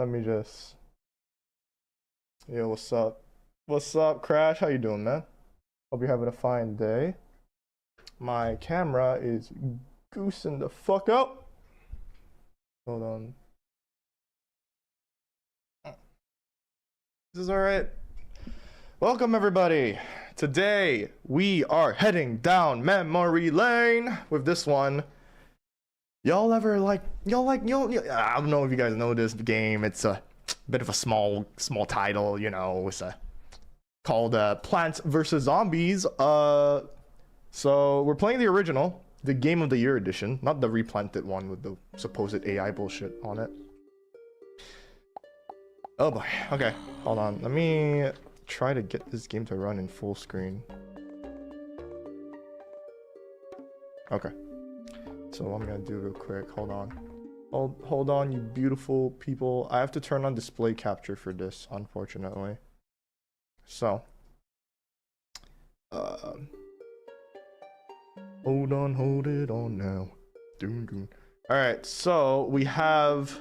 Let me just. Yo, what's up? What's up, Crash? How you doing, man? Hope you're having a fine day. My camera is goosing the fuck up. Hold on. This is alright. Welcome, everybody. Today we are heading down memory lane with this one. Y'all ever I don't know if you guys know this game. It's a bit of a small title, you know. It's called Plants vs Zombies. So we're playing the original, the Game of the Year edition, not the replanted one with the supposed AI bullshit on it. Oh boy. Okay, hold on. Let me try to get this game to run in full screen. Okay. So what I'm gonna do real quick, hold on, you beautiful people. I have to turn on display capture for this, unfortunately. So hold it on now. Alright, so we have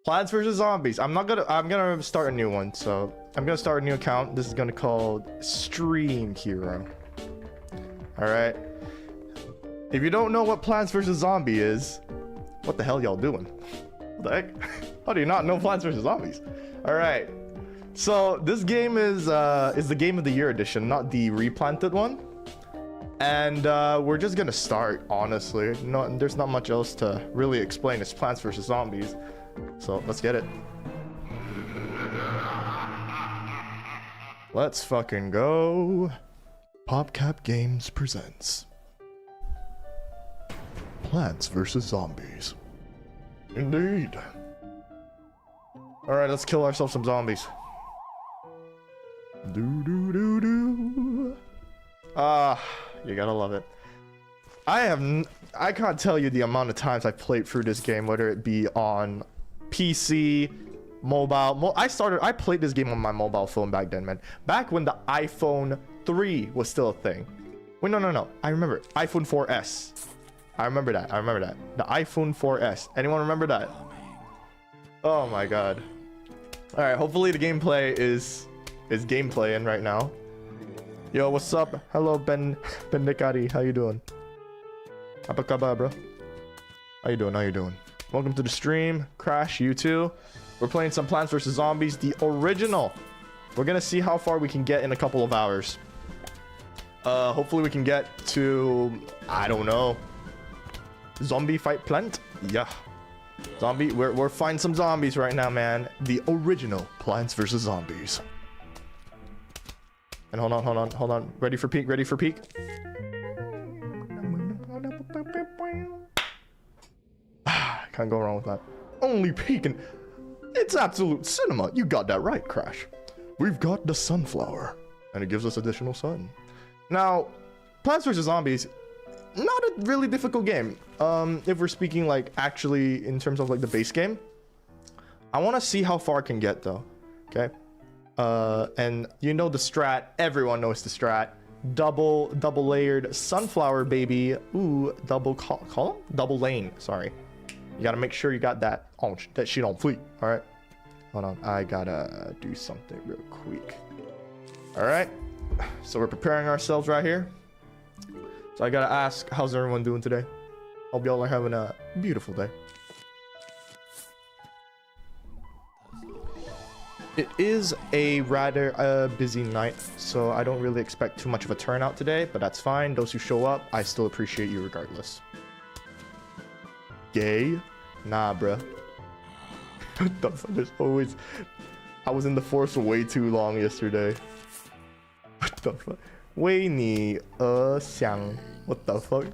Plants vs Zombies. I'm gonna start a new one, so I'm gonna start a new account. This is gonna be called Stream Hero. Alright. If you don't know what Plants vs Zombie is, what the hell y'all doing? What the heck? How do you not know Plants vs Zombies? Alright. So this game is the Game of the Year edition, not the replanted one. And we're just gonna start, honestly. There's not much else to really explain. It's Plants vs Zombies. So let's get it. Let's fucking go. PopCap Games presents Plants vs Zombies. Indeed. Alright, let's kill ourselves some zombies. You gotta love it. I can't tell you the amount of times I've played through this game, whether it be on PC, mobile. I played this game on my mobile phone back then, man. Back when the iPhone 3 was still a thing. Wait, no. I remember iPhone 4S. I remember that. The iPhone 4S. Anyone remember that? Oh my god. Alright, hopefully the gameplay is gameplaying right now. Yo, what's up? Hello, Ben Nikari. How you doing? Apa kabar, bro? How you doing? Welcome to the stream. Crash, you too. We're playing some Plants vs Zombies, the original. We're gonna see how far we can get in a couple of hours. Hopefully we can get to, I don't know, zombie fight plant? Yeah. Zombie, we're fighting some zombies right now, man. The original Plants vs Zombies. And hold on. Ready for peak. Can't go wrong with that. Only peeking. It's absolute cinema. You got that right, Crash. We've got the sunflower, and it gives us additional sun. Now, Plants vs Zombies, not a really difficult game. If we're speaking like actually in terms of like the base game, I want to see how far I can get though. Okay. And you know the strat. Everyone knows the strat. Double layered sunflower, baby. Ooh, double column, double lane. Sorry. You gotta make sure you got that shit on fleek. All right. Hold on. I gotta do something real quick. All right. So we're preparing ourselves right here. So I gotta ask, how's everyone doing today? Hope y'all are having a beautiful day. It is a rather busy night, so I don't really expect too much of a turnout today, but that's fine. Those who show up, I still appreciate you regardless. Gay? Nah, bruh. There's always... I was in the force for way too long yesterday. What the fuck? 为你而想. What the fuck?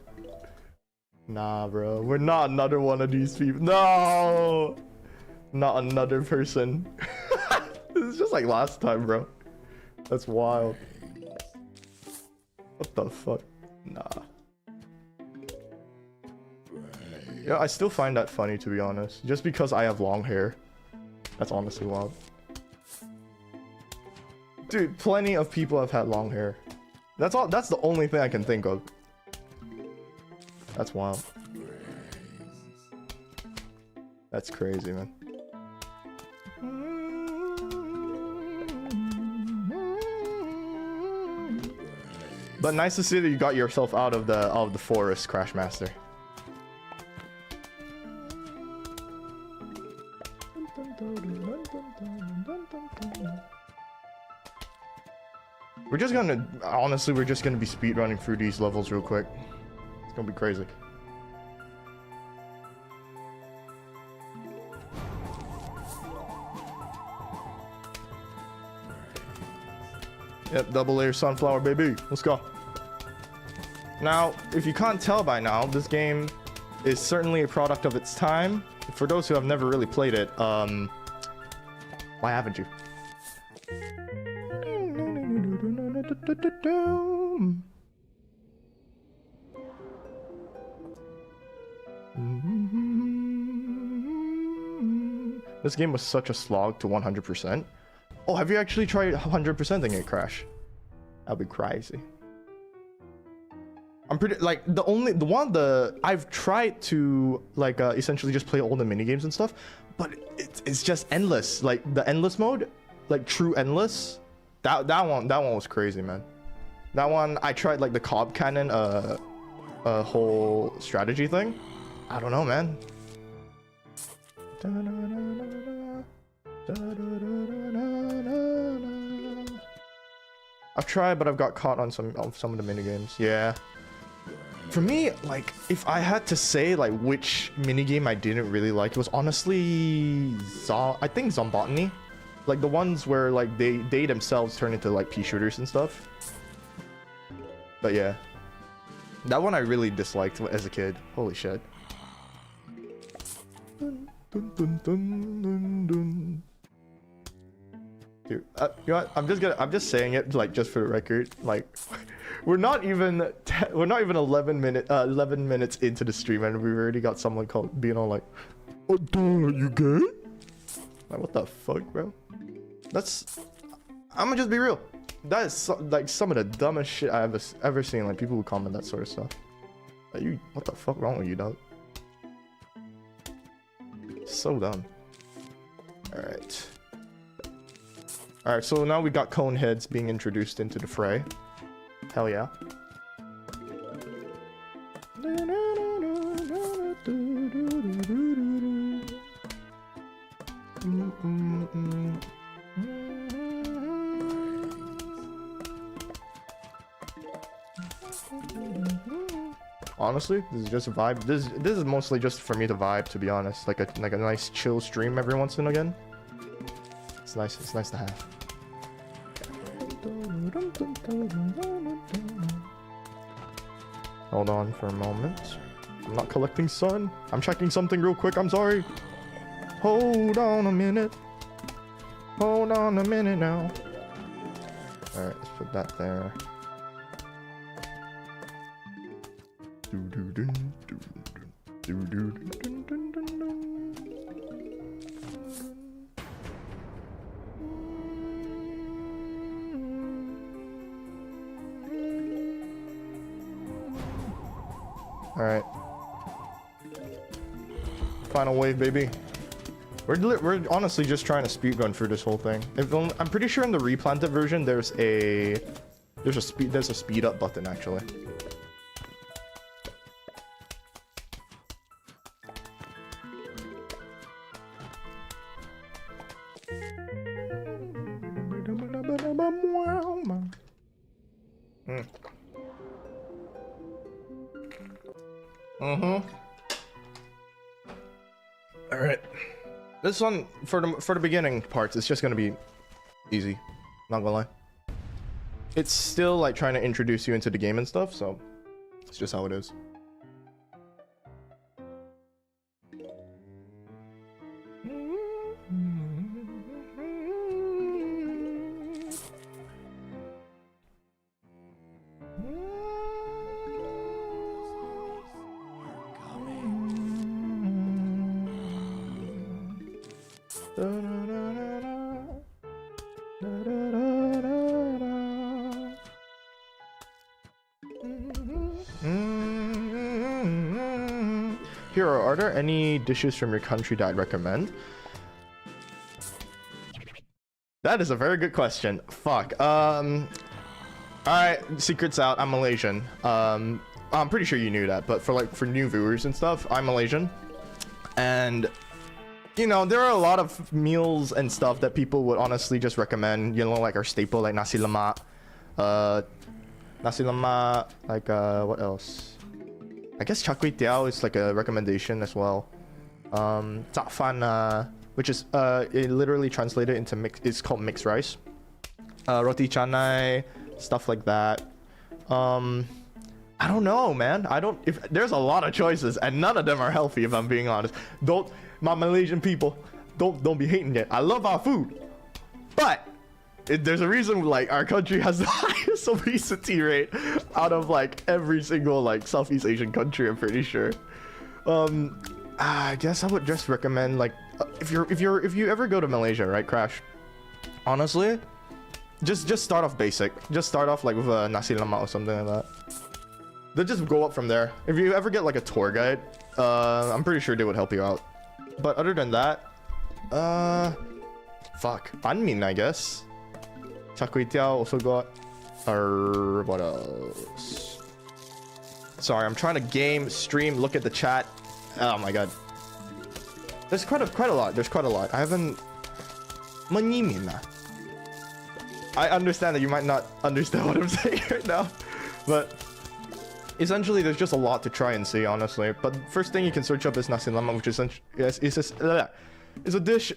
Nah, bro. We're not another one of these people. No! Not another person. This is just like last time, bro. That's wild. What the fuck? Nah. Yeah, I still find that funny, to be honest. Just because I have long hair. That's honestly wild. Dude, plenty of people have had long hair. That's the only thing I can think of. That's wild. That's crazy, man. But nice to see that you got yourself out of the forest, Crashmaster. We're just gonna, honestly, we're just gonna be speedrunning through these levels real quick. It's gonna be crazy. Yep, double layer sunflower, baby. Let's go. Now, if you can't tell by now, this game is certainly a product of its time. For those who have never really played it, why haven't you? This game was such a slog to 100%. Oh, have you actually tried 100%ing it, Crash? That'd be crazy. I'm pretty like I've tried to like essentially just play all the mini games and stuff, but it's just endless. Like the endless mode, like true endless. That one was crazy, man. That one I tried like the Cobb Cannon whole strategy thing. I don't know, man. I've tried, but I've got caught on some of the mini games. Yeah. For me, like, if I had to say, like, which minigame I didn't really like, it was honestly, I think Zombotany. Like, the ones where, like, they themselves turn into, like, pea shooters and stuff. But, yeah. That one I really disliked as a kid. Holy shit. Dun, dun, dun, dun, dun, dun. Dude, you know what? I'm just saying it, like, just for the record, like... We're not even 11 minutes into the stream and we've already got someone being all like, "Oh, dude, are you gay?" Like, what the fuck, bro? I'm gonna just be real. That is like some of the dumbest shit I've ever seen. Like people who comment that sort of stuff. Like, what the fuck wrong with you, dog? So dumb. All right. So now we got cone heads being introduced into the fray. Hell yeah. Honestly, this is just a vibe. This is mostly just for me to vibe, to be honest. Like a nice chill stream every once and again. It's nice. It's nice to have. Hold on for a moment. I'm not collecting sun. I'm checking something real quick. I'm sorry. Hold on a minute. Hold on a minute now. Alright, let's put that there. Alright. Final wave, baby. We're honestly just trying to speedrun through this whole thing. I'm pretty sure in the replanted version there's a speed up button actually. All right. This one for the beginning parts, it's just gonna be easy. Not gonna lie. It's still like trying to introduce you into the game and stuff, so it's just how it is. Hero, are there any dishes from your country that I'd recommend? That is a very good question. Fuck. Alright, secret's out. I'm Malaysian. I'm pretty sure you knew that, but for new viewers and stuff, I'm Malaysian. And you know, there are a lot of meals and stuff that people would honestly just recommend, you know, like our staple, like nasi lemak. Nasi lemak, like what else? I guess char kway teow is like a recommendation as well. Tak fan, which is it literally translated into mix, it's called mixed rice. Roti canai, stuff like that. I don't know, man. If there's a lot of choices and none of them are healthy, if I'm being honest. My Malaysian people, don't be hating it. I love our food, but there's a reason like our country has the highest obesity rate out of like every single like Southeast Asian country, I'm pretty sure. I guess I would just recommend like if you ever go to Malaysia, right, Crash? Honestly, just start off basic. Just start off like with a nasi lemak or something like that. Then just go up from there. If you ever get like a tour guide, I'm pretty sure they would help you out. But other than that, fuck, banh mi, I guess. Char kway teow also got. Or what else? Sorry, I'm trying to stream, look at the chat. Oh my god. There's quite a lot. There's quite a lot. I haven't. Manimina. I understand that you might not understand what I'm saying right now, but essentially there's just a lot to try and see, honestly. But first thing you can search up is nasi lemak, which is a dish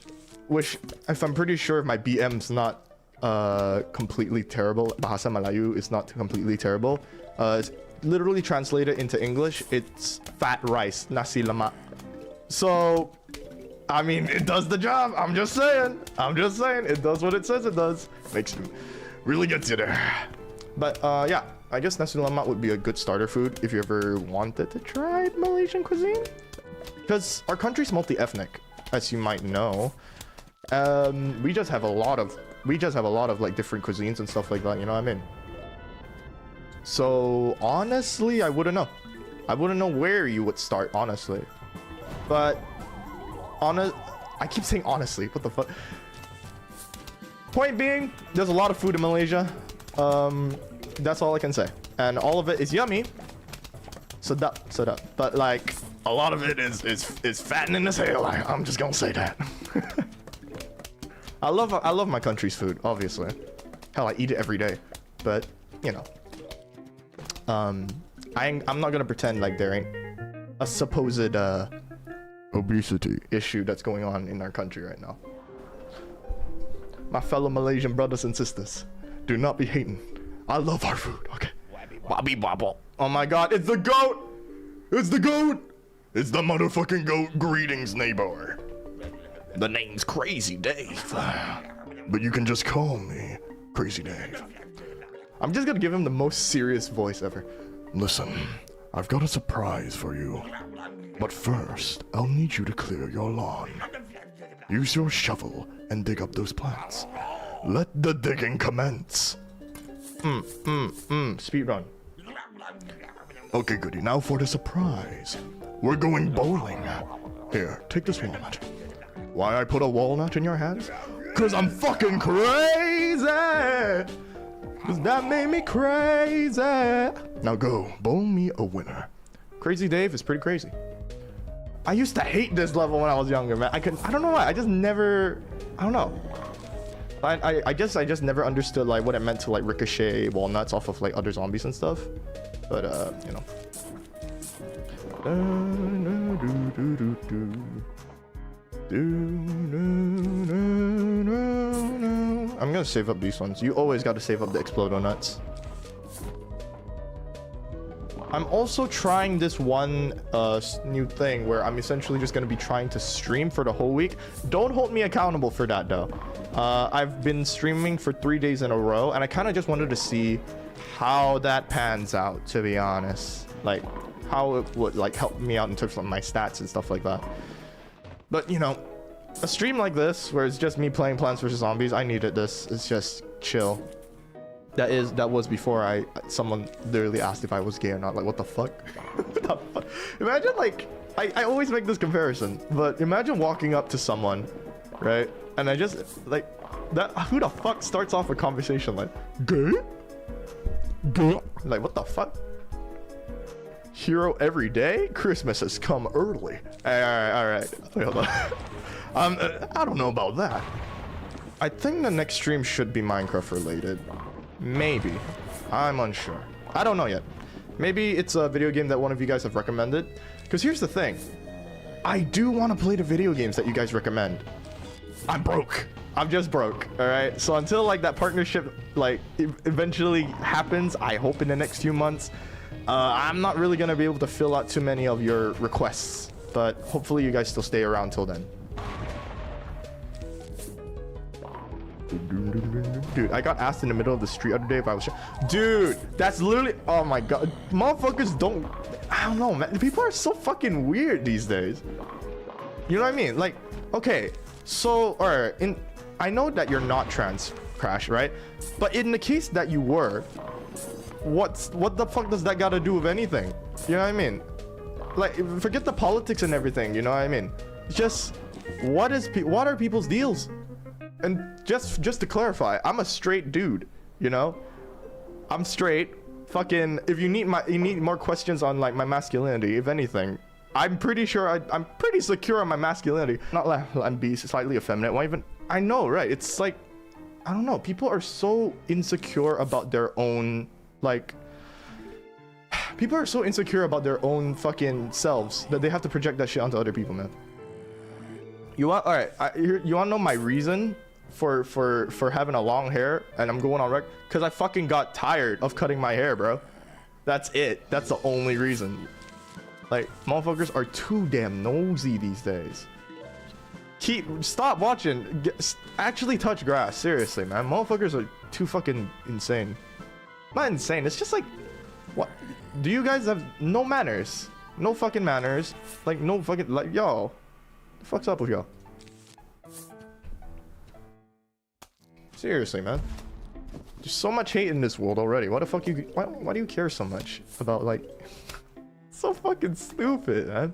which, if I'm pretty sure if my BM's not completely terrible, bahasa Melayu is not completely terrible, it's literally translated into English, it's fat rice, nasi lemak. So I mean, it does the job. I'm just saying, it does what it says it does. Makes you really gets you there. But yeah, I guess nasi lemak would be a good starter food if you ever wanted to try Malaysian cuisine, because our country's multi-ethnic, as you might know. We just have a lot of like different cuisines and stuff like that, you know what I mean? So honestly, I wouldn't know where you would start, honestly. But I keep saying honestly, what the fuck? Point being, there's a lot of food in Malaysia. That's all I can say, and all of it is yummy. Sedap. But like a lot of it is fattening as hell. I'm just gonna say that. I love my country's food, obviously. Hell, I eat it every day. But you know, I'm not gonna pretend like there ain't a supposed obesity issue that's going on in our country right now. My fellow Malaysian brothers and sisters, do not be hating. I love our food, okay? Bobby Bobble. Oh my god, it's the goat! It's the goat! It's the motherfucking goat. Greetings, neighbor. The name's Crazy Dave. But you can just call me Crazy Dave. I'm just gonna give him the most serious voice ever. Listen, I've got a surprise for you. But first, I'll need you to clear your lawn. Use your shovel and dig up those plants. Let the digging commence. Speedrun. Okay, goody. Now for the surprise. We're going bowling. Here, take this walnut. Why I put a walnut in your hands? Cause I'm fucking crazy! Cause that made me crazy! Now go, bowl me a winner. Crazy Dave is pretty crazy. I used to hate this level when I was younger, man. I don't know why. I just never, I don't know. I guess I just never understood like what it meant to like ricochet walnuts off of like other zombies and stuff. But you know. I'm gonna save up these ones. You always gotta save up the Explodo nuts. I'm also trying this one new thing where I'm essentially just going to be trying to stream for the whole week. Don't hold me accountable for that though. I've been streaming for 3 days in a row, and I kind of just wanted to see how that pans out, to be honest. Like how it would like help me out in terms of my stats and stuff like that. But you know, a stream like this where it's just me playing Plants vs Zombies, I needed this. It's just chill. That was before someone literally asked if I was gay or not. Like, what the fuck? What the fuck? Imagine like I always make this comparison, but imagine walking up to someone, right? And I just like that. Who the fuck starts off a conversation like gay? Like, what the fuck? Hero every day? Christmas has come early. Alright. Wait, hold on. I don't know about that. I think the next stream should be Minecraft related. Maybe. I'm unsure. I don't know yet. Maybe it's a video game that one of you guys have recommended. Because here's the thing. I do want to play the video games that you guys recommend. I'm broke. I'm just broke, alright? So until like that partnership like eventually happens, I hope in the next few months, I'm not really gonna be able to fill out too many of your requests. But hopefully you guys still stay around till then. Dude, I got asked in the middle of the street the other day if I was dude, that's literally, oh my god, motherfuckers don't, I don't know, man. People are so fucking weird these days. You know what I mean? Like, okay, so, alright, I know that you're not trans, Crash, right? But in the case that you were, what the fuck does that gotta do with anything? You know what I mean? Like, forget the politics and everything, you know what I mean? Just, what are people's deals? And just to clarify, I'm a straight dude, you know? I'm straight. Fucking, if you need more questions on like my masculinity, if anything, I'm pretty sure I'm pretty secure on my masculinity. Not like I'm be slightly effeminate. Why even? I know, right? It's like, I don't know. People are so insecure about their own, like, people are so insecure about their own fucking selves that they have to project that shit onto other people, man. You want, all right? You want to know my reason for having a long hair and I'm going on record? Because I fucking got tired of cutting my hair, bro. That's it. That's the only reason. Like, motherfuckers are too damn nosy these days. Stop watching. Actually touch grass. Seriously, man. Motherfuckers are too fucking insane. Not insane. It's just like, what? Do you guys have no manners? No fucking manners. Like, no fucking, like, yo. What the fuck's up with y'all? Seriously, man. There's so much hate in this world already. What the fuck why do you care so much about, like, so fucking stupid, man.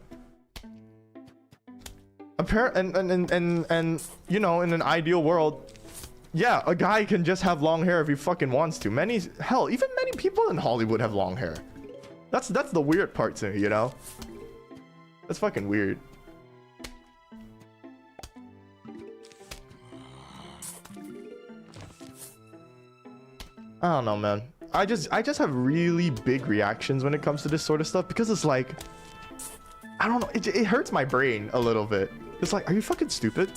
And you know, in an ideal world, yeah, a guy can just have long hair if he fucking wants to. Hell, even many people in Hollywood have long hair. That's the weird part to me, you know? That's fucking weird. I don't know, man. I just have really big reactions when it comes to this sort of stuff because it's like, I don't know, it hurts my brain a little bit. It's like, are you fucking stupid?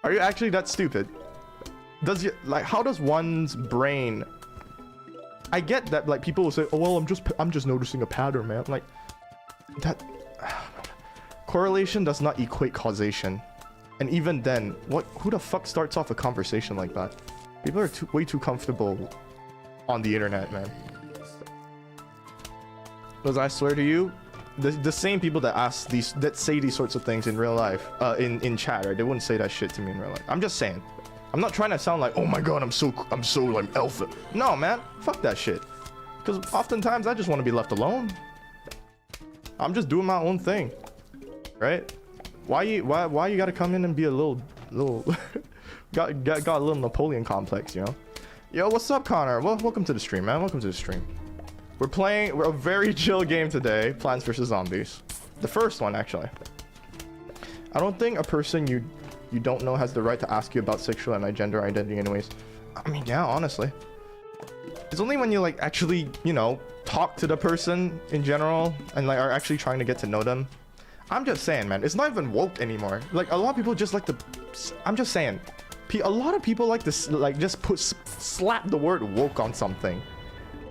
Are you actually that stupid? How does one's brain? I get that, like, people will say, oh well, I'm just noticing a pattern, man. Like, that correlation does not equate causation. And even then, who the fuck starts off a conversation like that? People are way too comfortable on the internet, man. Because I swear to you, the same people that say these sorts of things in real life, in chat, right? They wouldn't say that shit to me in real life. I'm just saying. I'm not trying to sound like, oh my god, I'm so like alpha. No, man, fuck that shit. Because oftentimes I just want to be left alone. I'm just doing my own thing, right? Why you gotta come in and be a little got a little Napoleon complex, you know? Yo, what's up, Connor? Well, welcome to the stream, man. Welcome to the stream. We're a very chill game today, Plants vs Zombies. The first one, actually. I don't think a person you don't know has the right to ask you about sexual and gender identity anyways. I mean, yeah, honestly. It's only when you, like, actually, you know, talk to the person in general and, like, are actually trying to get to know them. I'm just saying, man, it's not even woke anymore. Like, a lot of people just like to, I'm just saying, a lot of people like to, like, just slap the word woke on something,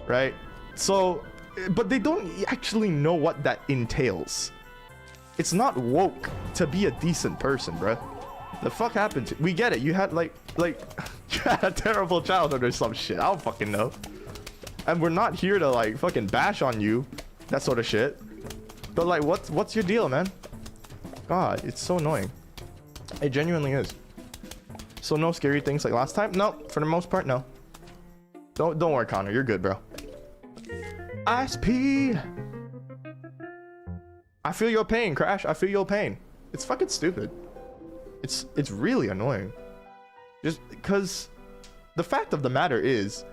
right? So, but they don't actually know what that entails. It's not woke to be a decent person, bruh. The fuck happened to, we get it, you had like you had a terrible childhood or some shit, I don't fucking know. And we're not here to, like, fucking bash on you, that sort of shit. But, like, what's your deal, man? God, it's so annoying. It genuinely is. So no scary things like last time? No, for the most part, no. Don't worry, Connor, you're good, bro. ISP. I feel your pain, Crash. I feel your pain. It's fucking stupid. It's really annoying. Just because the fact of the matter is,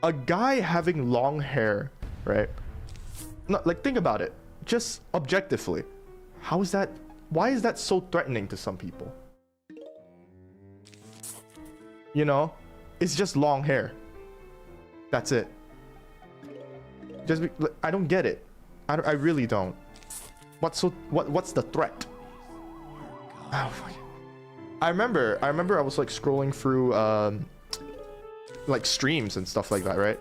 A guy having long hair, right? No, like, think about it. Just objectively. How is that? Why is that so threatening to some people? You know? It's just long hair. That's it. I don't get it. I really don't. What's the threat? Oh, fuck. I remember I was like scrolling through like streams and stuff like that, right?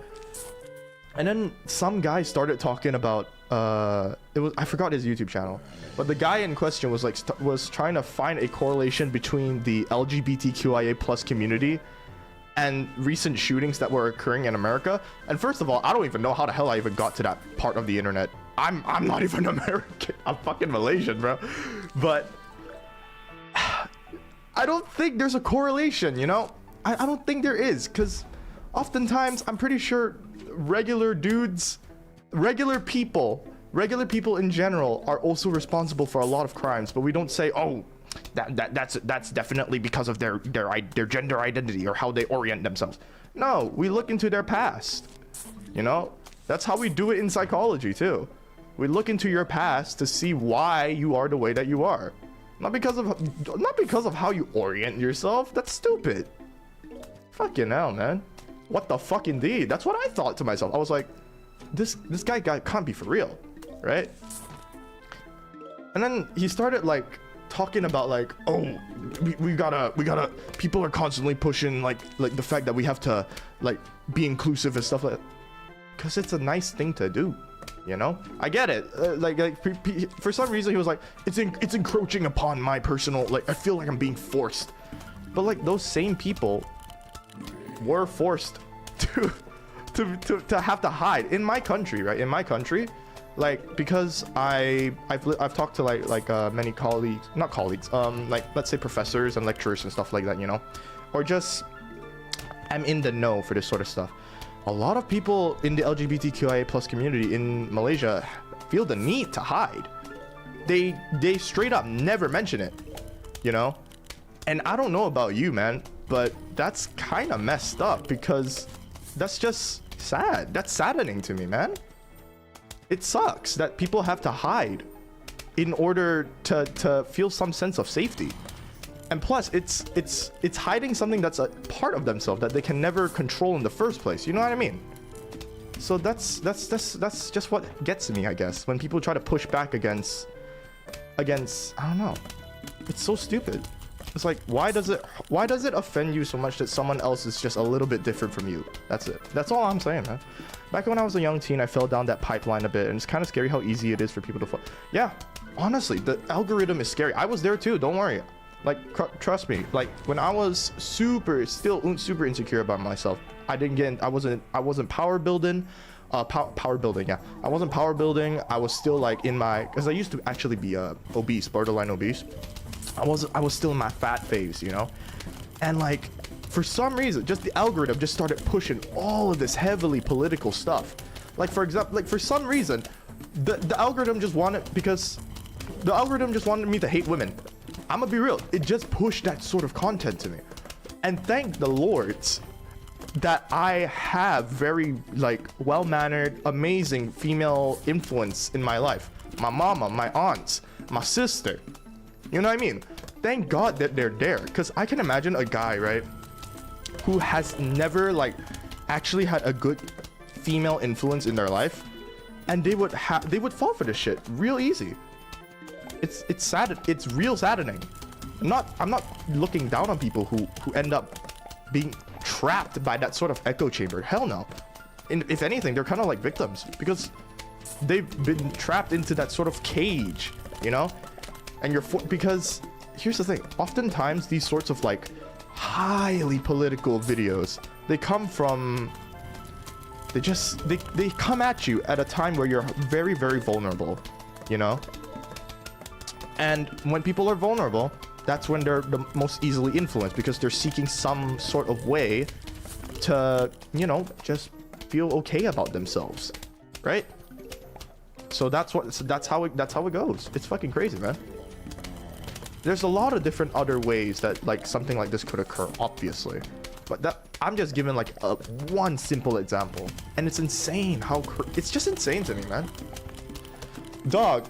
And then some guy started talking about I forgot his YouTube channel, but the guy in question was like was trying to find a correlation between the LGBTQIA+ community and recent shootings that were occurring in America. And first of all, I don't even know how the hell I even got to that part of the internet. I'm not even American. I'm fucking Malaysian, bro. But I don't think there's a correlation, you know? I don't think there is, because oftentimes I'm pretty sure regular dudes, regular people in general are also responsible for a lot of crimes, but we don't say, oh, that's definitely because of their gender identity or how they orient themselves. No, we look into their past. You know, that's how we do it in psychology too. We look into your past to see why you are the way that you are. Not because of how you orient yourself. That's stupid. Fucking hell, man. What the fuck indeed? That's what I thought to myself. I was like, this guy can't be for real, right? And then he started like talking about like, oh, we gotta people are constantly pushing like the fact that we have to like be inclusive and stuff like that, because it's a nice thing to do, you know? I get it. For some reason he was like, it's encroaching upon my personal, like I feel like I'm being forced. But like those same people were forced to have to hide in my country, right? In my country, like, because I've talked to like many colleagues, not colleagues, like let's say professors and lecturers and stuff like that, you know, or just I'm in the know for this sort of stuff. A lot of people in the LGBTQIA+ community in Malaysia feel the need to hide. They straight up never mention it, you know? And I don't know about you, man, but that's kind of messed up, because that's just sad. That's saddening to me, man. It sucks that people have to hide in order to feel some sense of safety. And plus, it's hiding something that's a part of themselves that they can never control in the first place. You know what I mean? So that's just what gets me, I guess, when people try to push back against I don't know. It's so stupid. It's like, why does it offend you so much that someone else is just a little bit different from you? That's it. That's all I'm saying, man. Back when I was a young teen, I fell down that pipeline a bit, and it's kind of scary how easy it is for people to fall. Yeah, honestly, the algorithm is scary. I was there too, don't worry. Like, trust me, like when I was super insecure about myself, I wasn't power building, yeah. I wasn't power building. I was still like in my, because I used to actually be obese, borderline obese. I was still in my fat phase, you know? And like, for some reason, just the algorithm just started pushing all of this heavily political stuff. Like, for example, like for some reason, the algorithm just wanted me to hate women. I'm gonna be real, it just pushed that sort of content to me. And thank the Lords that I have very like well-mannered, amazing female influence in my life. My mama, my aunts, my sister. You know what I mean? Thank God that they're there, because I can imagine a guy, right, who has never like actually had a good female influence in their life, and they would fall for this shit real easy. It's sad. It's real saddening. I'm not looking down on people who end up being trapped by that sort of echo chamber. Hell no. And if anything, they're kind of like victims, because they've been trapped into that sort of cage, you know? And because here's the thing, oftentimes these sorts of like highly political videos, they come at you at a time where you're very, very vulnerable, you know? And when people are vulnerable, that's when they're the most easily influenced, because they're seeking some sort of way to, you know, just feel okay about themselves, right? So that's how it goes. It's fucking crazy, man. There's a lot of different other ways that like something like this could occur, obviously, But that I'm just giving like one simple example, and it's insane how it's just insane to me, man. Dog,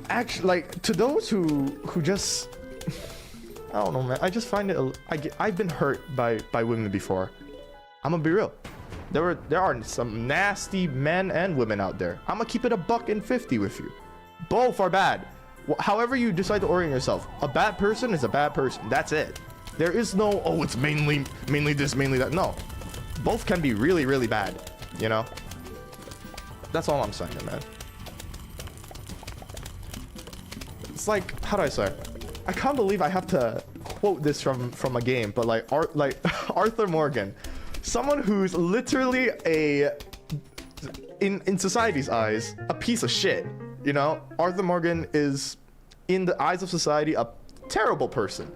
actually, like, to those who just I don't know, man. I just find it. I've been hurt by women before. I'm gonna be real. There are some nasty men and women out there. I'm gonna keep it $150 with you. Both are bad. However you decide to orient yourself, a bad person is a bad person. That's it. There is no, oh, it's mainly this, mainly that. No, both can be really, really bad. You know. That's all I'm saying, man. It's like, how do I say? I can't believe I have to quote this from a game, but like Arthur Morgan, someone who's literally in society's eyes a piece of shit. You know, Arthur Morgan is in the eyes of society a terrible person.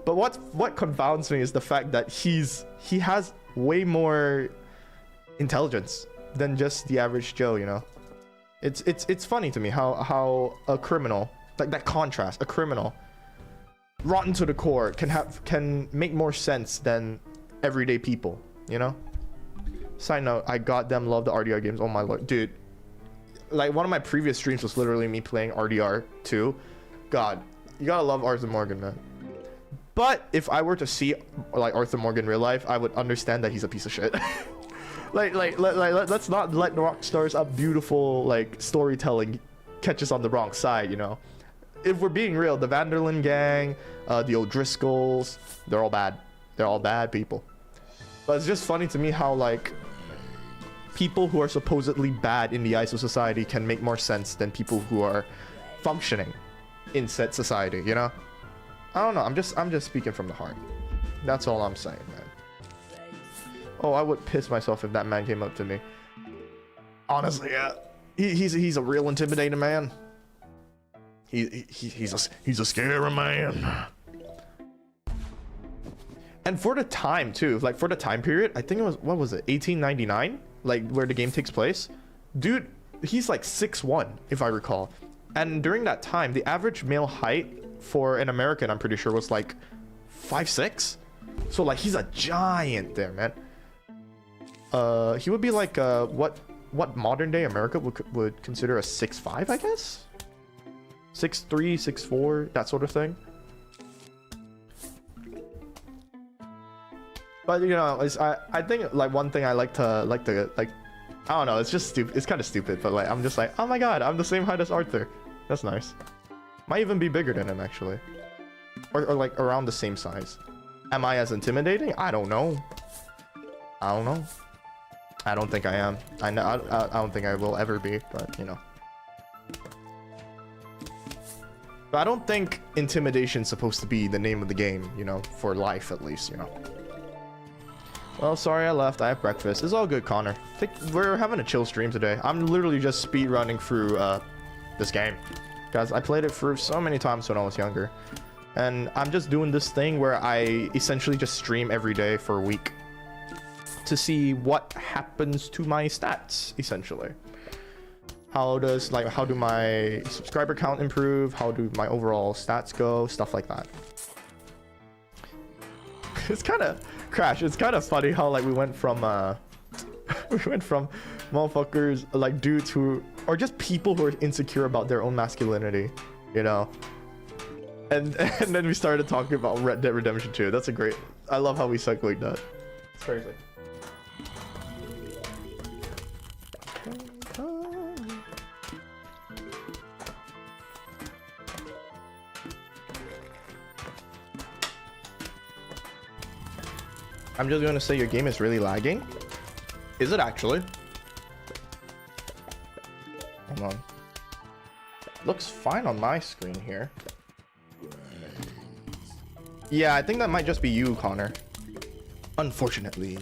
But what confounds me is the fact that he has way more intelligence than just the average Joe. You know, it's funny to me how a criminal, like that contrast, a criminal rotten to the core can make more sense than everyday people, you know. Side note, I goddamn love the RDR games. Oh my lord, dude, like one of my previous streams was literally me playing RDR 2. God, you gotta love Arthur Morgan, man. But if I were to see like Arthur Morgan in real life, I would understand that he's a piece of shit. let's not let Rockstar's up beautiful like storytelling catch us on the wrong side, you know. If we're being real, the Vanderlyn gang, the O'Driscolls, they're all bad. They're all bad people. But it's just funny to me how like people who are supposedly bad in the eyes of society can make more sense than people who are functioning in said society, you know? I don't know, I'm just speaking from the heart. That's all I'm saying, man. Oh, I would piss myself if that man came up to me. Honestly, yeah. He's a real intimidating man. He's a scary man. And for the time too, like for the time period, I think it was, what was it, 1899, like where the game takes place. Dude, he's like 6'1", if I recall. And during that time, the average male height for an American, I'm pretty sure, was like 5'6". So like he's a giant there, man. He would be like what modern day America would consider a 6'5", I guess. 6'3", 6'4", that sort of thing. But you know, I think like one thing I like to I don't know, it's just stupid. It's kind of stupid, but like I'm just like, oh my god, I'm the same height as Arthur. That's nice. Might even be bigger than him actually, or like around the same size. Am I as intimidating? I don't know. I don't know. I don't think I am. I don't think I will ever be, but you know. But I don't think intimidation's supposed to be the name of the game, you know, for life at least, you know. Well, sorry I left. I have breakfast. It's all good, Connor. We're having a chill stream today. I'm literally just speed running through this game. Guys, I played it through so many times when I was younger. And I'm just doing this thing where I essentially just stream every day for a week to see what happens to my stats, essentially. How do my subscriber count improve? How do my overall stats go? Stuff like that. It's kind of Crash. It's kind of funny how like we went from motherfuckers, like dudes who are just people who are insecure about their own masculinity, you know. And then we started talking about Red Dead Redemption 2. That's a great. I love how we segued like that. It's crazy. I'm just going to say your game is really lagging. Is it actually? Hold on. Looks fine on my screen here. Yeah, I think that might just be you, Connor. Unfortunately.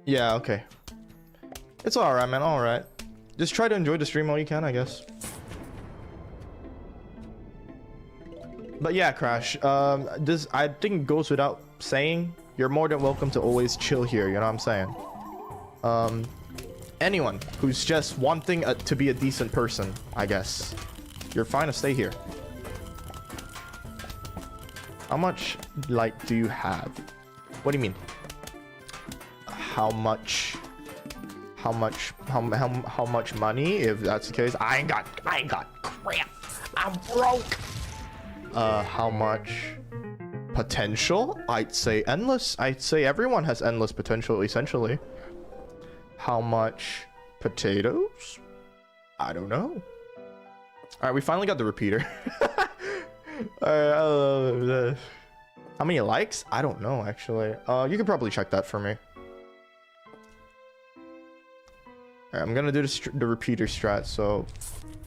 Yeah, okay. It's alright, man, alright. Just try to enjoy the stream all you can, I guess. But yeah, Crash, this, I think, goes without saying. You're more than welcome to always chill here, you know what I'm saying? anyone who's just wanting to be a decent person, I guess, you're fine to stay here. How much light do you have? What do you mean? How much money? If that's the case, I ain't got crap. I'm broke. How much potential? I'd say endless. I'd say everyone has endless potential, essentially. How much potatoes? I don't know. All right, we finally got the repeater. All right, how many likes? I don't know, actually. You could probably check that for me. All right, I'm gonna do the repeater strat, so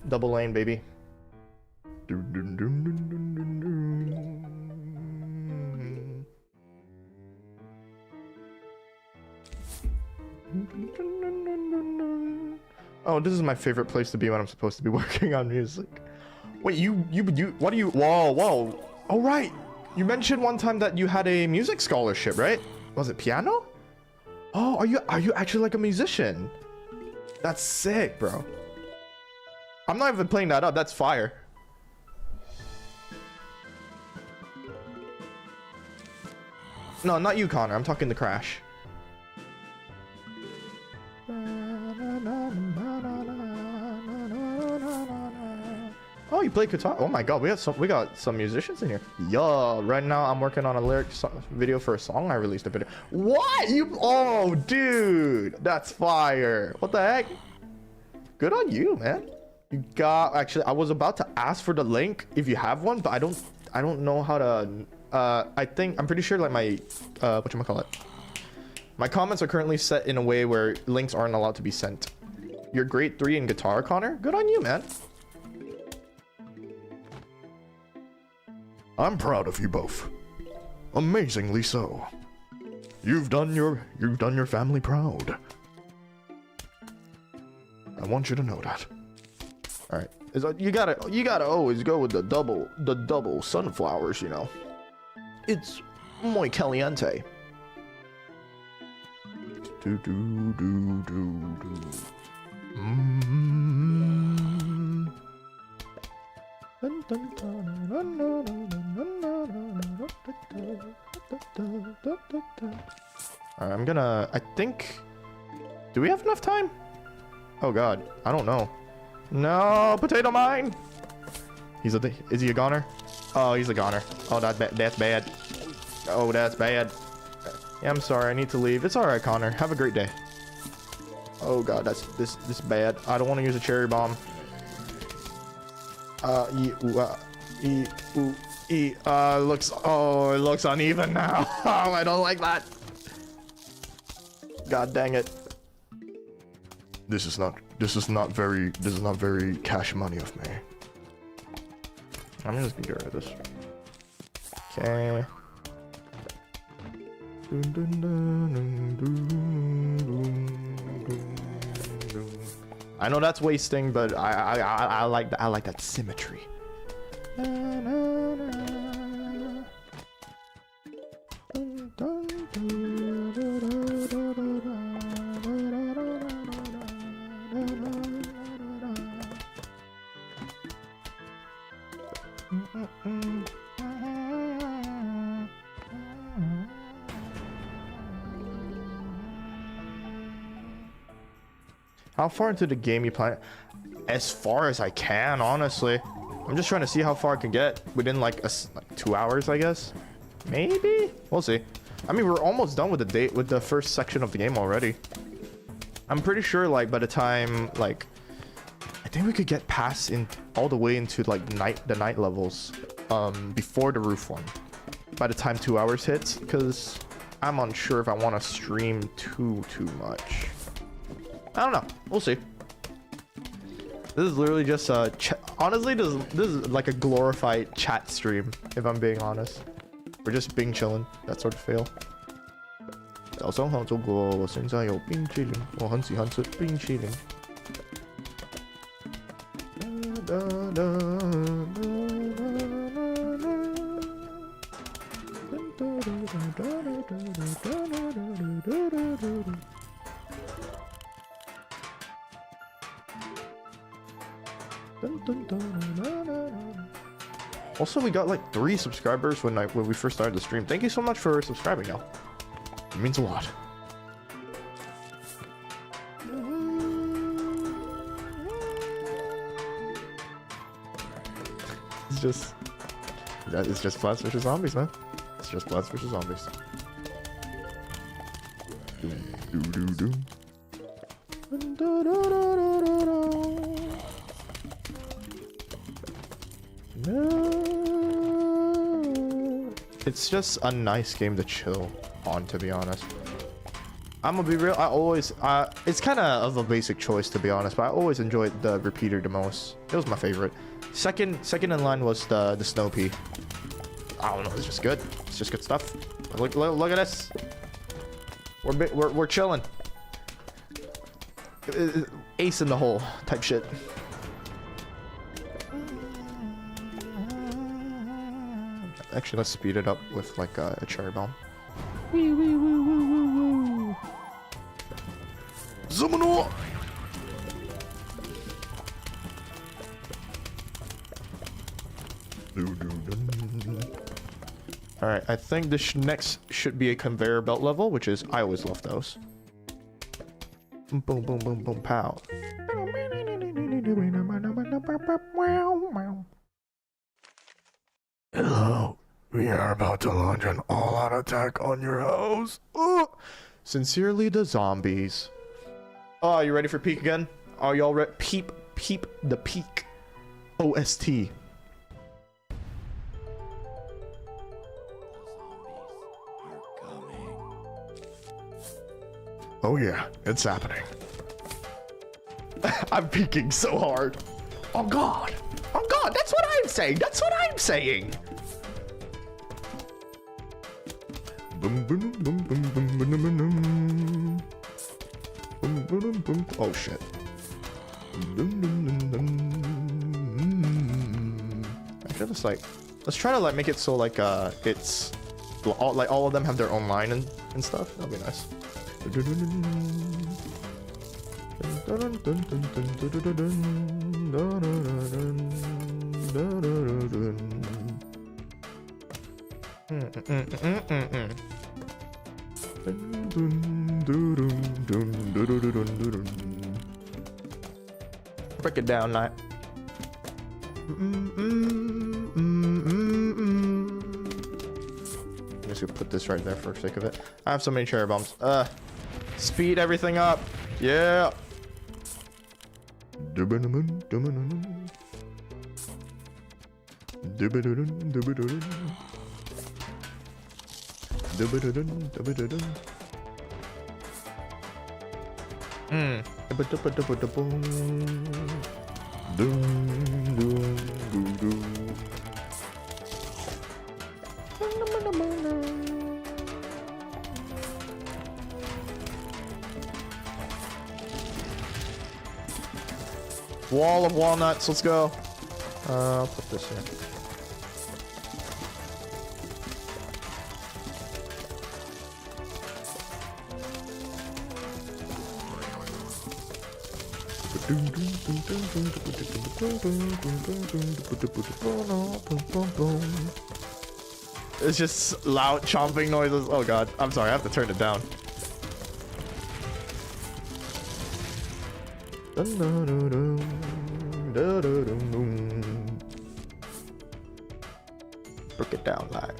double lane, baby. Oh, this is my favorite place to be when I'm supposed to be working on music. Wait, you, what do you, whoa. Oh, right. You mentioned one time that you had a music scholarship, right? Was it piano? Oh, are you actually like a musician? That's sick, bro. I'm not even playing that up. That's fire. No, not you, Connor. I'm talking to Crash. Oh, you play guitar? Oh my god, we got some musicians in here. Yo, right now I'm working on a lyric video for a song I released a video. What? Oh, dude, that's fire. What the heck? Good on you, man. You got, actually, I was about to ask for the link if you have one, but I don't know how to, I'm pretty sure like my, whatchamacallit. My comments are currently set in a way where links aren't allowed to be sent. You're grade 3 in guitar, Connor? Good on you, man. I'm proud of you both. Amazingly so. You've done your family proud. I want you to know that. All right. You gotta always go with the double sunflowers, you know. It's muy caliente. I'm gonna, I think, do we have enough time? Oh god, I don't know. No, potato mine. Is he a goner? Oh, he's a goner. Oh, that's bad. Oh, that's bad. Yeah, I'm sorry, I need to leave. It's all right, Connor. Have a great day. Oh god, this is bad. I don't want to use a cherry bomb. It looks uneven now. Oh, I don't like that. God dang it. This is not very cash money of me. I'm just gonna get rid of this. Okay. I know that's wasting, but I like that symmetry. How far into the game you play? As far as I can, honestly. I'm just trying to see how far I can get within like 2 hours, I guess. Maybe? We'll see. I mean, we're almost done with the first section of the game already. I'm pretty sure like by the time like I think we could get past all the way into like the night levels before the roof one. By the time 2 hours hits, because I'm unsure if I want to stream too much. I don't know. We'll see. This is literally just honestly, this is like a glorified chat stream, if I'm being honest. We're just being chilling, that sort of feel. 早上好，中国，我现在有冰淇淋，我很喜欢吃冰淇淋。Also, we got like 3 subscribers when we first started the stream. Thank you so much for subscribing, y'all. It means a lot. It's just Plants vs Zombies, man. It's just Plants vs Zombies. It's just a nice game to chill on, to be honest. I'm gonna be real. It's kind of a basic choice, to be honest, but I always enjoyed the repeater the most. It was my favorite. Second in line was the snow pea. I don't know. It's just good. It's just good stuff. Look at this. We're chilling. Ace in the hole type shit. Actually, let's speed it up with like a cherry bomb. Wee wee woo woo woo woo. Zumano. All right, I think this next should be a conveyor belt level, which is I always love those. Boom boom boom boom boom pow. Hello. We are about to launch an all-out attack on your house. Sincerely, the zombies. Oh, you ready for peak again? Are y'all ready? Peep the peak. OST. Oh yeah, it's happening. I'm peeking so hard. Oh god. Oh god, that's what I'm saying. That's what I'm saying. Boom boom boom boom boom boom boom boom. Boom boom boom. Oh shit. Boom boom boom boom. I feel it's like, let's try to like make it so like it's all of them have their own line and stuff. That'd be nice. Break it down, Night. I'm just gonna put this right there for the sake of it. I have so many cherry bombs. Speed everything up. Yeah. Wall of walnuts, let's go. I'll put this here. It's just loud chomping noises. Oh god, I'm sorry, I have to turn it down. Break it down, like.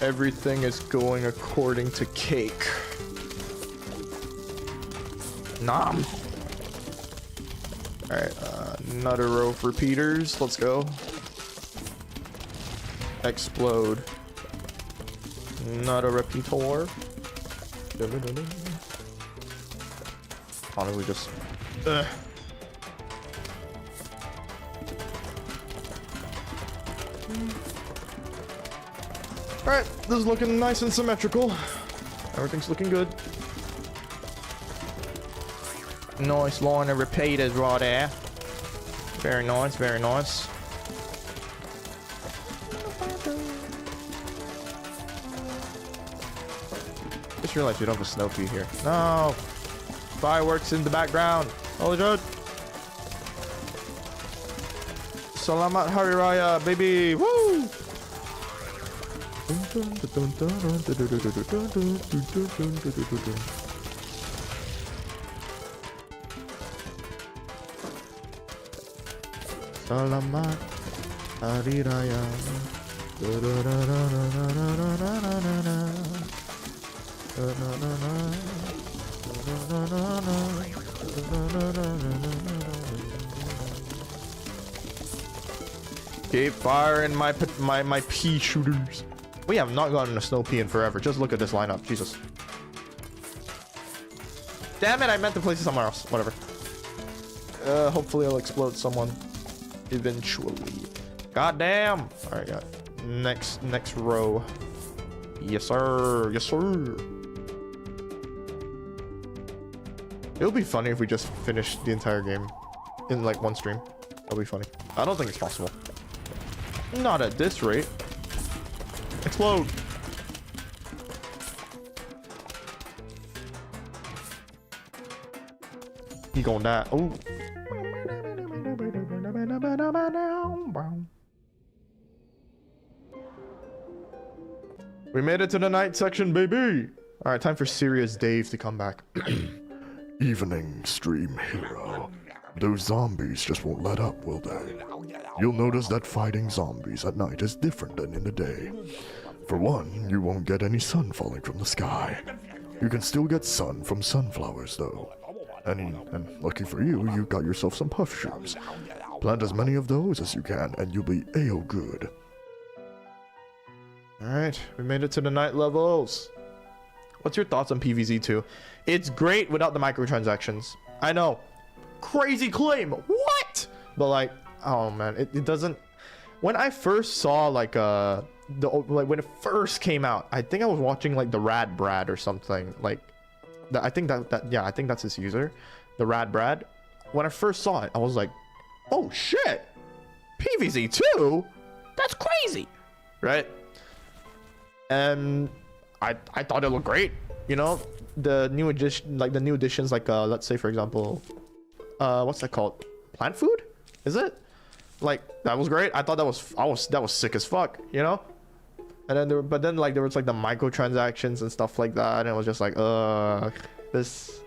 Everything is going according to cake. Nom. Alright, another row of repeaters. Let's go. Explode. Not a repeator. Honestly, just. Alright, this is looking nice and symmetrical. Everything's looking good. Nice line of repeaters right there. Very nice, very nice. Just realized we don't have a snow pea here. No! Fireworks in the background. Holy shit! Salamat Hari Raya, baby! Woo! Salamat Hari Raya. Keep firing my pea shooters. We have not gotten a snow pea in forever. Just look at this lineup. Jesus. Damn it, I meant to place it somewhere else. Whatever. Hopefully I'll explode someone eventually. God damn. Alright, got next row. Yes, sir. Yes, sir. It'll be funny if we just finish the entire game in like one stream. That'll be funny. I don't think it's possible. Not at this rate. Explode. He gonna die. Oh. We made it to the night section, baby. All right, time for Serious Dave to come back. Evening, stream hero. Those zombies just won't let up, will they? You'll notice that fighting zombies at night is different than in the day. For one, you won't get any sun falling from the sky. You can still get sun from sunflowers, though. And lucky for you, you got yourself some puff shoes. Plant as many of those as you can, and you'll be A-O good. Alright, we made it to the night levels. What's your thoughts on PvZ2? It's great without the microtransactions. I know. Crazy claim. What? But like, oh man, it doesn't. When I first saw like when it first came out, I think I was watching like the Rad Brad or something. Like, I think I think that's his user, the Rad Brad. When I first saw it, I was like, oh shit, PvZ2? That's crazy, right? And I thought it looked great. You know, the new edition, like the new editions, like let's say for example, what's that called? Plant food? Is it? Like that was great. I thought that was sick as fuck. You know. And then there was like the microtransactions and stuff like that, and it was just like this.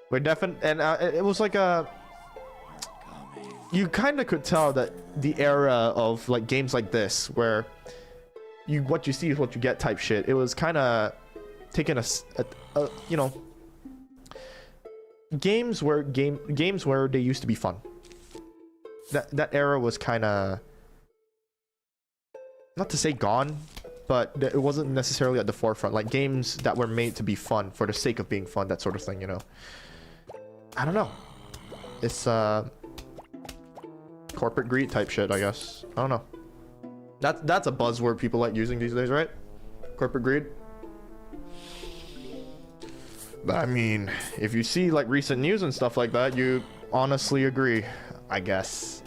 We're definitely, and it was like you kind of could tell that the era of like games like this where what you see is what you get type shit. It was kind of taking a you know, games where they used to be fun. That era was kind of, not to say gone, but it wasn't necessarily at the forefront. Like games that were made to be fun for the sake of being fun, that sort of thing, you know. I don't know. It's corporate greed type shit, I guess. I don't know. That's a buzzword people like using these days, right? Corporate greed. I mean, if you see like recent news and stuff like that, you honestly agree, I guess.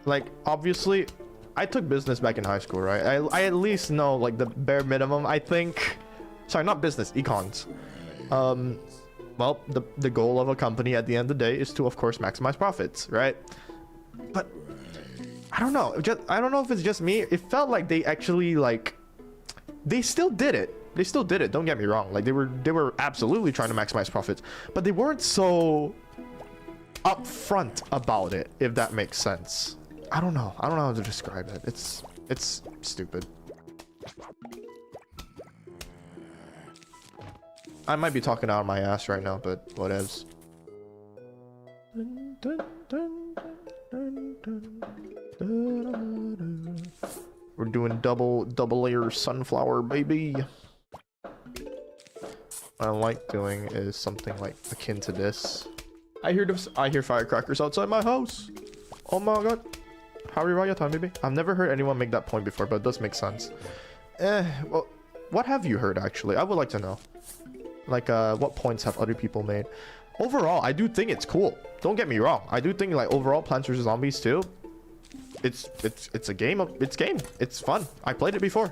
Like, obviously, I took business back in high school, right? I at least know like the bare minimum, I think. Sorry, not business, econs. Well, the goal of a company at the end of the day is to, of course, maximize profits, right? But I don't know. I don't know if it's just me. It felt like they actually like, they still did it. They still did it. Don't get me wrong. Like they were absolutely trying to maximize profits, but they weren't so upfront about it, if that makes sense. I don't know. I don't know how to describe it. It's stupid. I might be talking out of my ass right now, but whatevs. We're doing double layer sunflower, baby. What I like doing is something like akin to this. I hear firecrackers outside my house. Oh my god. Hari Raya time, baby. I've never heard anyone make that point before, but it does make sense. Well, what have you heard actually? I would like to know. Like, what points have other people made? Overall, I do think it's cool. Don't get me wrong. I do think like overall Plants vs Zombies 2, it's a game. It's fun. I played it before,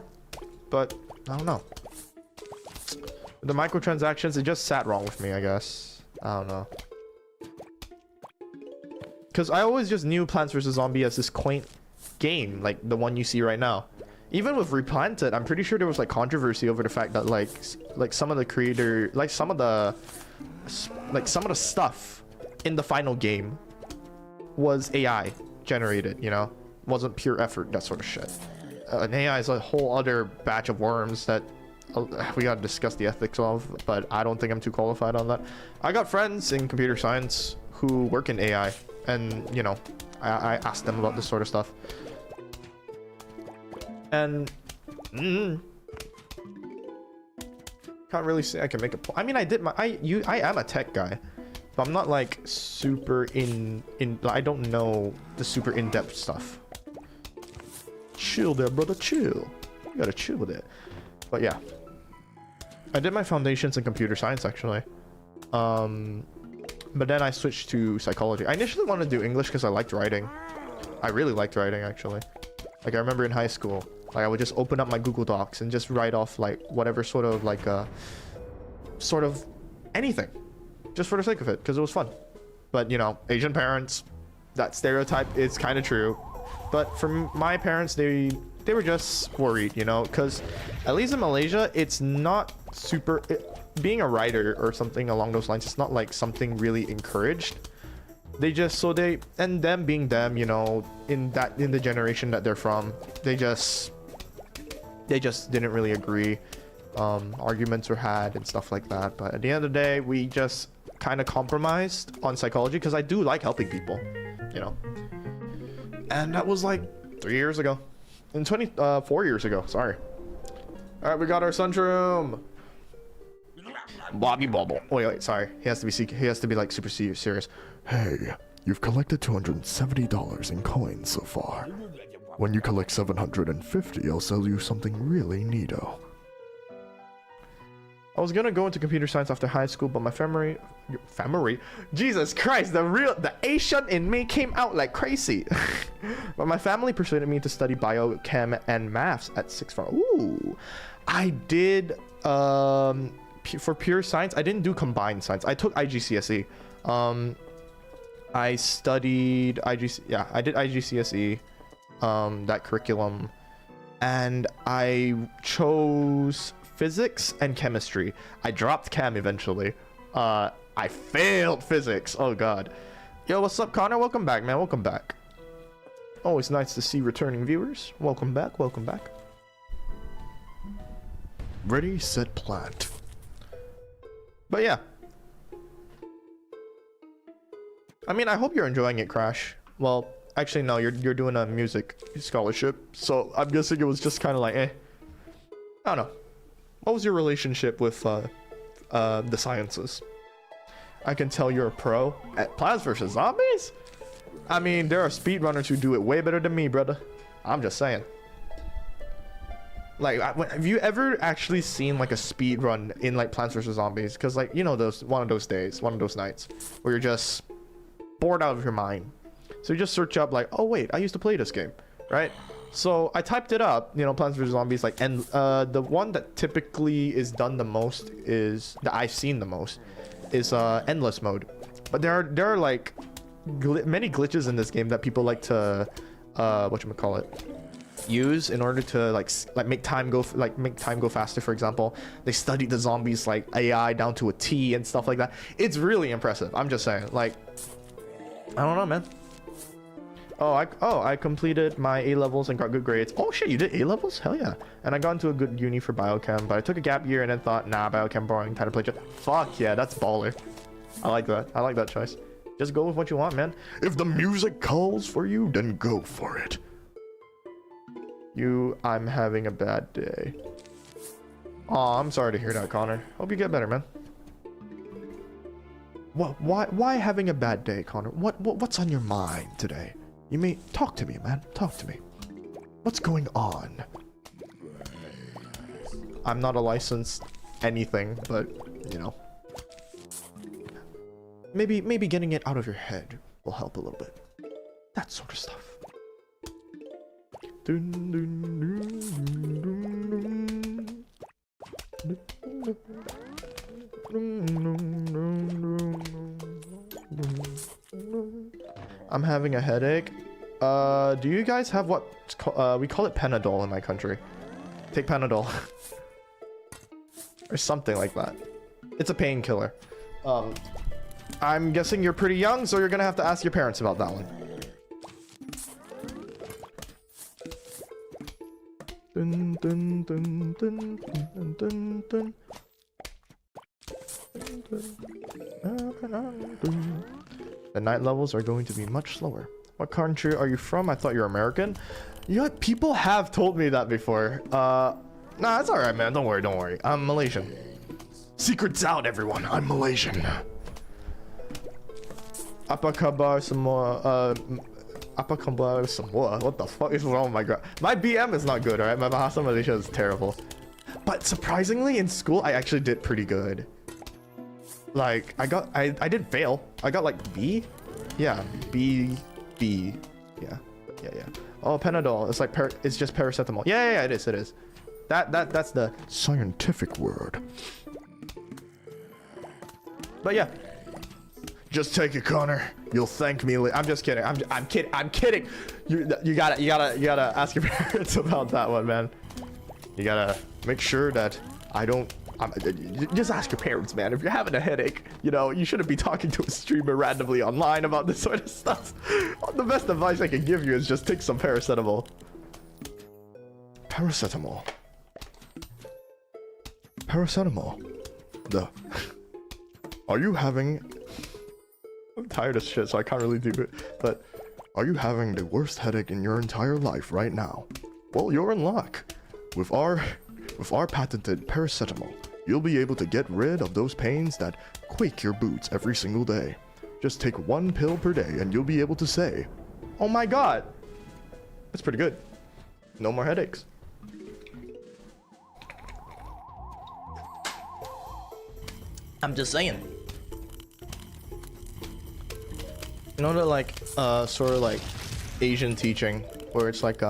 but I don't know. The microtransactions, it just sat wrong with me, I guess. I don't know. Because I always just knew Plants vs Zombie as this quaint game, like the one you see right now. Even with Replanted, I'm pretty sure there was like controversy over the fact that like some of the creator, like some of the stuff in the final game was AI generated, you know, wasn't pure effort, that sort of shit. An AI is a whole other batch of worms that we gotta discuss the ethics of, but I don't think I'm too qualified on that. I got friends in computer science who work in AI, and you know, I asked them about this sort of stuff. And can't really say I can make a point. I mean, I am a tech guy, but I'm not like super I don't know the super in-depth stuff. Chill there, brother, chill. You gotta chill with it. But yeah, I did my foundations in computer science actually, but then I switched to psychology. I initially wanted to do English because I liked writing. I really liked writing actually. Like I remember in high school, like I would just open up my Google Docs and just write off like whatever sort of like sort of anything, just for the sake of it, because it was fun. But you know, Asian parents, that stereotype is kind of true. But for my parents, they were just worried, you know, because at least in Malaysia, it's not super being a writer or something along those lines. It's not like something really encouraged. They just and them being them, you know, in the generation that they're from, they just didn't really agree. Arguments were had and stuff like that, but at the end of the day, we just kind of compromised on psychology because I do like helping people, you know. And that was like 3 years ago, and 4 years ago. Sorry. All right, we got our sunroom. Bobby Bubble. Wait, sorry. He has to be like super serious. Hey, you've collected $270 in coins so far. When you collect 750, I'll sell you something really neato. I was gonna go into computer science after high school, but my family, Jesus Christ, the Asian in me came out like crazy. But my family persuaded me to study biochem and maths at sixth form. Ooh, I did for pure science. I didn't do combined science. I took IGCSE. I studied I did IGCSE, that curriculum, and I chose physics and chemistry. I dropped chem eventually. I failed physics. Oh god. Yo, what's up, Connor? Welcome back, man. Welcome back. Always nice to see returning viewers. Welcome back. Welcome back. Ready, set, plant. But yeah. I mean, I hope you're enjoying it, Crash. Well, actually, no, you're doing a music scholarship, so I'm guessing it was just kind of like, eh. I don't know. What was your relationship with the sciences? I can tell you're a pro at Plants vs Zombies. I mean, there are speedrunners who do it way better than me, brother. I'm just saying. Like, have you ever actually seen like a speed run in like Plants vs Zombies? Because like, you know, one of those nights where you're just bored out of your mind. So you just search up like, oh wait, I used to play this game, right? So I typed it up, you know, Plants vs Zombies, like, and the one that typically is done the most is that I've seen the most is endless mode. But there are like many glitches in this game that people like to whatchamacallit, use in order to like make time go faster. For example, they studied the zombies like AI down to a T and stuff like that. It's really impressive. I'm just saying, like, I don't know, man. I completed my A levels and got good grades. Oh shit, you did A levels? Hell yeah. And I got into a good uni for biochem, but I took a gap year and then thought, nah, biochem boring, time to play. Fuck yeah, that's baller. I like that. I like that choice. Just go with what you want, man. If the music calls for you, then go for it. I'm having a bad day. Aw, I'm sorry to hear that, Connor. Hope you get better, man. What? Why having a bad day, Connor? What's on your mind today? You may talk to me, man. Talk to me. What's going on? I'm not a licensed anything, but you know, maybe getting it out of your head will help a little bit. That sort of stuff. I'm having a headache. Do you guys have what we call it Panadol in my country? Take Panadol. Or something like that. It's a painkiller. I'm guessing you're pretty young, so you're gonna have to ask your parents about that one. Dun, dun, dun, dun, dun, dun, dun. The night levels are going to be much slower. What country are you from? I thought you were American. You know what? People have told me that before. Nah, it's alright, man. Don't worry. I'm Malaysian. Secret's out, everyone. I'm Malaysian. Apa kabar semua? Apa kabar semua? What the fuck is wrong with my god? My BM is not good, alright? My Bahasa Malaysia is terrible. But surprisingly, in school, I actually did pretty good. Like, I didn't fail. I got like B? Yeah, B. Yeah. Oh, Panadol. It's like, it's just paracetamol. Yeah, it is. That's the scientific word. But yeah. Just take it, Connor. You'll thank me later. I'm just kidding. I'm kidding. You gotta ask your parents about that one, man. You gotta make sure that I don't. Just ask your parents, man. If you're having a headache, you know, you shouldn't be talking to a streamer randomly online about this sort of stuff. The best advice I can give you is just take some paracetamol. Paracetamol. Are you having... I'm tired of shit, so I can't really do it. But are you having the worst headache in your entire life right now? Well, you're in luck. With our patented paracetamol, you'll be able to get rid of those pains that quake your boots every single day. Just take 1 pill per day and you'll be able to say, oh my god, that's pretty good. No more headaches. I'm just saying. You know, the like sort of like Asian teaching where it's like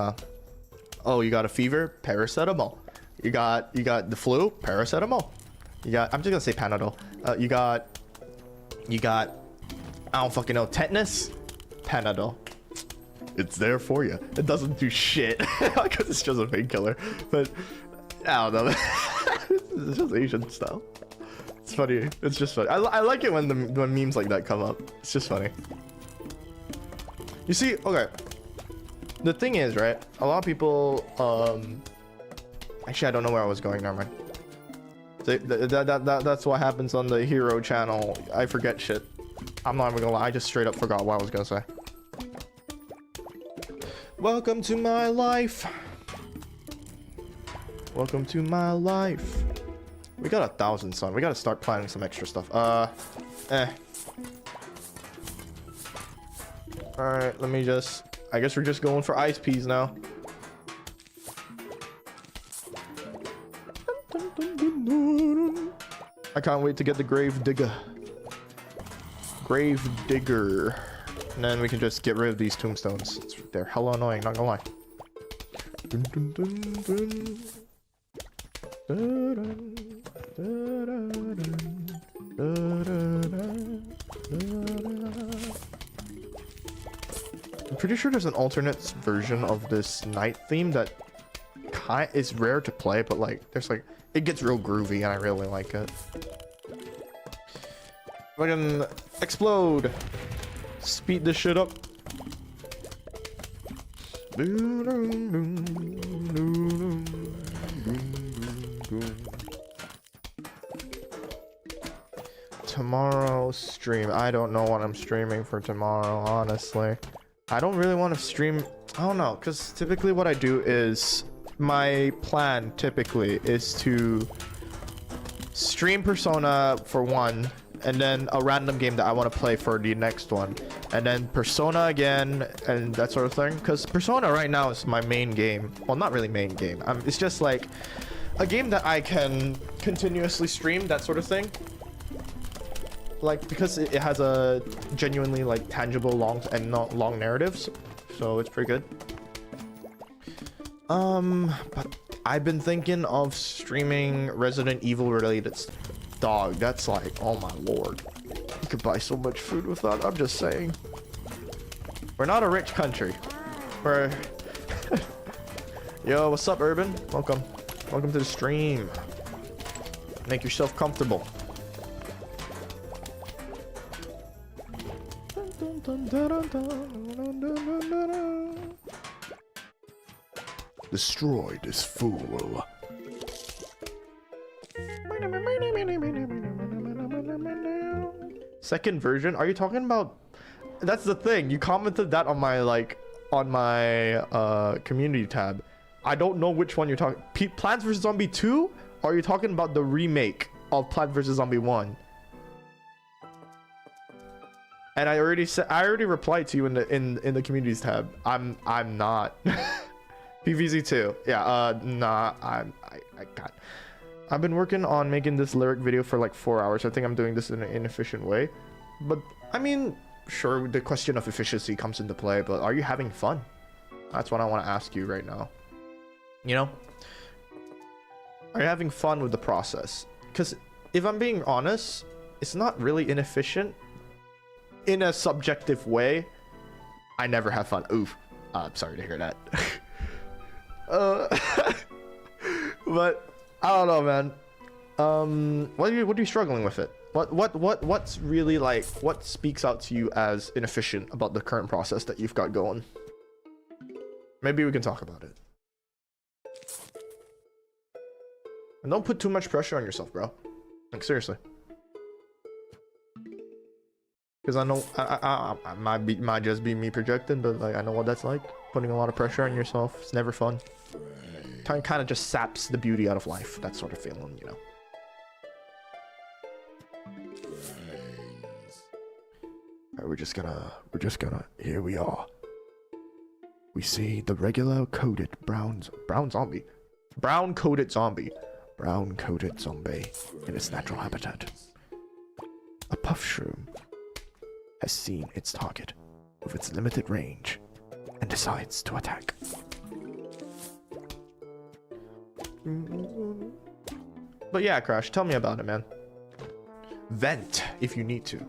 oh, you got a fever, paracetamol. You got the flu, paracetamol. I'm just gonna say Panadol. You got I don't fucking know, tetanus, Panadol. It's there for you. It doesn't do shit because it's just a painkiller. But I don't know. It's just Asian style. It's funny. It's just funny. I like it when memes like that come up. It's just funny. You see, okay. The thing is, right? A lot of people, actually, I don't know where I was going. Never mind. That's what happens on the hero channel. I forget shit. I'm not even gonna lie. I just straight up forgot what I was gonna say. Welcome to my life. Welcome to my life. We got 1,000, son. We gotta start planning some extra stuff. Alright, let me just... I guess we're just going for ice peas now. I can't wait to get the grave digger. Grave digger. And then we can just get rid of these tombstones. They're hella annoying, not gonna lie. Dun, dun, dun, dun. Dun, dun, dun. I'm pretty sure there's an alternate version of this night theme that is rare to play, but like there's like it gets real groovy and I really like it. Fucking explode! Speed this shit up. Tomorrow stream. I don't know what I'm streaming for tomorrow, honestly. I don't really want to stream. I don't know, because typically what I do is my plan typically is to stream Persona for one, and then a random game that I want to play for the next one, and then Persona again, and that sort of thing. Because Persona right now is my main game. Well, not really main game. It's just like a game that I can continuously stream, that sort of thing. Like, because it has a genuinely like tangible long and not long narratives, so it's pretty good. But I've been thinking of streaming Resident Evil related stuff. Dog, that's like, oh my lord. You could buy so much food with that, I'm just saying. We're not a rich country. We're... Yo, what's up, Urban? Welcome. Welcome to the stream. Make yourself comfortable. Destroy this fool. Second version? Are you talking about... That's the thing. You commented that on my, like, on my community tab. I don't know which one you're talking... Plants vs. Zombie 2? Or are you talking about the remake of Plants vs. Zombie 1? And I already said... I already replied to you in the communities tab. I'm not. PVZ 2. Yeah, nah, I can't. I've been working on making this lyric video for like 4 hours. I think I'm doing this in an inefficient way. But, I mean, sure, the question of efficiency comes into play, but are you having fun? That's what I want to ask you right now. You know? Are you having fun with the process? Because if I'm being honest, it's not really inefficient. In a subjective way, I never have fun. Oof. I'm sorry to hear that. But... I don't know, man. What are you struggling with it? What's really like, what speaks out to you as inefficient about the current process that you've got going? Maybe we can talk about it. And don't put too much pressure on yourself, bro. Like, seriously. Because I know, I might just be me projecting, but like, I know what that's like. Putting a lot of pressure on yourself. It's never fun. Kind of just saps the beauty out of life. That sort of feeling, you know. Alright, we're just gonna, here we are. We see the regular coated brown zombie. Brown coated zombie. Brown coated zombie in its natural habitat. A puff shroom has seen its target with its limited range and decides to attack. But yeah, Crash, tell me about it, man. Vent if you need to.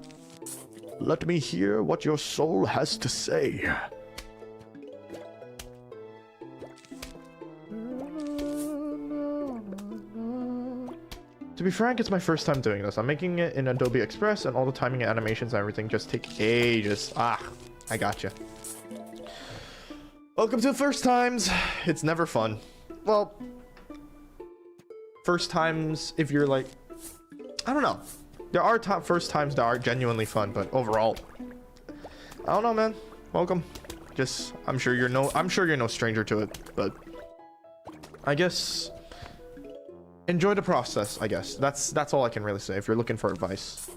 Let me hear what your soul has to say. To be frank, it's my first time doing this. I'm making it in Adobe Express, and all the timing and animations and everything just take ages. Ah, I gotcha. Welcome to first times. It's never fun. Well, first times, if you're like, I don't know. There are first times that are genuinely fun, but overall, I don't know, man. Welcome. Just, I'm sure you're no stranger to it, but I guess enjoy the process. I guess that's all I can really say. If you're looking for advice,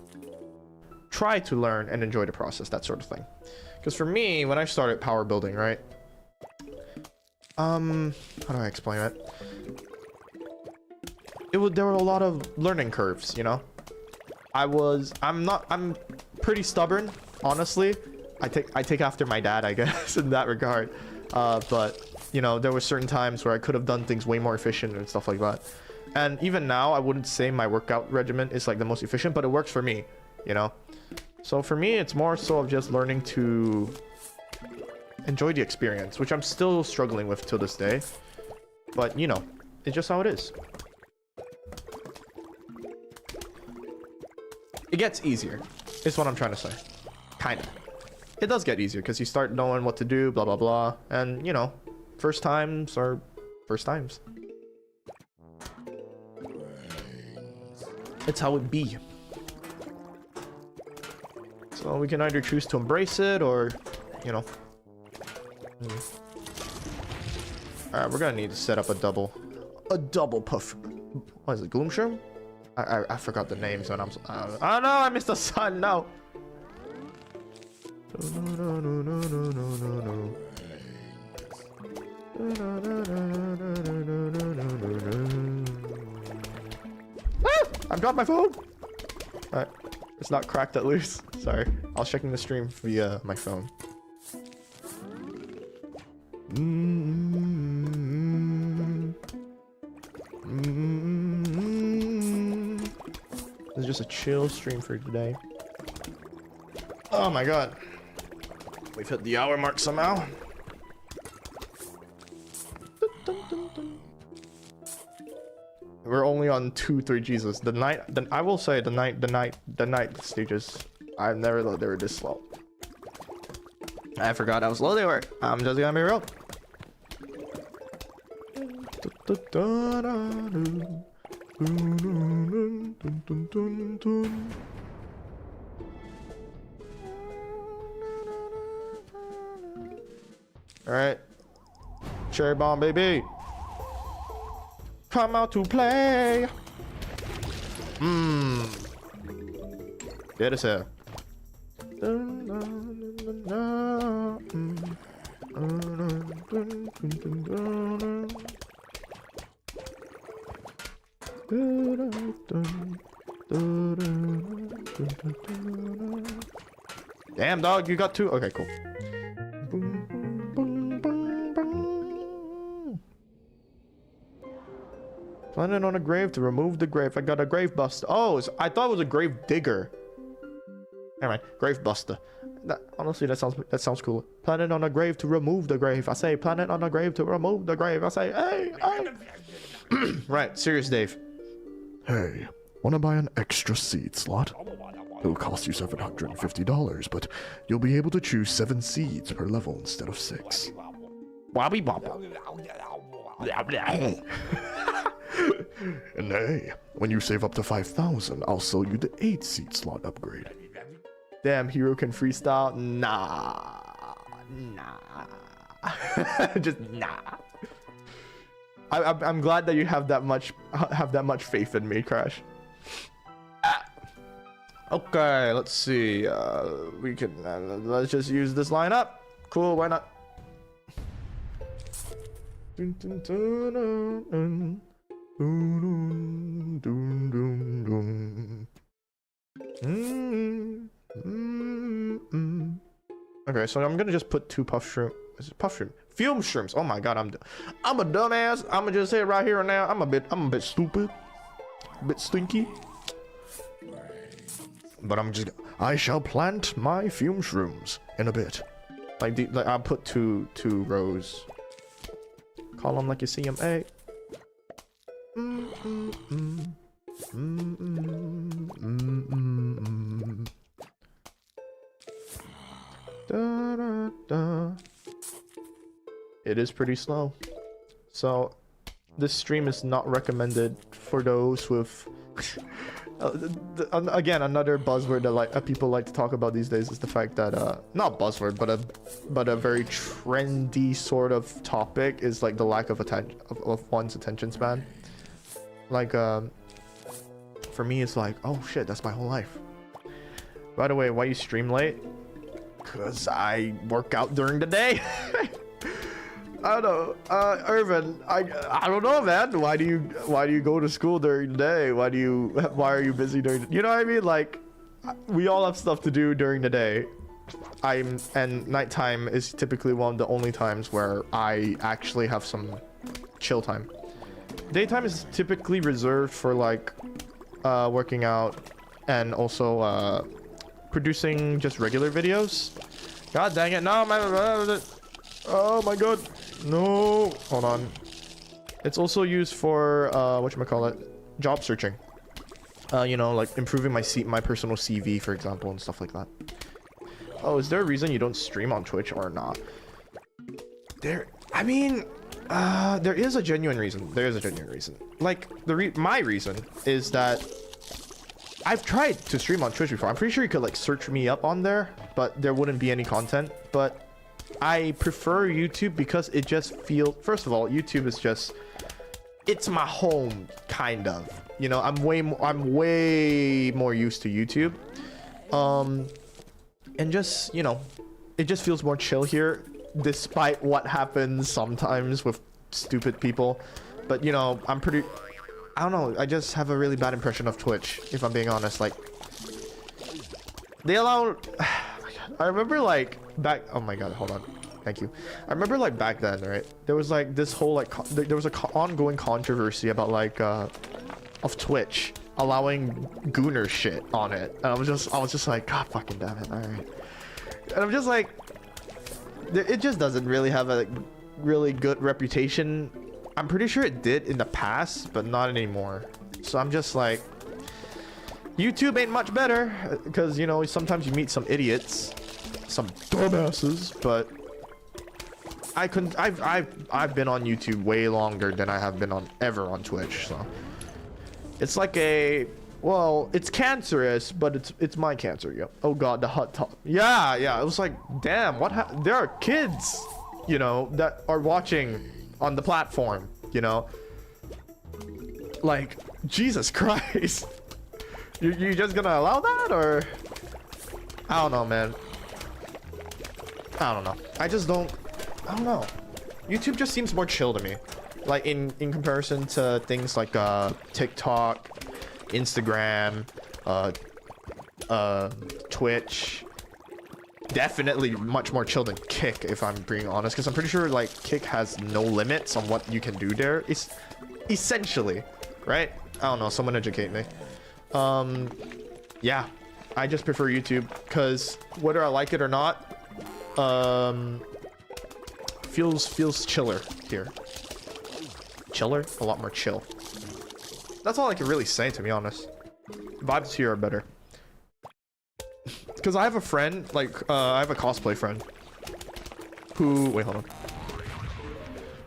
try to learn and enjoy the process, that sort of thing. Because for me, when I started power building, right? How do I explain it? There were a lot of learning curves, you know. I'm pretty stubborn, honestly. I take after my dad, I guess, in that regard. But you know, there were certain times where I could have done things way more efficient and stuff like that. And even now, I wouldn't say my workout regimen is like the most efficient, but it works for me, you know. So for me, it's more so of just learning to enjoy the experience, which I'm still struggling with till this day. But you know, it's just how it is. It gets easier, is what I'm trying to say. Kinda. It does get easier because you start knowing what to do, blah, blah, blah. And, you know, first times are first times. It's how it be. So we can either choose to embrace it or, you know. Alright, we're gonna need to set up a double puff. What is it, Gloom Shroom? I forgot the names when oh no, I missed the sun, no. I've got my phone. Alright. It's not cracked at loose. Sorry. I was checking the stream via my phone. This is just a chill stream for today. Oh my god. We've hit the hour mark somehow. We're only on 2 3Gs. The night, I will say the night stages. I've never thought they were this slow. I forgot how slow they were. I'm just gonna be real. All right, cherry bomb, baby. Come out to play. Get us here. Damn, dog, you got 2. Okay, cool. Planning on a grave to remove the grave. I got a grave buster. Oh, I thought it was a grave digger. Never mind. Grave buster. Honestly, that sounds cool. Planning on a grave to remove the grave. I say planning on a grave to remove the grave. I say, hey. Right, serious Dave. Hey, wanna buy an extra seed slot? It'll cost you $750, but you'll be able to choose 7 seeds per level instead of 6. Wobby bop. And hey, when you save up to 5,000, I'll sell you the 8 seed slot upgrade. Damn, hero can freestyle? Nah. Just nah. I'm glad that you have that much faith in me, Crash. Okay, let's see. We can let's just use this lineup. Cool, why not? Okay, so I'm gonna just put 2 puff shroom. Is it puff shroom? Fume shrooms. Oh my god, I'm a dumbass. I'm gonna just say it right here and now. I'm a bit stupid, a bit stinky. But I shall plant my fume shrooms in a bit. Like I'll put two rows. Call them like you see them. Hey. Da, da, da. It is pretty slow, so this stream is not recommended for those with again, another buzzword that people like to talk about these days is the fact that not buzzword but a very trendy sort of topic is like the lack of attention of one's attention span. Like for me it's like, oh shit, that's my whole life. By the way, why you stream late? Cause I work out during the day. I don't know, Irvin. I don't know, man. Why do you go to school during the day? Why are you busy during? You know what I mean? Like, we all have stuff to do during the day. And nighttime is typically one of the only times where I actually have some chill time. Daytime is typically reserved for like working out and also producing just regular videos. God dang it! No, man. Oh my god. No. Hold on. It's also used for whatchamacallit, job searching. You know, like improving my personal CV, for example, and stuff like that. Oh, is there a reason you don't stream on Twitch or not? There is a genuine reason. There is a genuine reason. Like my reason is that I've tried to stream on Twitch before. I'm pretty sure you could like search me up on there, but there wouldn't be any content. But I prefer YouTube because it just feels, first of all, YouTube is just, it's my home, kind of. You know, I'm way more used to YouTube. And just, you know, it just feels more chill here, despite what happens sometimes with stupid people. But, you know, I'm pretty... I don't know. I just have a really bad impression of Twitch, if I'm being honest. Like, they allow. I remember like back. Oh my god, hold on. Thank you. I remember like back then, right? There was like this whole like there was a ongoing controversy about like of Twitch allowing gooner shit on it, and I was just like, God fucking damn it! All right. And I'm just like, it just doesn't really have a really good reputation. I'm pretty sure it did in the past, but not anymore. So I'm just like, YouTube ain't much better, because you know sometimes you meet some idiots, some dumbasses. But I couldn't. I've been on YouTube way longer than I have been on ever on Twitch. So it's like a, well, it's cancerous, but it's my cancer. Yep. Oh god, the hot top. Yeah. It was like, damn. There are kids, you know, that are watching on the platform, you know, like, Jesus Christ. You just gonna allow that, or I don't know, man. I don't know. I don't know. YouTube just seems more chill to me, like in comparison to things like TikTok, Instagram, Twitch. Definitely much more chill than Kick, if I'm being honest, because I'm pretty sure like Kick has no limits on what you can do there. It's essentially, right? I don't know, someone educate me. Yeah, I just prefer YouTube because whether I like it or not, feels chiller here. Chiller? A lot more chill. That's all I can really say, to be honest. Vibes here are better. Because I have a friend, like, I have a cosplay friend who, wait, hold on.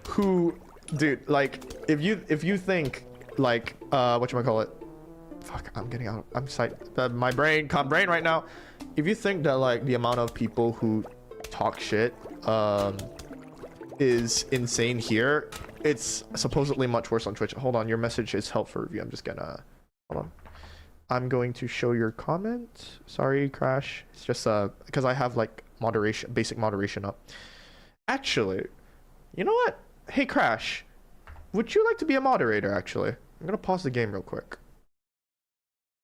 Who, dude, like, if you think, like, whatchamacallit? Fuck, I'm getting out. I'm psyched. My brain right now. If you think that, like, the amount of people who talk shit, is insane here, it's supposedly much worse on Twitch. Hold on, your message is help for review. I'm just gonna, hold on. I'm going to show your comment. Sorry, Crash. It's just because I have like moderation, basic moderation up. Actually, you know what? Hey, Crash, would you like to be a moderator? Actually, I'm gonna pause the game real quick.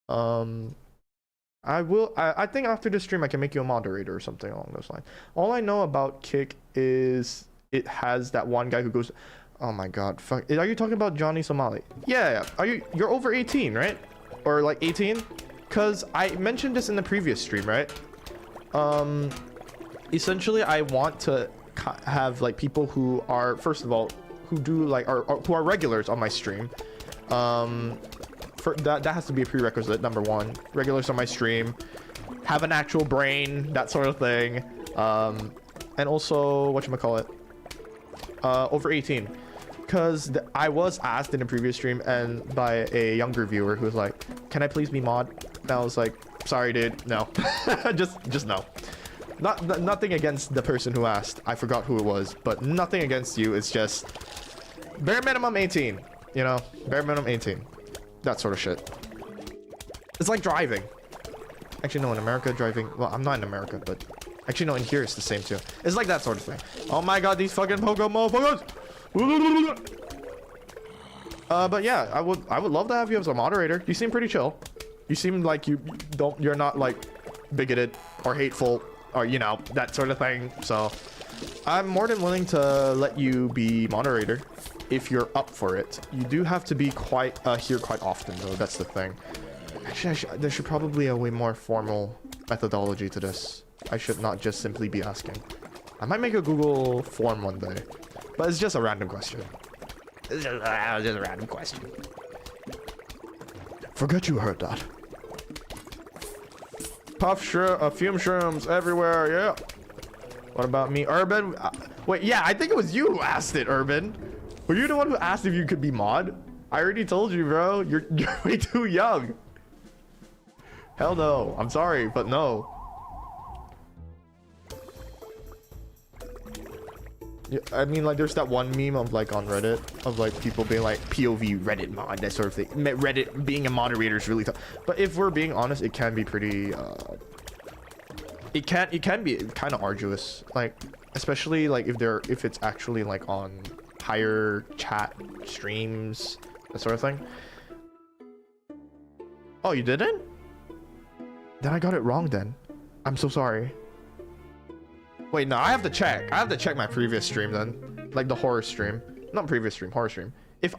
I will. I think after this stream I can make you a moderator or something along those lines. All I know about Kick is it has that one guy who goes, "Oh my God, fuck! Are you talking about Johnny Somali?" Yeah. You're over 18, right? Or like 18? Cause I mentioned this in the previous stream, right? Essentially I want to have like people who are, first of all, who do like who are regulars on my stream. For that has to be a prerequisite. Number one, regulars on my stream, have an actual brain, that sort of thing. And also, whatchamacallit, over 18. Because I was asked in a previous stream and by a younger viewer who was like, "Can I please be mod?" And I was like, "Sorry, dude, no." just no. Nothing against the person who asked. I forgot who it was, but nothing against you. It's just bare minimum 18. You know, bare minimum 18. That sort of shit. It's like driving. Actually, no, in America, driving. Well, I'm not in America, but actually, no, in here it's the same too. It's like that sort of thing. Oh my God, these fucking Pokemon motherfuckers! But yeah, I would love to have you as a moderator. You seem pretty chill. You seem like you're not like bigoted or hateful or, you know, that sort of thing. So I'm more than willing to let you be moderator if you're up for it. You do have to be quite here quite often though. That's the thing. Actually, there should probably be a way more formal methodology to this. I should not just simply be asking. I might make a Google form one day. But it's just a random question. It's just a random question. Forget you heard that. Fume shrooms everywhere, yeah. What about me? Urban? Wait, yeah, I think it was you who asked it, Urban. Were you the one who asked if you could be mod? I already told you, bro. You're way too young. Hell no. I'm sorry, but no. I mean, like, there's that one meme of, like, on Reddit of, like, people being like, POV Reddit mod, that sort of thing. Reddit being a moderator is really tough. But if we're being honest, it can be pretty, it can be kind of arduous. Like, especially, like, if it's actually, like, on higher chat streams, that sort of thing. Oh, you didn't? Then I got it wrong then. I'm so sorry. Wait, no, I have to check. I have to check my previous stream then. Like the horror stream. Not previous stream, horror stream. If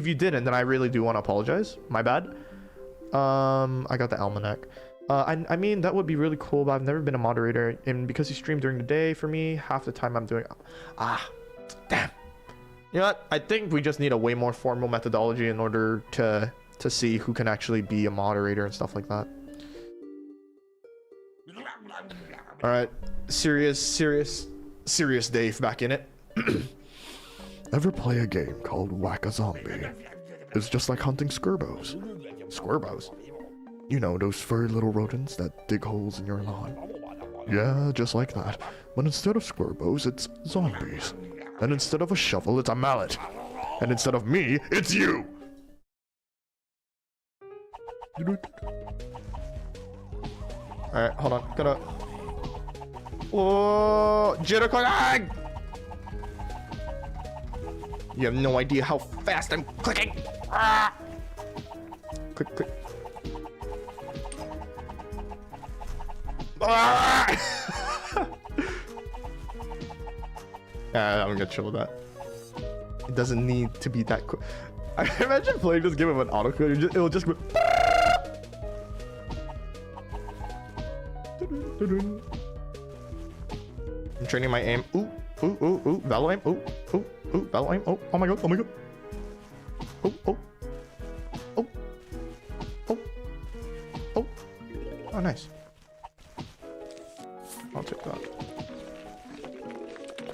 you didn't, then I really do want to apologize. My bad. I got the almanac. I mean, that would be really cool, but I've never been a moderator. And because you stream during the day for me, half the time I'm doing... damn. You know what? I think we just need a way more formal methodology in order to see who can actually be a moderator and stuff like that. All right, serious Dave back in it. Ever play a game called Whack-A-Zombie? It's just like hunting squirbows. Squirbows? You know, those furry little rodents that dig holes in your lawn. Yeah, just like that. But instead of squirbows, it's zombies. And instead of a shovel, it's a mallet. And instead of me, it's you! Alright, hold on. Gotta... Whoa! Jitter clicking! You have no idea how fast I'm clicking! Ah! Click, click. Ah! Yeah, I'm gonna chill with that. It doesn't need to be that quick. I imagine playing this game with an autocue, it'll just go... I'm training my aim. Ooh, ooh, ooh, ooh, Valo aim. Ooh, ooh, ooh, Valo aim. Oh my god, oh my god. Oh, oh, oh, oh, oh. Oh, nice. I'll take that.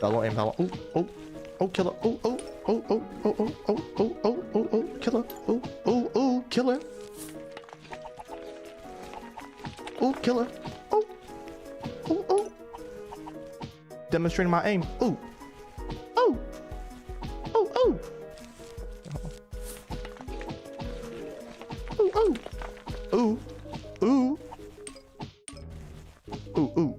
Valo aim, Valo. Ooh, oh, oh, killer. Oh, oh, oh, oh, oh, oh, oh, oh, oh, oh, oh, killer. Oh, oh, oh, killer. Oh, killer. Oh, oh, oh. Demonstrating my aim. Ooh. Oh. Oh, oh. Ooh, oh. Ooh. Ooh. Ooh, ooh.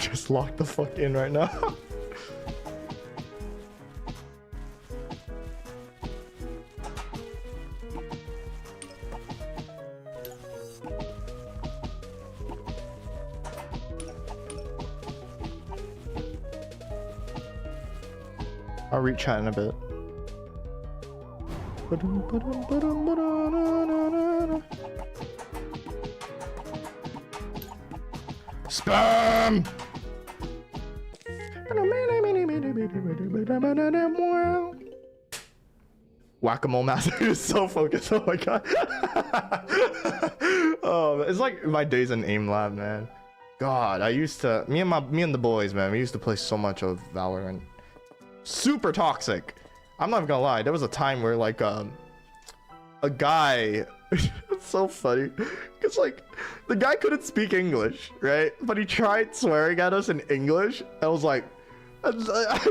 Just lock the fuck in right now. I'll read chat in a bit. Spam! Whack-a-mole master is so focused. Oh my god. Oh, it's like my days in aim lab, man. God, I used to me and the boys, man. We used to play so much of Valorant. Super toxic. I'm not even gonna lie. There was a time where like a guy. It's so funny because like the guy couldn't speak English, right? But he tried swearing at us in English. I was like. I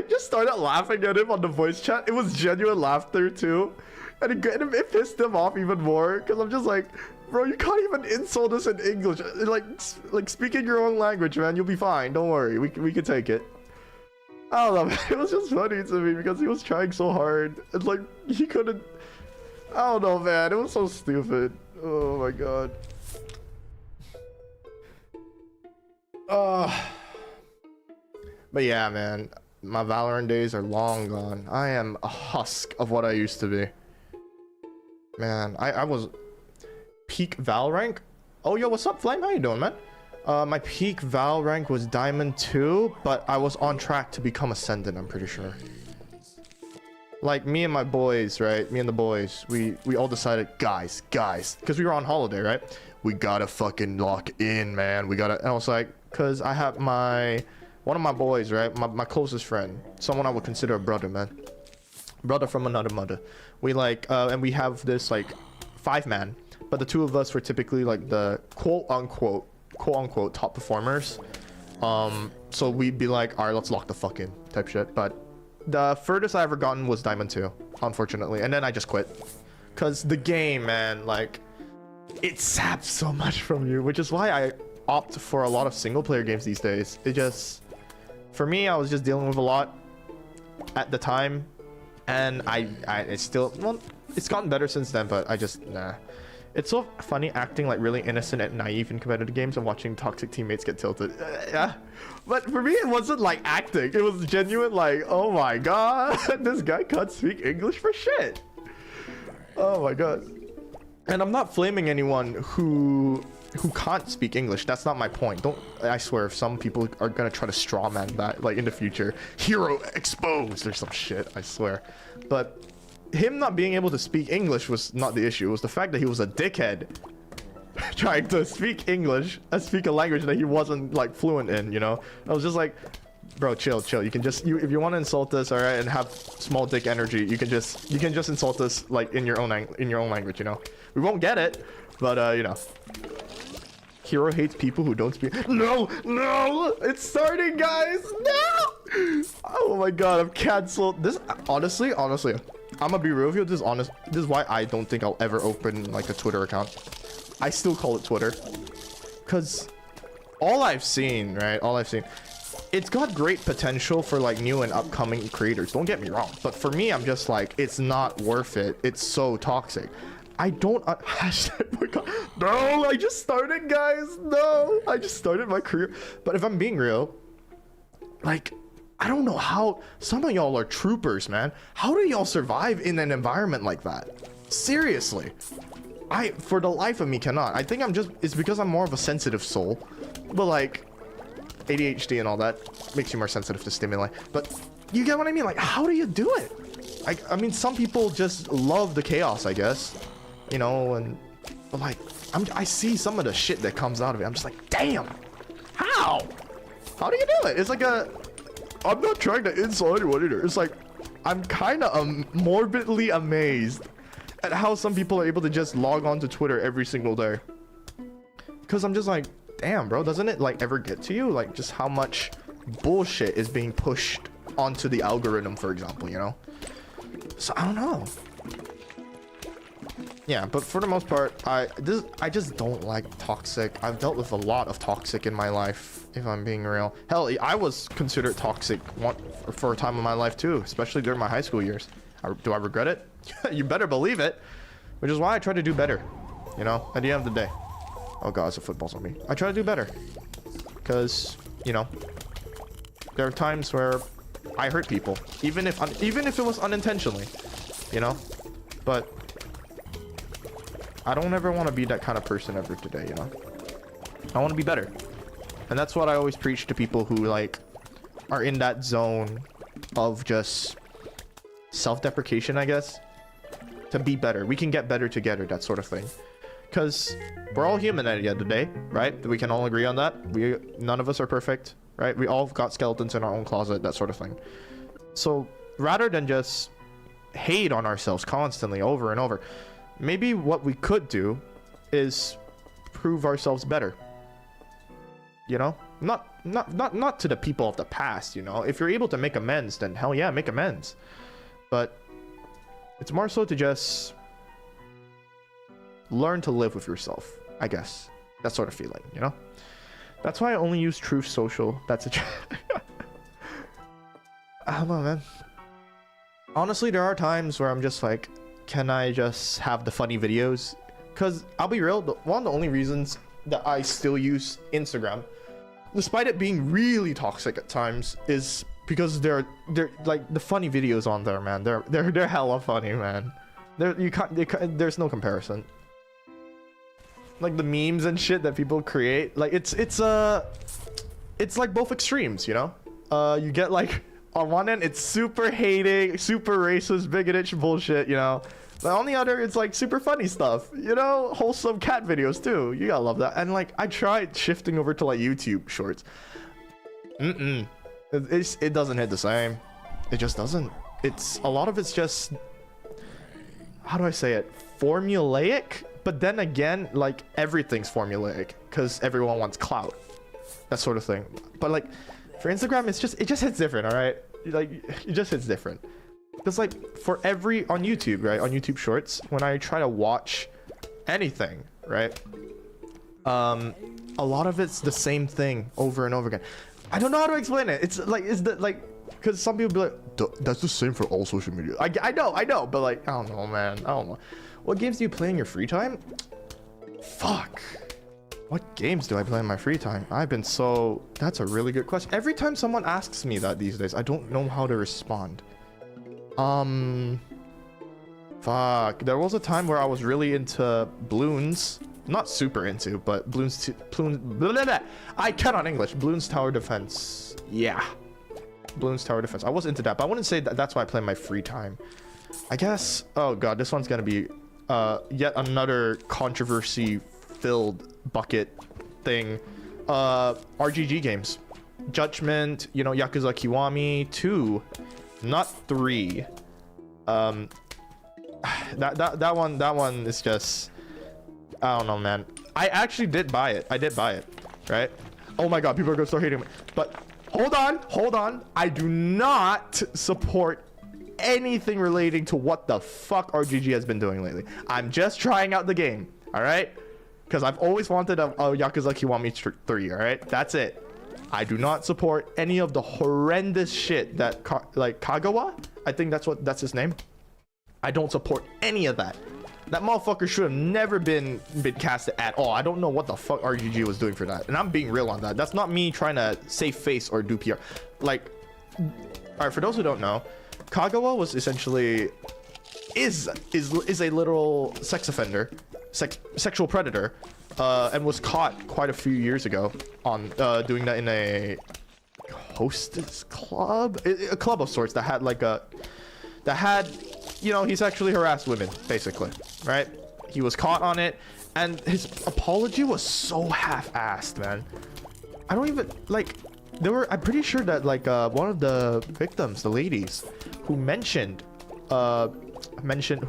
just started laughing at him on the voice chat. It was genuine laughter too. And it pissed him off even more. Because I'm just like, bro, you can't even insult us in English. Like speaking your own language, man. You'll be fine. Don't worry. We can take it. I don't know, man. It was just funny to me because he was trying so hard. It's like, he couldn't... I don't know, man. It was so stupid. Oh my god. But yeah, man, my Valorant days are long gone. I am a husk of what I used to be. Man, I was peak Val rank. Oh, yo, what's up, Flame? How you doing, man? My peak Val rank was Diamond 2, but I was on track to become Ascendant, I'm pretty sure. Like, me and my boys, right? Me and the boys, we all decided, guys, because we were on holiday, right? We gotta fucking lock in, man. We gotta, and I was like, because I have one of my boys, right? My closest friend, someone I would consider a brother, man. Brother from another mother. We like, and we have this like 5-man, but the 2 of us were typically like the quote unquote top performers. So we'd be like, all right, let's lock the fuck in type shit. But the furthest I ever gotten was Diamond 2, unfortunately. And then I just quit. Cause the game, man, like, it saps so much from you, which is why I opt for a lot of single player games these days. It just, for me, I was just dealing with a lot at the time. And it's still, well, it's gotten better since then, but I just, nah. It's so funny acting like really innocent and naive in competitive games and watching toxic teammates get tilted. Yeah. But for me, it wasn't like acting. It was genuine, like, oh my god, this guy can't speak English for shit. Oh my god. And I'm not flaming anyone who can't speak English. That's not my point. I swear, if some people are gonna try to strawman that, like in the future, hero exposed or some shit, I swear. But him not being able to speak English was not the issue. It was the fact that he was a dickhead trying to speak English and speak a language that he wasn't like fluent in, you know? I was just like, bro, chill. You can just, if you want to insult us, all right, and have small dick energy, you can just insult us like in your own language, you know? We won't get it, but you know. Hero hates people who don't speak. No, it's starting, guys. No. Oh my god, I'm canceled. This honestly, I'm gonna be real with you. This is why I don't think I'll ever open like a Twitter account. I still call it Twitter, because all I've seen, it's got great potential for like new and upcoming creators. Don't get me wrong, but for me, I'm just like, it's not worth it. It's so toxic. I don't no, I just started, guys. No, I just started my career. But if I'm being real, like, I don't know how some of y'all are troopers, man. How do y'all survive in an environment like that? Seriously. For the life of me, cannot. I think it's because I'm more of a sensitive soul. But like, ADHD and all that makes you more sensitive to stimuli. But you get what I mean? Like, how do you do it? I mean, some people just love the chaos, I guess. You know, but like, I see some of the shit that comes out of it. I'm just like, damn, how do you do it? It's like I'm not trying to insult anyone either. It's like, I'm kind of morbidly amazed at how some people are able to just log on to Twitter every single day. Because I'm just like, damn, bro, doesn't it like ever get to you? Like, just how much bullshit is being pushed onto the algorithm, for example, you know? So I don't know. Yeah, but for the most part, I just don't like toxic. I've dealt with a lot of toxic in my life, if I'm being real. Hell, I was considered toxic for a time in my life too, especially during my high school years. Do I regret it? You better believe it. Which is why I try to do better, you know, at the end of the day. Oh god, it's a football's on me. I try to do better. Because, you know, there are times where I hurt people, even if it was unintentionally, you know? But I don't ever want to be that kind of person ever today, you know? I want to be better. And that's what I always preach to people who like are in that zone of just self-deprecation, I guess. To be better. We can get better together, that sort of thing. Because we're all human at the end of the day, right? We can all agree on that. None of us are perfect, right? We all got skeletons in our own closet, that sort of thing. So rather than just hate on ourselves constantly over and over, maybe what we could do is prove ourselves better. You know? Not to the people of the past, you know? If you're able to make amends, then hell yeah, make amends. But it's more so to just learn to live with yourself, I guess. That sort of feeling, you know? That's why I only use Truth Social. That's a I don't know, man. Honestly, there are times where I'm just like, can I just have the funny videos? Because I'll be real, one of the only reasons that I still use Instagram, despite it being really toxic at times, is because they're like the funny videos on there, man. They're hella funny, man. There's no comparison. Like the memes and shit that people create, like it's like both extremes, you know? You get like on one end, it's super hating, super racist, bigoted bullshit, you know. But on the other, it's like super funny stuff, you know, wholesome cat videos too. You gotta love that. And like, I tried shifting over to like YouTube shorts. It doesn't hit the same. It just doesn't. It's a lot of it's just, how do I say it? Formulaic. But then again, like everything's formulaic because everyone wants clout, that sort of thing. But like for Instagram, it just hits different, all right? Like it just hits different. Because like for every on YouTube, right? On YouTube Shorts, when I try to watch anything, right? A lot of it's the same thing over and over again. I don't know how to explain it. It's like because some people be like, That's the same for all social media. I know, but like I don't know, man. I don't know. What games do you play in your free time? Fuck. What games do I play in my free time? That's a really good question. Every time someone asks me that these days, I don't know how to respond. Fuck. There was a time where I was really into Bloons. Not super into, but Bloons. I cannot English. Bloons Tower Defense. Yeah. Bloons Tower Defense. I was into that, but I wouldn't say that's why I play in my free time. I guess. Oh god, this one's gonna be yet another controversy-filled bucket thing. RGG games. Judgment. You know, Yakuza Kiwami 2, not 3. That one is just. I don't know, man. I actually did buy it. I did buy it, right? Oh my god, people are gonna start hating me. But hold on. I do not support anything relating to what the fuck RGG has been doing lately. I'm just trying out the game, all right? Because I've always wanted a Yakuza Kiwami 3, all right? That's it. I do not support any of the horrendous shit that like Kagawa, I think that's his name. I don't support any of that. That motherfucker should have never been casted at all. I don't know what the fuck RGG was doing for that. And I'm being real on that. That's not me trying to save face or do PR. Like, all right, for those who don't know, Kagawa was essentially is a literal sex offender, sexual predator, and was caught quite a few years ago on doing that in a hostess club, a club of sorts that had you know, he's actually harassed women, basically, right? He was caught on it, and his apology was so half-assed, man. I don't even, like, I'm pretty sure that, like, one of the victims, the ladies, who who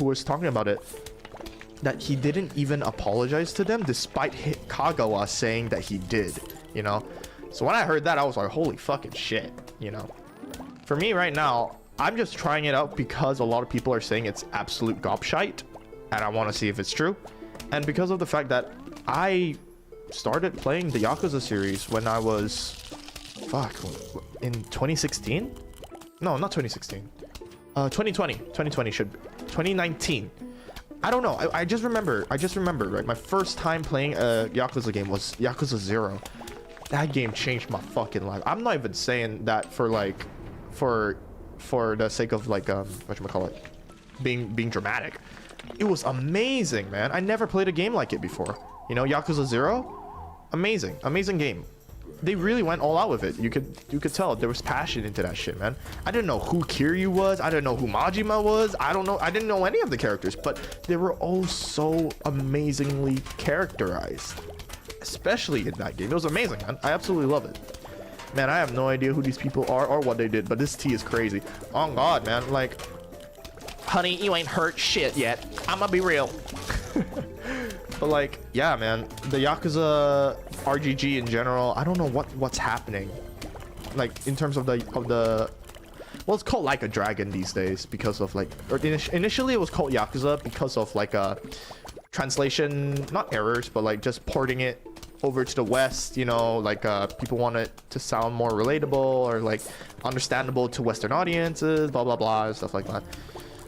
was talking about it, that he didn't even apologize to them, despite Kagawa saying that he did, you know? So when I heard that, I was like, holy fucking shit, you know? For me right now, I'm just trying it out because a lot of people are saying it's absolute gobshite, and I want to see if it's true. And because of the fact that I started playing the Yakuza series when I was, in 2016? No, not 2016. 2020. 2020 should be. 2019. I don't know. I just remember, right? My first time playing a Yakuza game was Yakuza 0. That game changed my fucking life. I'm not even saying that for the sake of like whatchamacallit, being dramatic. It was amazing, man. I never played a game like it before. You know, Yakuza 0, amazing game. They really went all out with it. You could tell there was passion into that shit, man. I didn't know who Kiryu was. I didn't know who Majima was. I didn't know any of the characters, but they were all so amazingly characterized, especially in that game. It was amazing, man. I absolutely love it. Man, I have no idea who these people are or what they did, but this tea is crazy. Oh god, man. Like, honey, you ain't hurt shit yet. I'ma be real. But like, yeah, man, the Yakuza RGG in general, I don't know what's happening. Like, in terms of the well, it's called Like a Dragon these days because of like, or initially it was called Yakuza because of like translation, not errors, but like just porting it over to the West, you know, like people want it to sound more relatable or like understandable to Western audiences, blah blah blah, and stuff like that.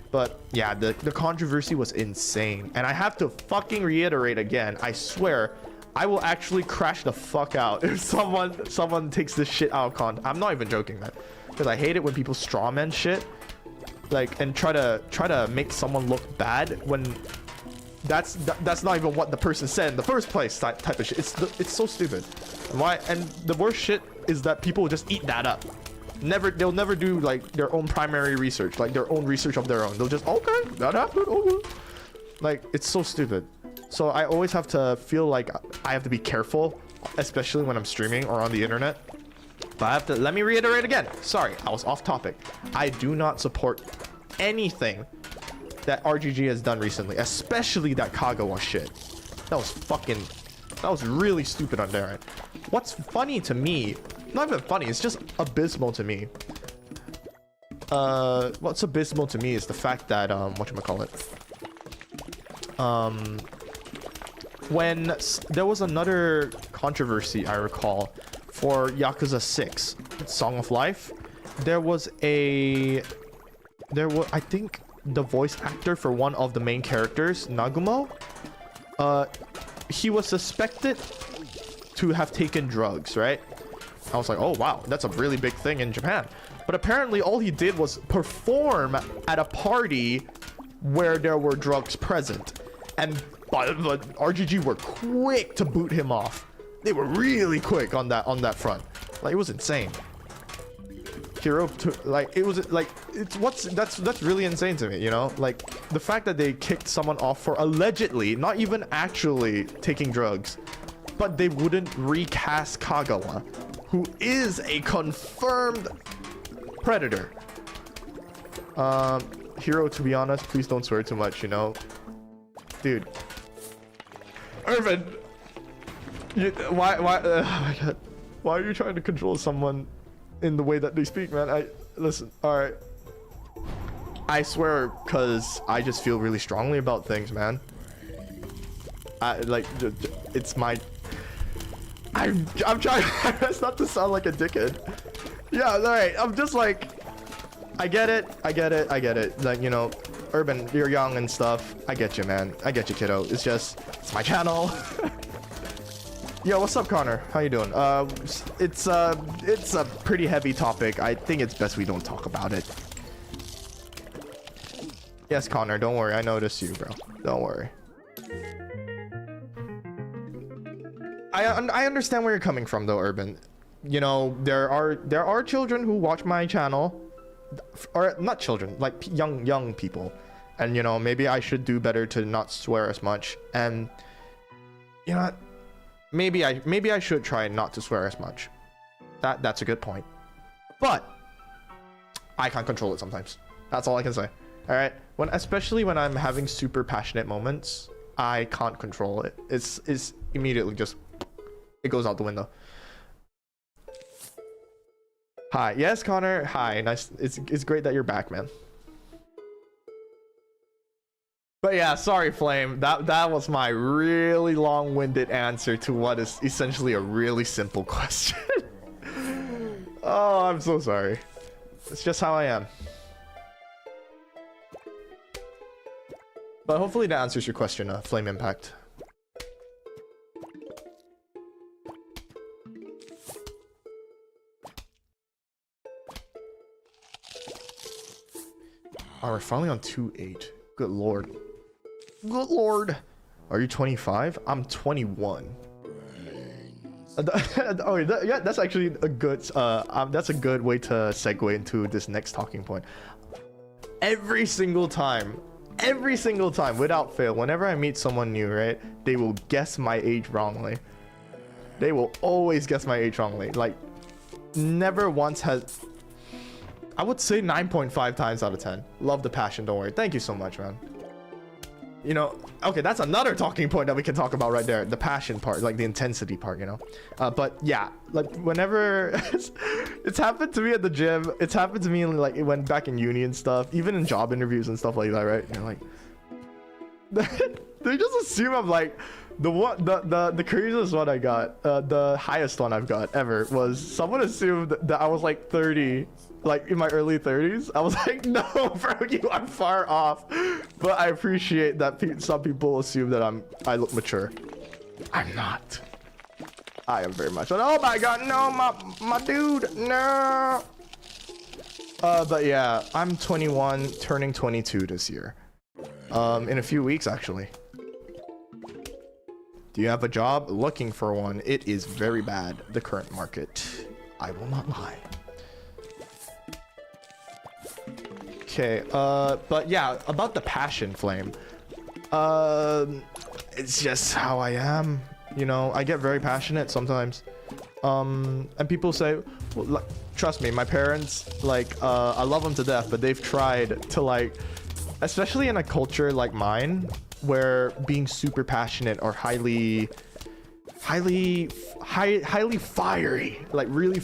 But yeah, the controversy was insane, and I have to fucking reiterate again, I swear I will actually crash the fuck out if someone takes this shit out of context. I'm not even joking, man, because I hate it when people strawman shit, like, and try to make someone look bad when that's not even what the person said in the first place, type of shit. It's so stupid. And the worst shit is that people just eat that up. They'll never do like their own primary research, like their own research of their own. They'll just, okay, that happened, okay. Like, it's so stupid. So I always have to feel like I have to be careful, especially when I'm streaming or on the internet. But I have to, let me reiterate again. Sorry, I was off topic. I do not support anything that RGG has done recently, especially that Kagawa shit. That was really stupid on their end. What's funny to me, not even funny, it's just abysmal to me. What's abysmal to me is the fact that, whatchamacallit? When there was another controversy, I recall, for Yakuza 6, Song of Life, I think the voice actor for one of the main characters, Nagumo, he was suspected to have taken drugs, right? I was like, oh wow, that's a really big thing in Japan. But apparently all he did was perform at a party where there were drugs present. And but RGG were quick to boot him off. They were really quick on that front. Like, it was insane. That's really insane to me, you know? Like, the fact that they kicked someone off for allegedly, not even actually taking drugs, but they wouldn't recast Kagawa, who is a confirmed predator. Hero, to be honest, please don't swear too much, you know? Dude. Irvin! Why, oh my god. Why are you trying to control someone in the way that they speak, man? Listen, alright. I swear, because I just feel really strongly about things, man. It's my... I'm trying my best not to sound like a dickhead. Yeah, alright, I'm just like... I get it. Like, you know, Urban, you're young and stuff. I get you, man. I get you, kiddo. It's my channel. Yo, what's up, Connor? How you doing? It's a pretty heavy topic. I think it's best we don't talk about it. Yes, Connor, don't worry. I noticed you, bro. Don't worry. I understand where you're coming from, though, Urban. You know, there are children who watch my channel, or not children, like young people, and you know, maybe I should do better to not swear as much. And you know what? Maybe I should try not to swear as much. That's a good point. But I can't control it sometimes. That's all I can say. All right. Especially when I'm having super passionate moments, I can't control it. It's immediately just, it goes out the window. Hi. Yes, Connor. Hi. Nice. It's great that you're back, man. But yeah, sorry, Flame. That was my really long-winded answer to what is essentially a really simple question. Oh, I'm so sorry. It's just how I am. But hopefully that answers your question, Flame Impact. Oh, we're finally on 2-8. Good lord. Good lord. Are you 25? I'm 21. Oh, yeah, that's actually a good that's a good way to segue into this next talking point. Every single time, without fail, whenever I meet someone new, right, they will guess my age wrongly. They will always guess my age wrongly. Like, never once has... I would say 9.5 times out of 10. Love the passion, don't worry. Thank you so much, man. You know, okay, that's another talking point that we can talk about right there. The passion part, like the intensity part, you know. But yeah, like whenever it's happened to me at the gym, it's happened to me like it went back in uni and stuff, even in job interviews and stuff like that, right? And like they just assume I'm like the craziest one I got, the highest one I've got ever was someone assumed that I was like 30. Like in my early 30s. I was like, no, bro, you are far off. But I appreciate that some people assume that I look mature. I'm not. I am very much. Oh my god, no, my dude, no. But yeah, I'm 21, turning 22 this year. In a few weeks, actually. Do you have a job? Looking for one. It is very bad, the current market. I will not lie. Okay, but yeah, about the passion flame. It's just how I am, you know. I get very passionate sometimes. And people say, well, like, trust me, my parents, like, I love them to death, but they've tried to, like, especially in a culture like mine, where being super passionate or highly fiery, like really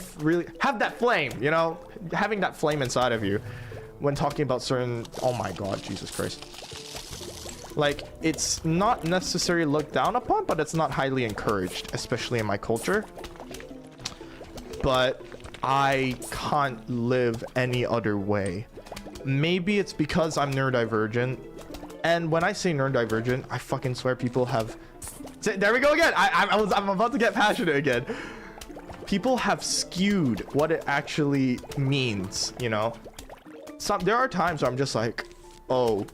have that flame, you know, having that flame inside of you when talking about certain, oh my god, Jesus Christ, like, it's not necessarily looked down upon, but it's not highly encouraged, especially in my culture. But I can't live any other way. Maybe it's because I'm neurodivergent, and when I say neurodivergent, I fucking swear people have, there we go again. I'm about to get passionate again. People have skewed what it actually means, you know. There are times where I'm just like, oh,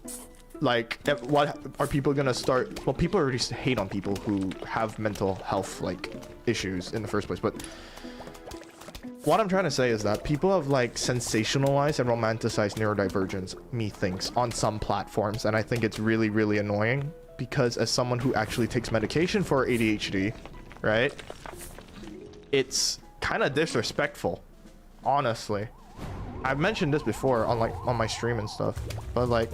like, what are people gonna start? Well, people already hate on people who have mental health like issues in the first place, but what I'm trying to say is that people have like sensationalized and romanticized neurodivergence, methinks, on some platforms, and I think it's really, really annoying, because as someone who actually takes medication for ADHD, right, it's kind of disrespectful, honestly. I've mentioned this before on, like, on my stream and stuff, but, like,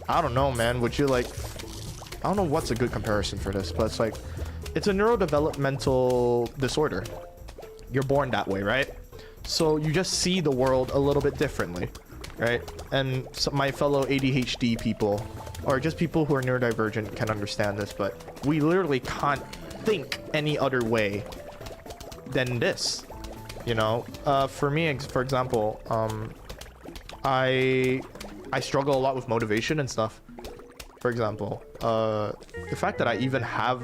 I don't know, man. Would you, like, I don't know what's a good comparison for this, but it's like, it's a neurodevelopmental disorder. You're born that way, right? So you just see the world a little bit differently, right? And so my fellow ADHD people, or just people who are neurodivergent, can understand this, but we literally can't think any other way than this, you know. For me, for example, I struggle a lot with motivation and stuff. For example, the fact that I even have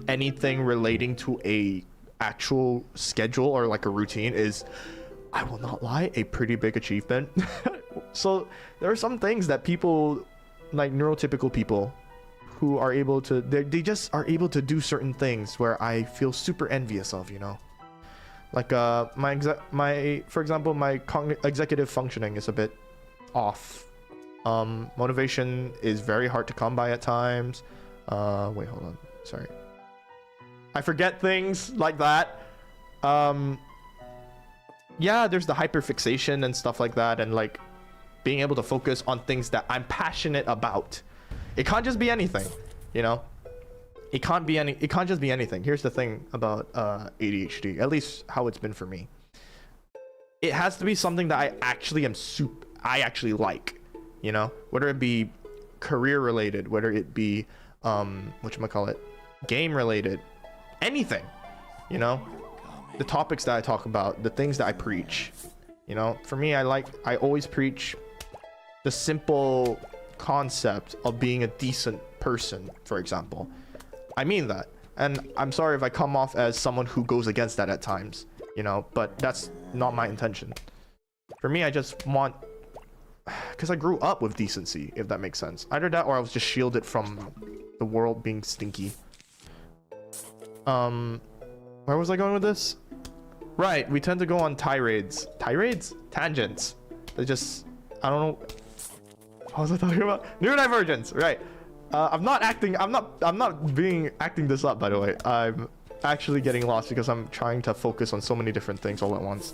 anything relating to a actual schedule or like a routine is, I will not lie, a pretty big achievement. So there are some things that people, like neurotypical people, who are able to, they just are able to do certain things where I feel super envious of, you know. Like for example, my executive functioning is a bit off. Motivation is very hard to come by at times. Wait, hold on, sorry, I forget things like that. Yeah, there's the hyperfixation and stuff like that, and like being able to focus on things that I'm passionate about. It can't just be anything, you know. It can't just be anything. Here's the thing about ADHD, at least how it's been for me. It has to be something that I actually like, you know, whether it be career related, whether it be whatchamacallit, game related, anything, you know. The topics that I talk about, the things that I preach, you know, for me, I always preach the simple concept of being a decent person, for example. I mean that, and I'm sorry if I come off as someone who goes against that at times, you know, but that's not my intention. For me, I just want, because I grew up with decency, if that makes sense. Either that or I was just shielded from the world being stinky. Where was I going with this? Right, we tend to go on tirades. Tirades? Tangents. They just, I don't know. What was I talking about? Neurodivergence, right. I'm not acting this up, by the way. I'm actually getting lost because I'm trying to focus on so many different things all at once.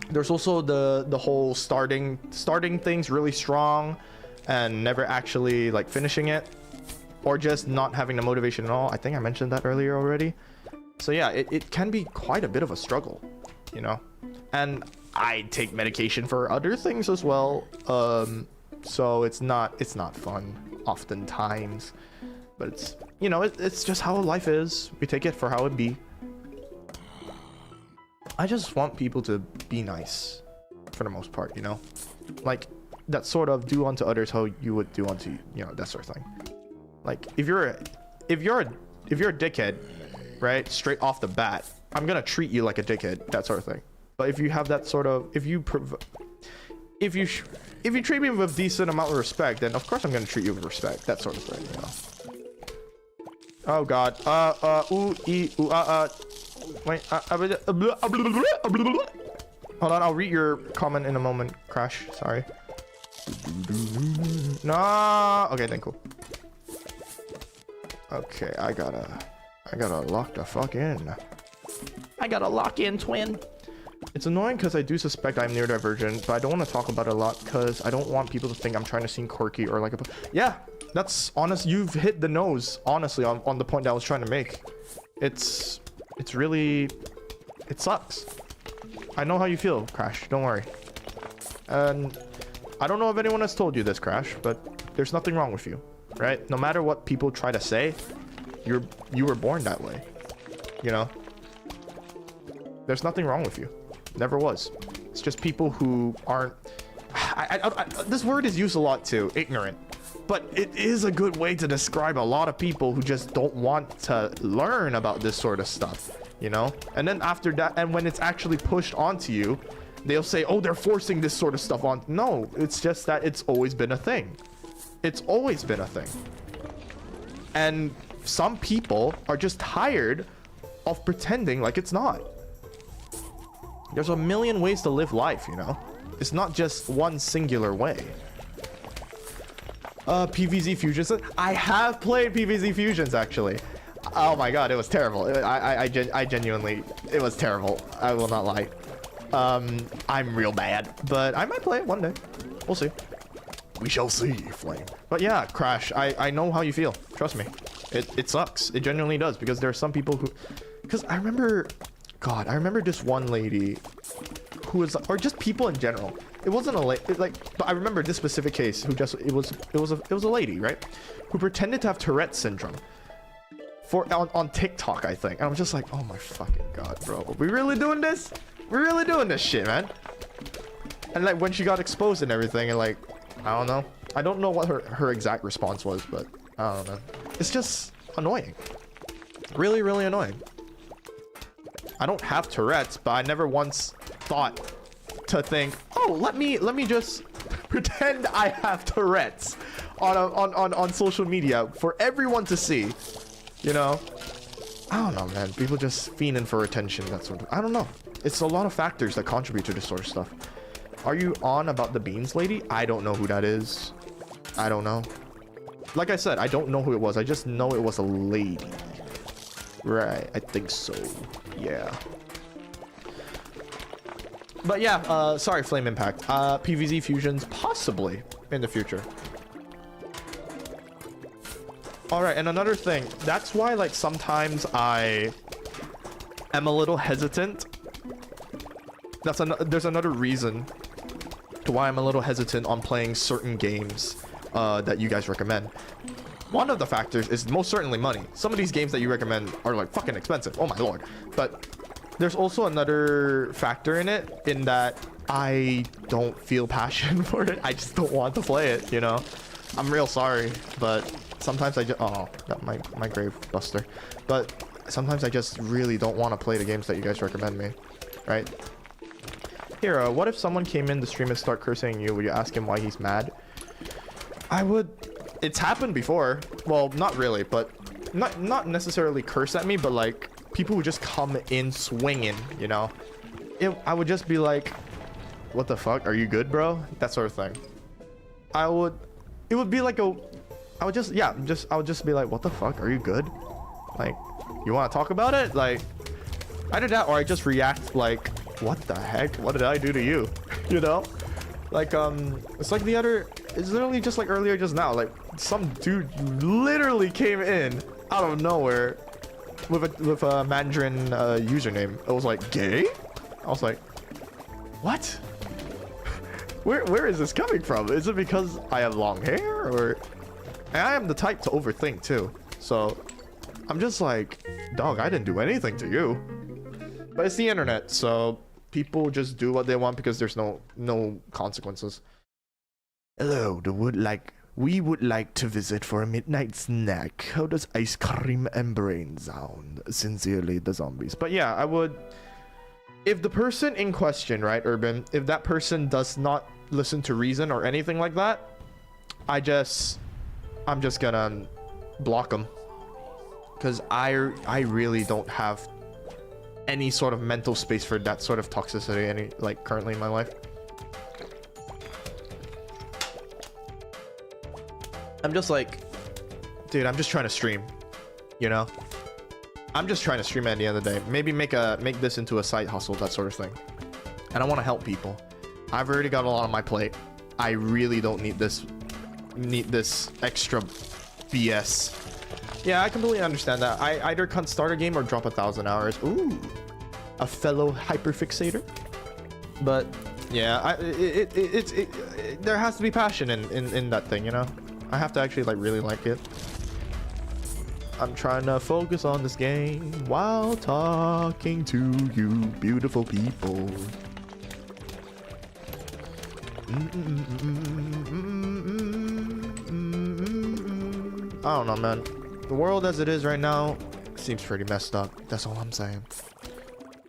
There's also the whole starting things really strong and never actually like finishing it, or just not having the motivation at all. I think I mentioned that earlier already. So yeah, it can be quite a bit of a struggle, you know. And I take medication for other things as well. So it's not fun oftentimes, but it's, you know, it's just how life is. We take it for how it be. I just want people to be nice for the most part, you know, like that sort of do unto others how you would do unto, you know, that sort of thing. Like if you're a dickhead, right, straight off the bat, I'm gonna treat you like a dickhead, that sort of thing. But if you have that sort of, if you treat me with decent amount of respect, then of course I'm gonna treat you with respect, that sort of thing, you know. Oh god. Wait, Hold on, I'll read your comment in a moment, Crash. Sorry. No. Okay, then cool. Okay, I gotta lock the fuck in. I gotta lock in, twin. It's annoying because I do suspect I'm neurodivergent, but I don't want to talk about it a lot because I don't want people to think I'm trying to seem quirky or like a... Yeah, that's honest. You've hit the nose, honestly, on the point that I was trying to make. It's really... It sucks. I know how you feel, Crash. Don't worry. And I don't know if anyone has told you this, Crash, but there's nothing wrong with you, right? No matter what people try to say, you were born that way, you know? There's nothing wrong with you. Never was. It's just people who aren't... this word is used a lot too, ignorant. But it is a good way to describe a lot of people who just don't want to learn about this sort of stuff, you know? And then after that, and when it's actually pushed onto you, they'll say, oh, they're forcing this sort of stuff on. No, it's just that it's always been a thing. It's always been a thing. And some people are just tired of pretending like it's not. There's a million ways to live life, you know? It's not just one singular way. PvZ Fusions. I have played PvZ Fusions, actually. Oh my god, it was terrible. I genuinely... It was terrible. I will not lie. I'm real bad. But I might play it one day. We'll see. We shall see, Flame. But yeah, Crash, I know how you feel. Trust me. It sucks. It genuinely does. Because there are some people who... Because I remember... God, I remember this one lady who was, or just people in general. It wasn't a lady, but I remember this specific case who just, it was a lady, right? Who pretended to have Tourette's syndrome on TikTok, I think. And I'm just like, oh my fucking god, bro. Are we really doing this? We're really doing this shit, man. And like when she got exposed and everything, and like, I don't know. I don't know what her exact response was, but I don't know. It's just annoying. Really, really annoying. I don't have Tourette's, but I never once thought to think, oh, let me just pretend I have Tourette's on social media for everyone to see. You know? I don't know, man. People just fiending for attention, that sort of... I don't know. It's a lot of factors that contribute to this sort of stuff. Are you on about the beans lady? I don't know who that is. I don't know. Like I said, I don't know who it was. I just know it was a lady. Right, I think so. Yeah. But yeah, sorry, Flame Impact. PvZ Fusions, possibly in the future. Alright, and another thing. That's why, like, sometimes I am a little hesitant. There's another reason to why I'm a little hesitant on playing certain games that you guys recommend. One of the factors is most certainly money. Some of these games that you recommend are like fucking expensive. Oh my lord. But there's also another factor in it, in that I don't feel passion for it. I just don't want to play it, you know? I'm real sorry, but sometimes I just... Oh, got my grave buster. But sometimes I just really don't want to play the games that you guys recommend me, right? Hero, what if someone came in the stream and start cursing you? Would you ask him why he's mad? I would... It's happened before. Well, not really, but not necessarily curse at me, but like people who just come in swinging, you know? I would just be like, what the fuck? Are you good, bro? That sort of thing. It would be like I would just be like, what the fuck? Are you good? Like, you want to talk about it? Like, either that or I just react like, what the heck? What did I do to you? You know? Like, it's like it's literally just like earlier just now, like some dude literally came in out of nowhere with a Mandarin username. It was like, gay? I was like, what? Where is this coming from? Is it because I have long hair, or... And I am the type to overthink too, so I'm just like, dog, I didn't do anything to you. But it's the internet, so people just do what they want because there's no consequences. Hello, we would like to visit for a midnight snack. How does ice cream and brain sound? Sincerely, the zombies. But yeah, I would... If the person in question, right, Urban, if that person does not listen to reason or anything like that, I'm just gonna block them. Because I really don't have any sort of mental space for that sort of toxicity like currently in my life. I'm just like, dude, I'm just trying to stream, you know? I'm just trying to stream at the end of the day. Maybe make this into a side hustle, that sort of thing. And I want to help people. I've already got a lot on my plate. I really don't need this extra BS. Yeah, I completely understand that. I either can't start a game or drop 1,000 hours. Ooh, a fellow hyperfixator. But yeah, there has to be passion in that thing, you know. I have to actually like really like it. I'm trying to focus on this game while talking to you, beautiful people. I don't know, man. The world as it is right now seems pretty messed up. That's all I'm saying.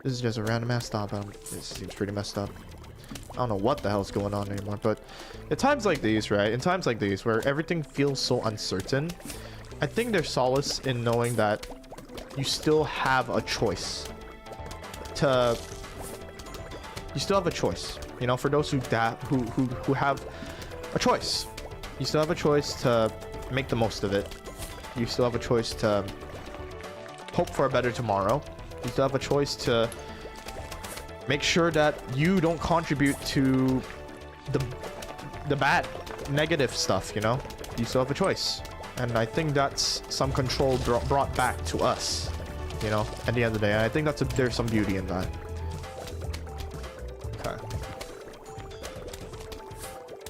This is just a random ass stop. It seems pretty messed up. I don't know what the hell's going on anymore, but at times like these, right? In times like these where everything feels so uncertain, I think there's solace in knowing that you still have a choice. You still have a choice. You know, for those who have a choice, you still have a choice to make the most of it. You still have a choice to hope for a better tomorrow. You still have a choice to make sure that you don't contribute to the bad, negative stuff, you know? You still have a choice. And I think that's some control brought back to us, you know, at the end of the day. And I think there's some beauty in that. Okay.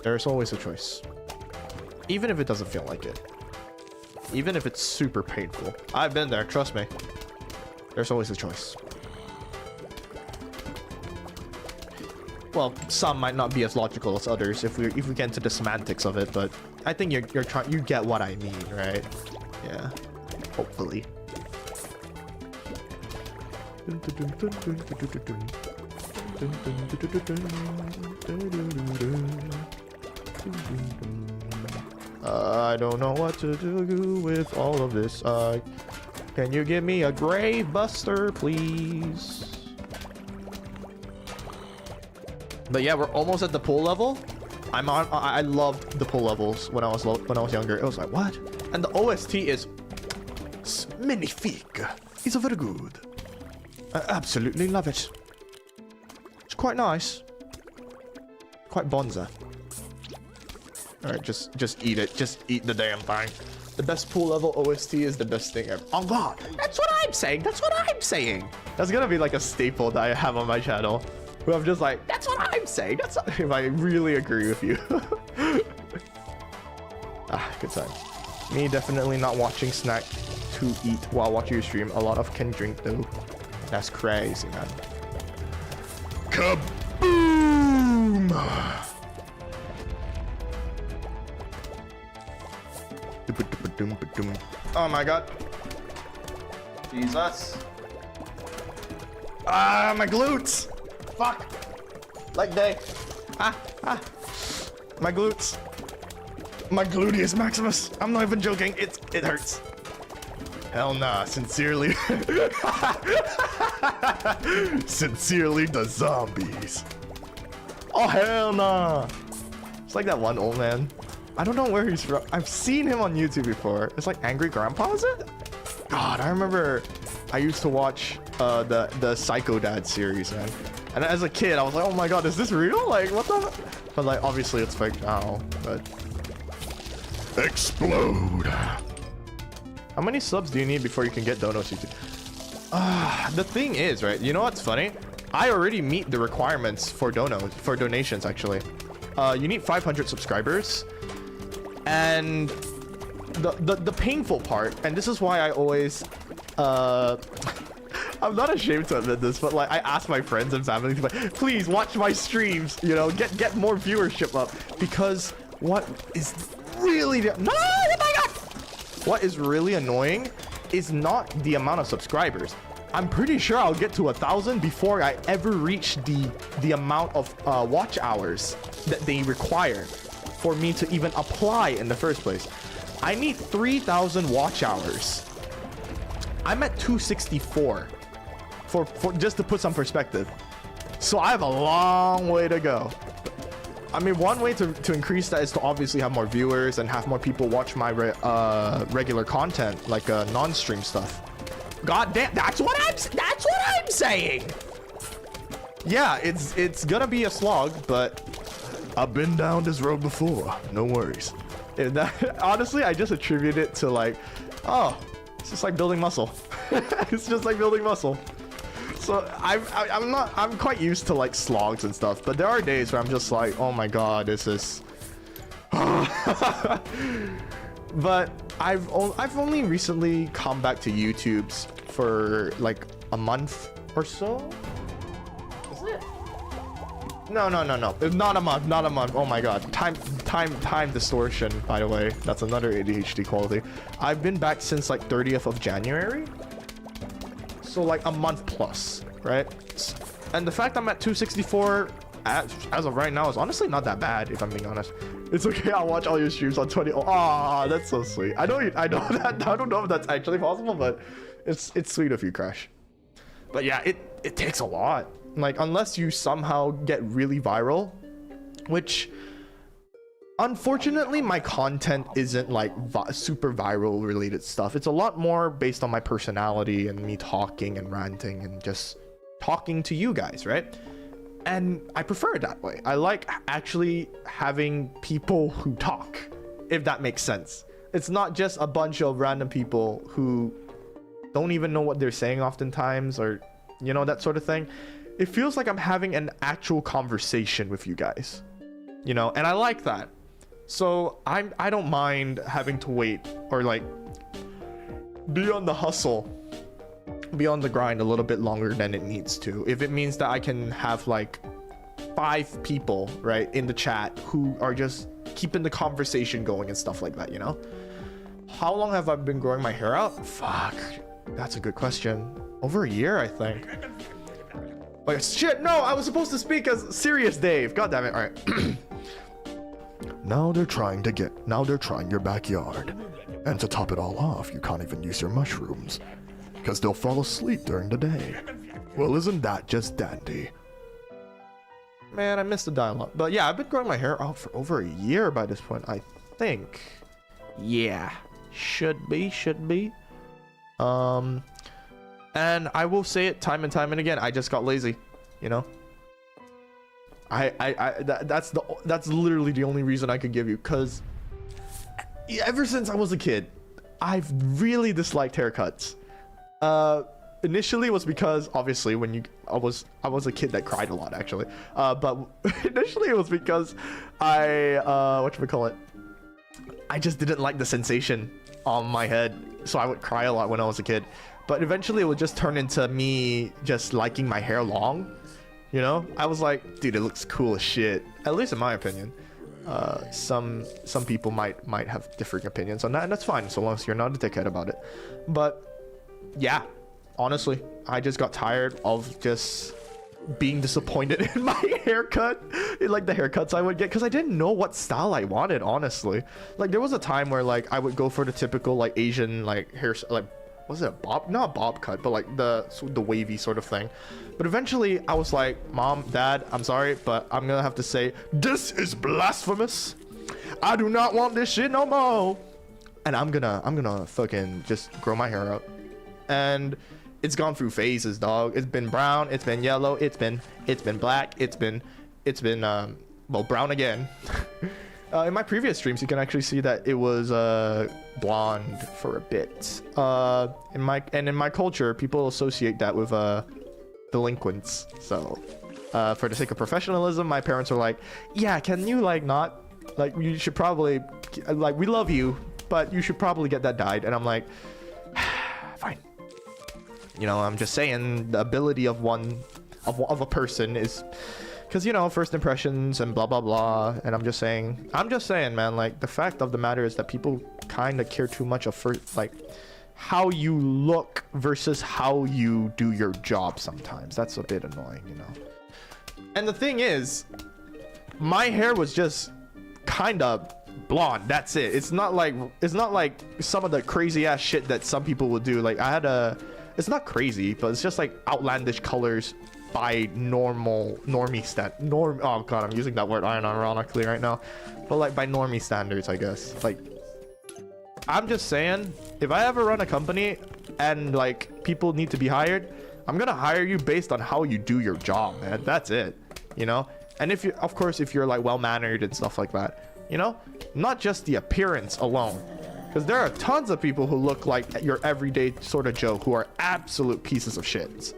There's always a choice. Even if it doesn't feel like it. Even if it's super painful. I've been there, trust me. There's always a choice. Well, some might not be as logical as others if we get into the semantics of it, but I think you get what I mean, right? Yeah. Hopefully. I don't know what to do with all of this. Can you give me a grave buster, please? But yeah, we're almost at the pool level. I loved the pool levels when I was younger. It was like, what? And the OST is magnifique. It's very good. I absolutely love it. It's quite nice. Quite bonza. All right, just eat it. Just eat the damn thing. The best pool level OST is the best thing ever. Oh god, that's what I'm saying. That's what I'm saying. That's gonna be like a staple that I have on my channel. Where I'm just like, that's what I'm saying. That's what, if I really agree with you. Good time. Me definitely not watching snack to eat while watching your stream. A lot of can drink though. That's crazy, man. Kaboom! Oh my god. Jesus. Ah, my glutes. Fuck. Leg day. My glutes. My gluteus maximus. I'm not even joking. It hurts. Hell nah. Sincerely. Sincerely, the zombies. Oh hell nah. It's like that one old man. I don't know where he's from. I've seen him on YouTube before. It's like Angry Grandpa, is it? God, I remember I used to watch the Psycho Dad series, man. And as a kid, I was like, oh my god, is this real? Like, what the? But like, obviously it's fake now, but. Explode. How many subs do you need before you can get donos? The thing is, right? You know what's funny? I already meet the requirements for donations, actually. You need 500 subscribers. And the painful part, and this is why I always I'm not ashamed to admit this, but like I ask my friends and family to like, please watch my streams, you know, get more viewership up, because what is really no, oh my god, what is really annoying is not the amount of subscribers. I'm pretty sure I'll get to 1,000 before I ever reach the amount of watch hours that they require for me to even apply in the first place. I need 3,000 watch hours. I'm at 264. for just to put some perspective. So I have a long way to go. I mean, one way to increase that is to obviously have more viewers and have more people watch my regular content, like non-stream stuff. God damn, that's what I'm saying. Yeah, it's gonna be a slog, but I've been down this road before. No worries. Honestly, I just attribute it to like, oh, it's just like building muscle. It's just like building muscle. So I'm quite used to like slogs and stuff, but there are days where I'm just like, oh my god, this is. But I've only recently come back to YouTube's for like a month or so. Is it? No. It's not a month. Not a month. Oh my god. Time distortion. By the way, that's another ADHD quality. I've been back since like 30th of January. So like a month plus, right? And the fact I'm at 264 as of right now is honestly not that bad, if I'm being honest. It's okay, I'll watch all your streams on 20. Oh, that's so sweet. I know that. I don't know if that's actually possible, but it's sweet of you, Crash. But yeah, it takes a lot. Like, unless you somehow get really viral, which unfortunately my content isn't like super viral related stuff. It's a lot more based on my personality and me talking and ranting and just talking to you guys, right? And I prefer it that way. I like actually having people who talk, if that makes sense. It's not just a bunch of random people who don't even know what they're saying oftentimes, or you know, that sort of thing. It feels like I'm having an actual conversation with you guys, you know, and I like that. So I don't mind having to wait or like be on the hustle, be on the grind a little bit longer than it needs to, if it means that I can have like 5 people right in the chat who are just keeping the conversation going and stuff like that, you know. How long have I been growing my hair out? Fuck, that's a good question. Over a year, I think. Like, shit, no, I was supposed to speak as Serious Dave. God damn it. All right. Now they're trying your backyard. And to top it all off, you can't even use your mushrooms, because they'll fall asleep during the day. Well, isn't that just dandy? Man, I missed the dialogue. But yeah, I've been growing my hair out for over a year by this point, I think. Yeah, should be. And I will say it time and time and again, I just got lazy, you know. That's literally the only reason I could give you, because ever since I was a kid, I've really disliked haircuts. Initially it was because obviously when I was a kid that cried a lot, actually. But initially it was because I I just didn't like the sensation on my head, so I would cry a lot when I was a kid. But eventually it would just turn into me just liking my hair long, you know. I was like, dude, it looks cool as shit, at least in my opinion. Some people might have differing opinions on that, and that's fine, so long as you're not a dickhead about it. But yeah, honestly, I just got tired of just being disappointed in my haircut, like the haircuts I would get, because I didn't know what style I wanted, honestly. Like, there was a time where like I would go for the typical like Asian like hair, like, was it a bob? Not a bob cut, but like the wavy sort of thing. But eventually I was like, Mom, Dad, I'm sorry, but I'm gonna have to say, this is blasphemous. I do not want this shit no more. And I'm gonna fucking just grow my hair out. And it's gone through phases, dog. It's been brown, it's been yellow, it's been black, it's been well, brown again. In my previous streams, you can actually see that it was blonde for a bit. In my culture, people associate that with delinquents. So for the sake of professionalism, my parents were like, yeah, can you like not, like, you should probably, like, we love you, but you should probably get that dyed. And I'm like, fine. You know, I'm just saying the ability of a person is, because, you know, first impressions and blah blah blah. And I'm just saying, man, like, the fact of the matter is that people kind of care too much of first, like, how you look versus how you do your job. Sometimes that's a bit annoying, you know. And the thing is, my hair was just kind of blonde, that's it. It's not like some of the crazy ass shit that some people would do. Like, It's not crazy, but it's just like outlandish colors by normie oh god, I'm using that word ironically right now, but like by normie standards, I guess. Like, I'm just saying, if I ever run a company and like people need to be hired, I'm gonna hire you based on how you do your job, man. That's it, you know. And if you, of course, if you're like well-mannered and stuff like that, you know, not just the appearance alone, because there are tons of people who look like your everyday sort of Joe who are absolute pieces of shit.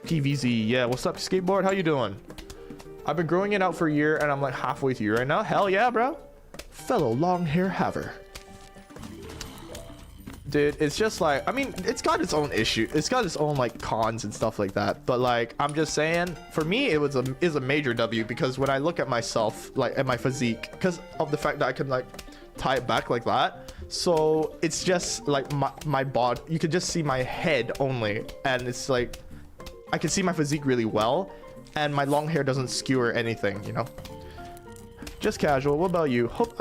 PVZ, yeah, what's up, skateboard? How you doing? I've been growing it out for a year and I'm like halfway through right now. Hell yeah, bro. Fellow long hair haver. Dude, it's just like, I mean, it's got its own issue. It's got its own like cons and stuff like that. But like, I'm just saying, for me, it was a major W, because when I look at myself, like at my physique, because of the fact that I can like tie it back like that. So it's just like my body, you could just see my head only. And it's like, I can see my physique really well. And my long hair doesn't skewer anything, you know? Just casual. What about you? Hope,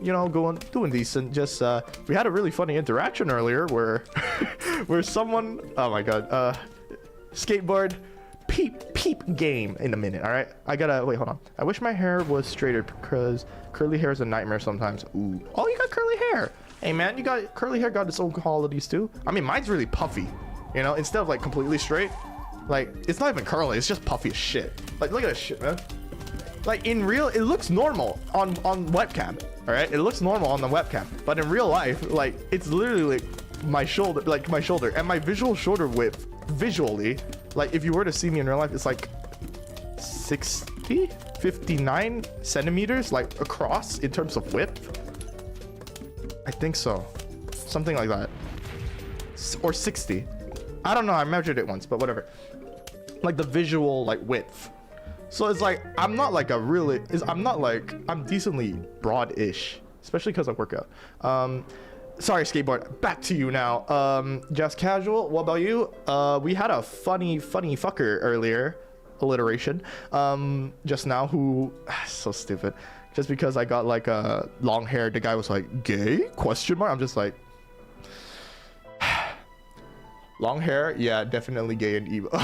you know, doing decent. Just we had a really funny interaction earlier where where someone, oh my god, skateboard peep game in a minute. All right, I gotta wait, hold on. I wish my hair was straighter because curly hair is a nightmare sometimes. Ooh, oh, you got curly hair. Hey man, you got curly hair, got its own qualities too. I mean, mine's really puffy, you know, instead of like completely straight. Like, it's not even curly, it's just puffy as shit. Like, look at this shit, man. Like, in real, it looks normal on webcam, all right? It looks normal on the webcam, but in real life, like, it's literally like my shoulder, and my visual shoulder width, visually, like, if you were to see me in real life, it's like 59 centimeters, like, across in terms of width. I think so. Something like that. Or 60. I don't know, I measured it once, but whatever. Like, the visual, like, width. So it's like, I'm not like a really, I'm decently broad-ish, especially because I work out. Sorry, skateboard, back to you now. Just casual, what about you? We had a funny fucker earlier, alliteration, just now, who, so stupid. Just because I got like a long hair, the guy was like, gay? Question mark? I'm just like, long hair? Yeah, definitely gay and evil.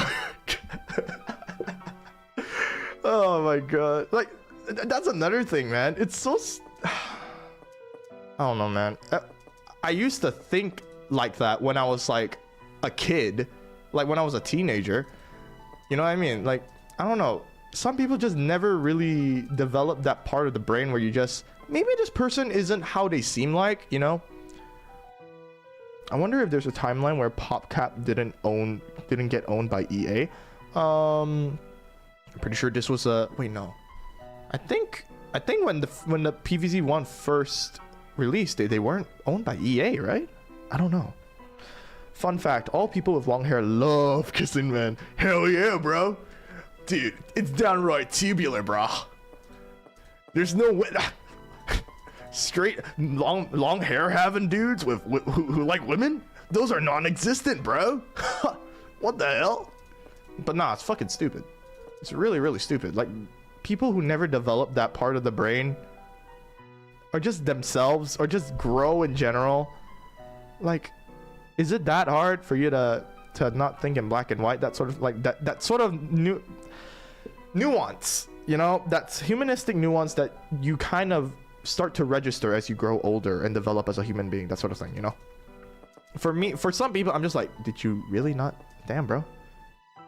Oh my god. Like, that's another thing, man. It's so... I don't know, man. I used to think like that when I was like a kid. Like when I was a teenager. You know what I mean? Like, I don't know. Some people just never really develop that part of the brain where you just... Maybe this person isn't how they seem like, you know? I wonder if there's a timeline where PopCap didn't get owned by EA. I'm pretty sure this was a wait, no. I think when the PVZ1 first released, they weren't owned by EA, right? I don't know. Fun fact, all people with long hair love kissing men. Hell yeah, bro. Dude, it's downright tubular, bro. There's no way. Straight long hair having dudes who like women? Those are non-existent, bro. What the hell? But nah, it's fucking stupid. It's really, really stupid. Like, people who never develop that part of the brain, or just themselves, or just grow in general. Like, is it that hard for you to not think in black and white? That sort of like that sort of nuance, you know, that's humanistic nuance that you kind of start to register as you grow older and develop as a human being. That sort of thing, you know. For me, for some people, I'm just like, did you really not? Damn, bro.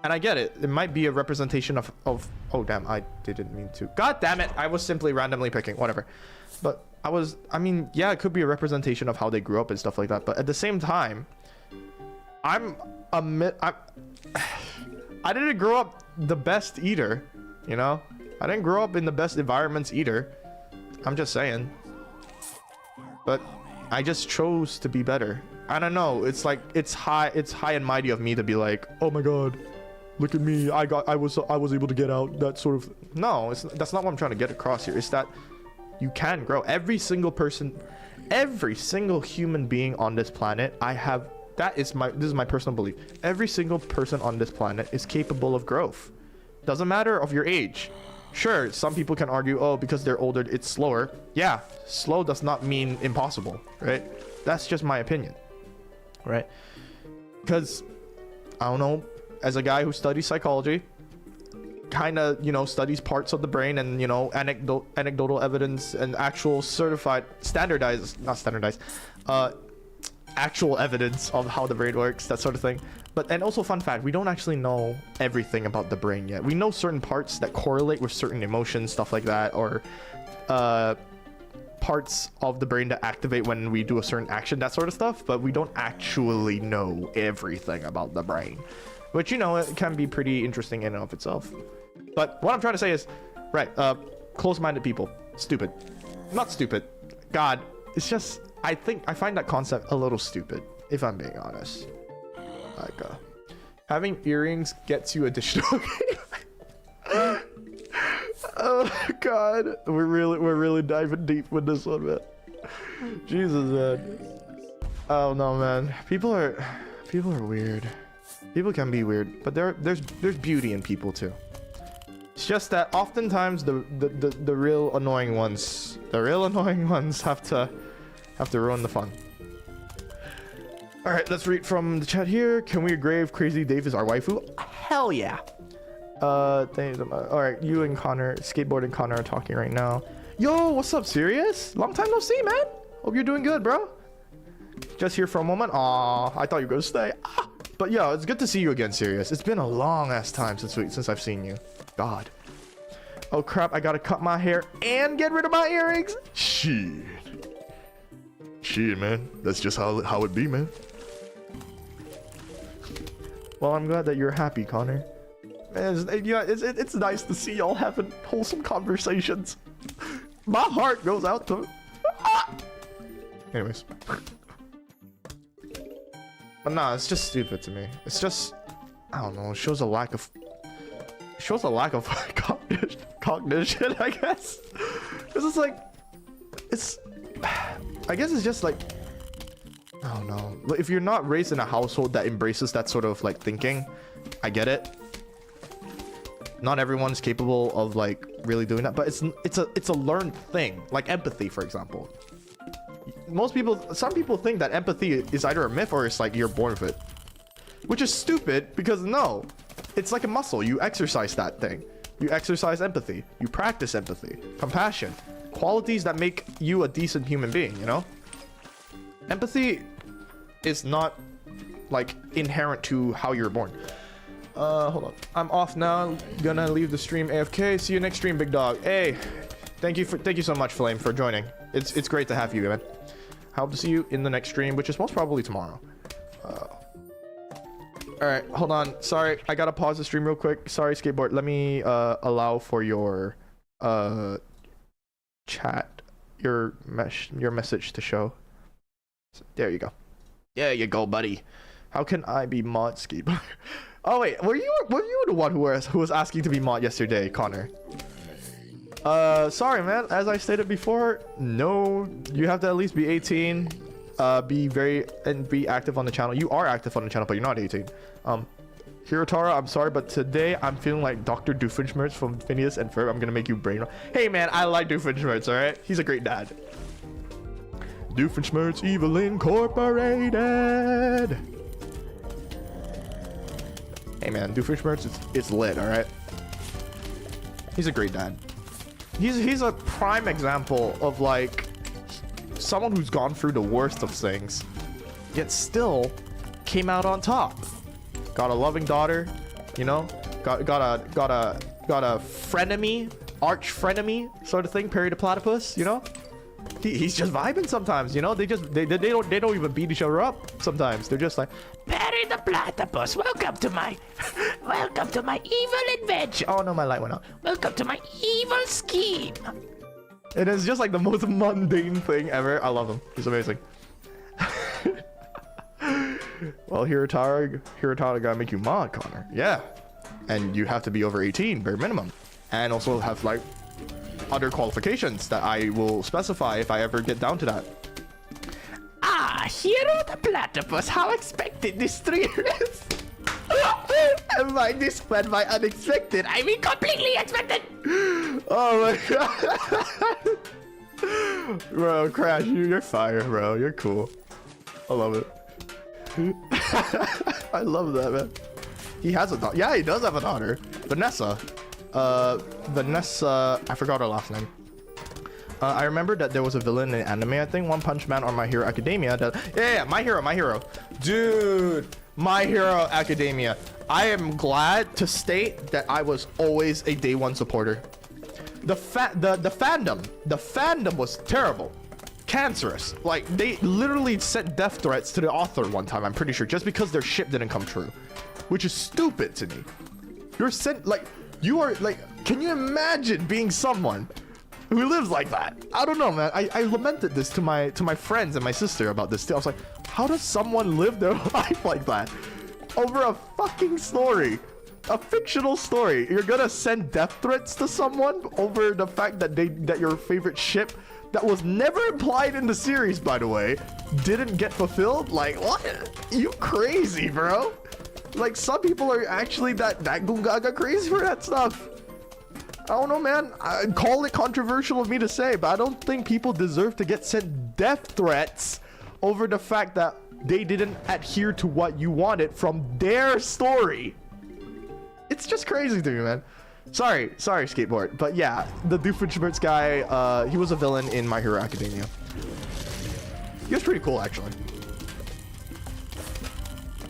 And I get it. It might be a representation of oh damn, I didn't mean to. God damn it. I was simply randomly picking, whatever. But I mean, yeah, it could be a representation of how they grew up and stuff like that. But at the same time, I didn't grow up the best either, you know? I didn't grow up in the best environments either. I'm just saying. But I just chose to be better. I don't know. It's like, it's high and mighty of me to be like, oh my god, look at me, I was able to get out, that sort of... No, that's not what I'm trying to get across here. It's that you can grow. Every single person, every single human being on this planet, this is my personal belief. Every single person on this planet is capable of growth. Doesn't matter of your age. Sure, some people can argue, oh, because they're older, it's slower. Yeah, slow does not mean impossible, right? That's just my opinion, right? Because I don't know, as a guy who studies psychology, kind of, you know, studies parts of the brain and, you know, anecdotal evidence and actual actual evidence of how the brain works, that sort of thing. But, and also fun fact, we don't actually know everything about the brain yet. We know certain parts that correlate with certain emotions, stuff like that, or parts of the brain that activate when we do a certain action, that sort of stuff, but we don't actually know everything about the brain, which, you know, it can be pretty interesting in and of itself. But what I'm trying to say is, right, close-minded people, stupid. Not stupid, God, it's just, I find that concept a little stupid, if I'm being honest. Like, having earrings gets you additional oh God, we're really diving deep with this one, man. Jesus, man. Oh no, man. People are weird. People can be weird, but there's beauty in people too. It's just that oftentimes the real annoying ones, have to ruin the fun. All right, let's read from the chat here. Can we agree Crazy Dave is our waifu? Hell yeah. All right, you and Connor, Skateboard and Connor are talking right now. Yo, what's up, Sirius? Long time no see, man. Hope you're doing good, bro. Just here for a moment. Aw, I thought you were gonna stay. Ah. But yeah, it's good to see you again, Sirius. It's been a long ass time since I've seen you. God. Oh crap, I gotta cut my hair and get rid of my earrings. Shit, man. That's just how it be, man. Well, I'm glad that you're happy, Connor. It's nice to see y'all having wholesome conversations. My heart goes out to... Anyways. But nah, it's just stupid to me. It's just... I don't know, it shows a lack of cognition, I guess. Because it's like... I guess it's just like... I don't know. If you're not raised in a household that embraces that sort of like thinking, I get it. Not everyone's capable of like really doing that, but it's a learned thing, like empathy, for example. Some people think that empathy is either a myth or it's like you're born with it, which is stupid because no, it's like a muscle. You exercise that thing. You exercise empathy. You practice empathy, compassion, qualities that make you a decent human being, you know? Empathy is not like inherent to how you're born. Hold on. I'm off now. Gonna leave the stream AFK. See you next stream, big dog. Hey, thank you so much, Flame, for joining. It's great to have you, man. I hope to see you in the next stream, which is most probably tomorrow. All right, hold on. Sorry, I gotta pause the stream real quick. Sorry, Skateboard. Let me allow for your chat, your message to show. There you go. There you go, buddy. How can I be mod, Skateboard? Oh wait, were you the one who was asking to be mod yesterday, Connor? Sorry, man. As I stated before, no, you have to at least be 18. Be active on the channel. You are active on the channel, but you're not 18. Hirotara, I'm sorry, but today I'm feeling like Dr. Doofenshmirtz from Phineas and Ferb. I'm gonna make you brain. Hey, man, I like Doofenshmirtz. All right, he's a great dad. Doofenshmirtz Evil Incorporated. Hey man, Doofenshmirtz, it's lit, all right. He's a great dad. He's a prime example of like someone who's gone through the worst of things, yet still came out on top. Got a loving daughter, you know. Got a frenemy, arch frenemy sort of thing, Perry the Platypus, you know. He's just vibing sometimes, you know. They don't even beat each other up sometimes. They're just like, Perry the Platypus, welcome to my evil adventure. Oh no, my light went out. Welcome to my evil scheme. It is just like the most mundane thing ever. I love him. He's amazing. Well, Hirotara gotta make you mod, Connor. Yeah, and you have to be over 18, bare minimum, and also have like other qualifications that I will specify if I ever get down to that. Ah, Hero the Platypus, how expected this stream is. And by this when by unexpected, I mean completely expected. Oh my god. Bro, Crash, you're fire, bro. You're cool. I love it. I love that, man. He has a daughter. Yeah, he does have a daughter. Vanessa. Vanessa. I forgot her last name. I remember that there was a villain in anime, I think, One Punch Man or My Hero Academia. Yeah, My Hero. Dude, My Hero Academia. I am glad to state that I was always a day one supporter. The fandom was terrible. Cancerous. Like, they literally sent death threats to the author one time, I'm pretty sure, just because their ship didn't come true. Which is stupid to me. You're sent, like, you are, like, can you imagine being someone who lives like that? I don't know, man. I lamented this to my friends and my sister about this too. I was like, how does someone live their life like that? Over a fucking story. A fictional story. You're gonna send death threats to someone over the fact that that your favorite ship that was never implied in the series, by the way, didn't get fulfilled? Like, what? You crazy, bro. Like, some people are actually that gungaga crazy for that stuff. I don't know, man. I call it controversial of me to say, but I don't think people deserve to get sent death threats over the fact that they didn't adhere to what you wanted from their story. It's just crazy to me, man. Sorry, skateboard. But yeah, the Doofenshmirtz guy, he was a villain in My Hero Academia. He was pretty cool, actually.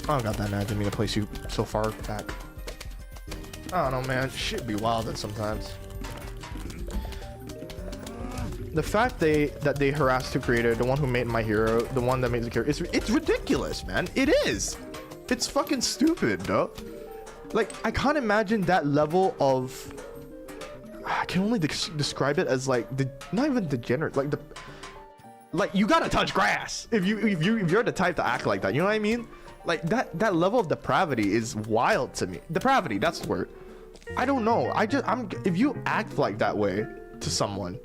Oh, god damn it, I didn't mean to place you so far back. I don't know, man. Shit be wild sometimes. The fact that they harassed the creator, the one who made My Hero, the one that made the character, it's ridiculous, man. It is. It's fucking stupid, though. Like, I can't imagine that level of... I can only describe it as, like, not even degenerate, like, like, you gotta touch grass if you're the type to act like that, you know what I mean? Like, that level of depravity is wild to me. Depravity, that's the word. I don't know. If you act like that way to someone,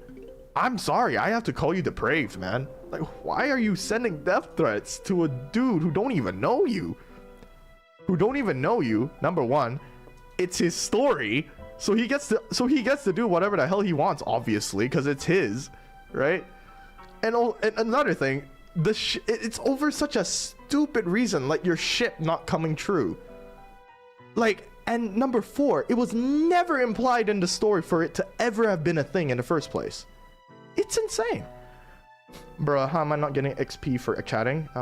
I'm sorry, I have to call you depraved, man. Like, why are you sending death threats to a dude who don't even know you? Number one, it's his story, so he gets to do whatever the hell he wants, obviously, because it's his, right? And another thing, it's over such a stupid reason, like your ship not coming true. Like, and number four, it was never implied in the story for it to ever have been a thing in the first place. It's insane. Bruh, how am I not getting XP for chatting? I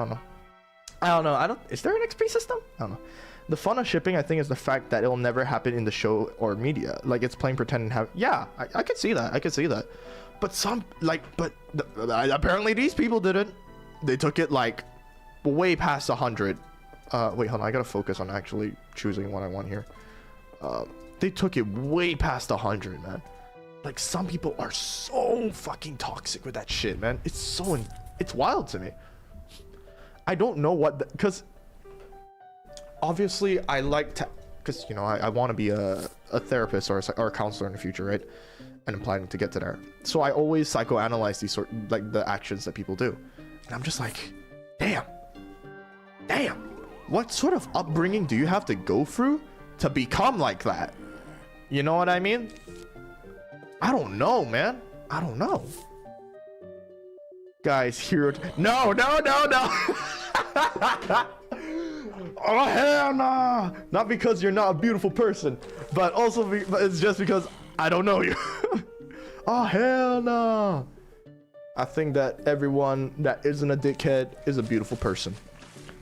don't know. Is there an XP system? I don't know. The fun of shipping, I think, is the fact that it'll never happen in the show or media. Like, it's playing pretend and have... Yeah, I could see that. But apparently these people didn't. They took it, like, way past 100. Wait, hold on. I gotta focus on actually choosing what I want here. They took it way past 100, man. Like, some people are so fucking toxic with that shit, man. It's wild to me. I don't know what... Because... Obviously, I like to... Because, you know, I want to be a therapist or a counselor in the future, right? And I'm planning to get to there. So I always psychoanalyze these like, the actions that people do. And I'm just like, damn. What sort of upbringing do you have to go through to become like that? You know what I mean? I don't know, man. I don't know. Guys, hero... No! Oh, hell nah! Not because you're not a beautiful person, but also but it's just because I don't know you. Oh, hell no! I think that everyone that isn't a dickhead is a beautiful person.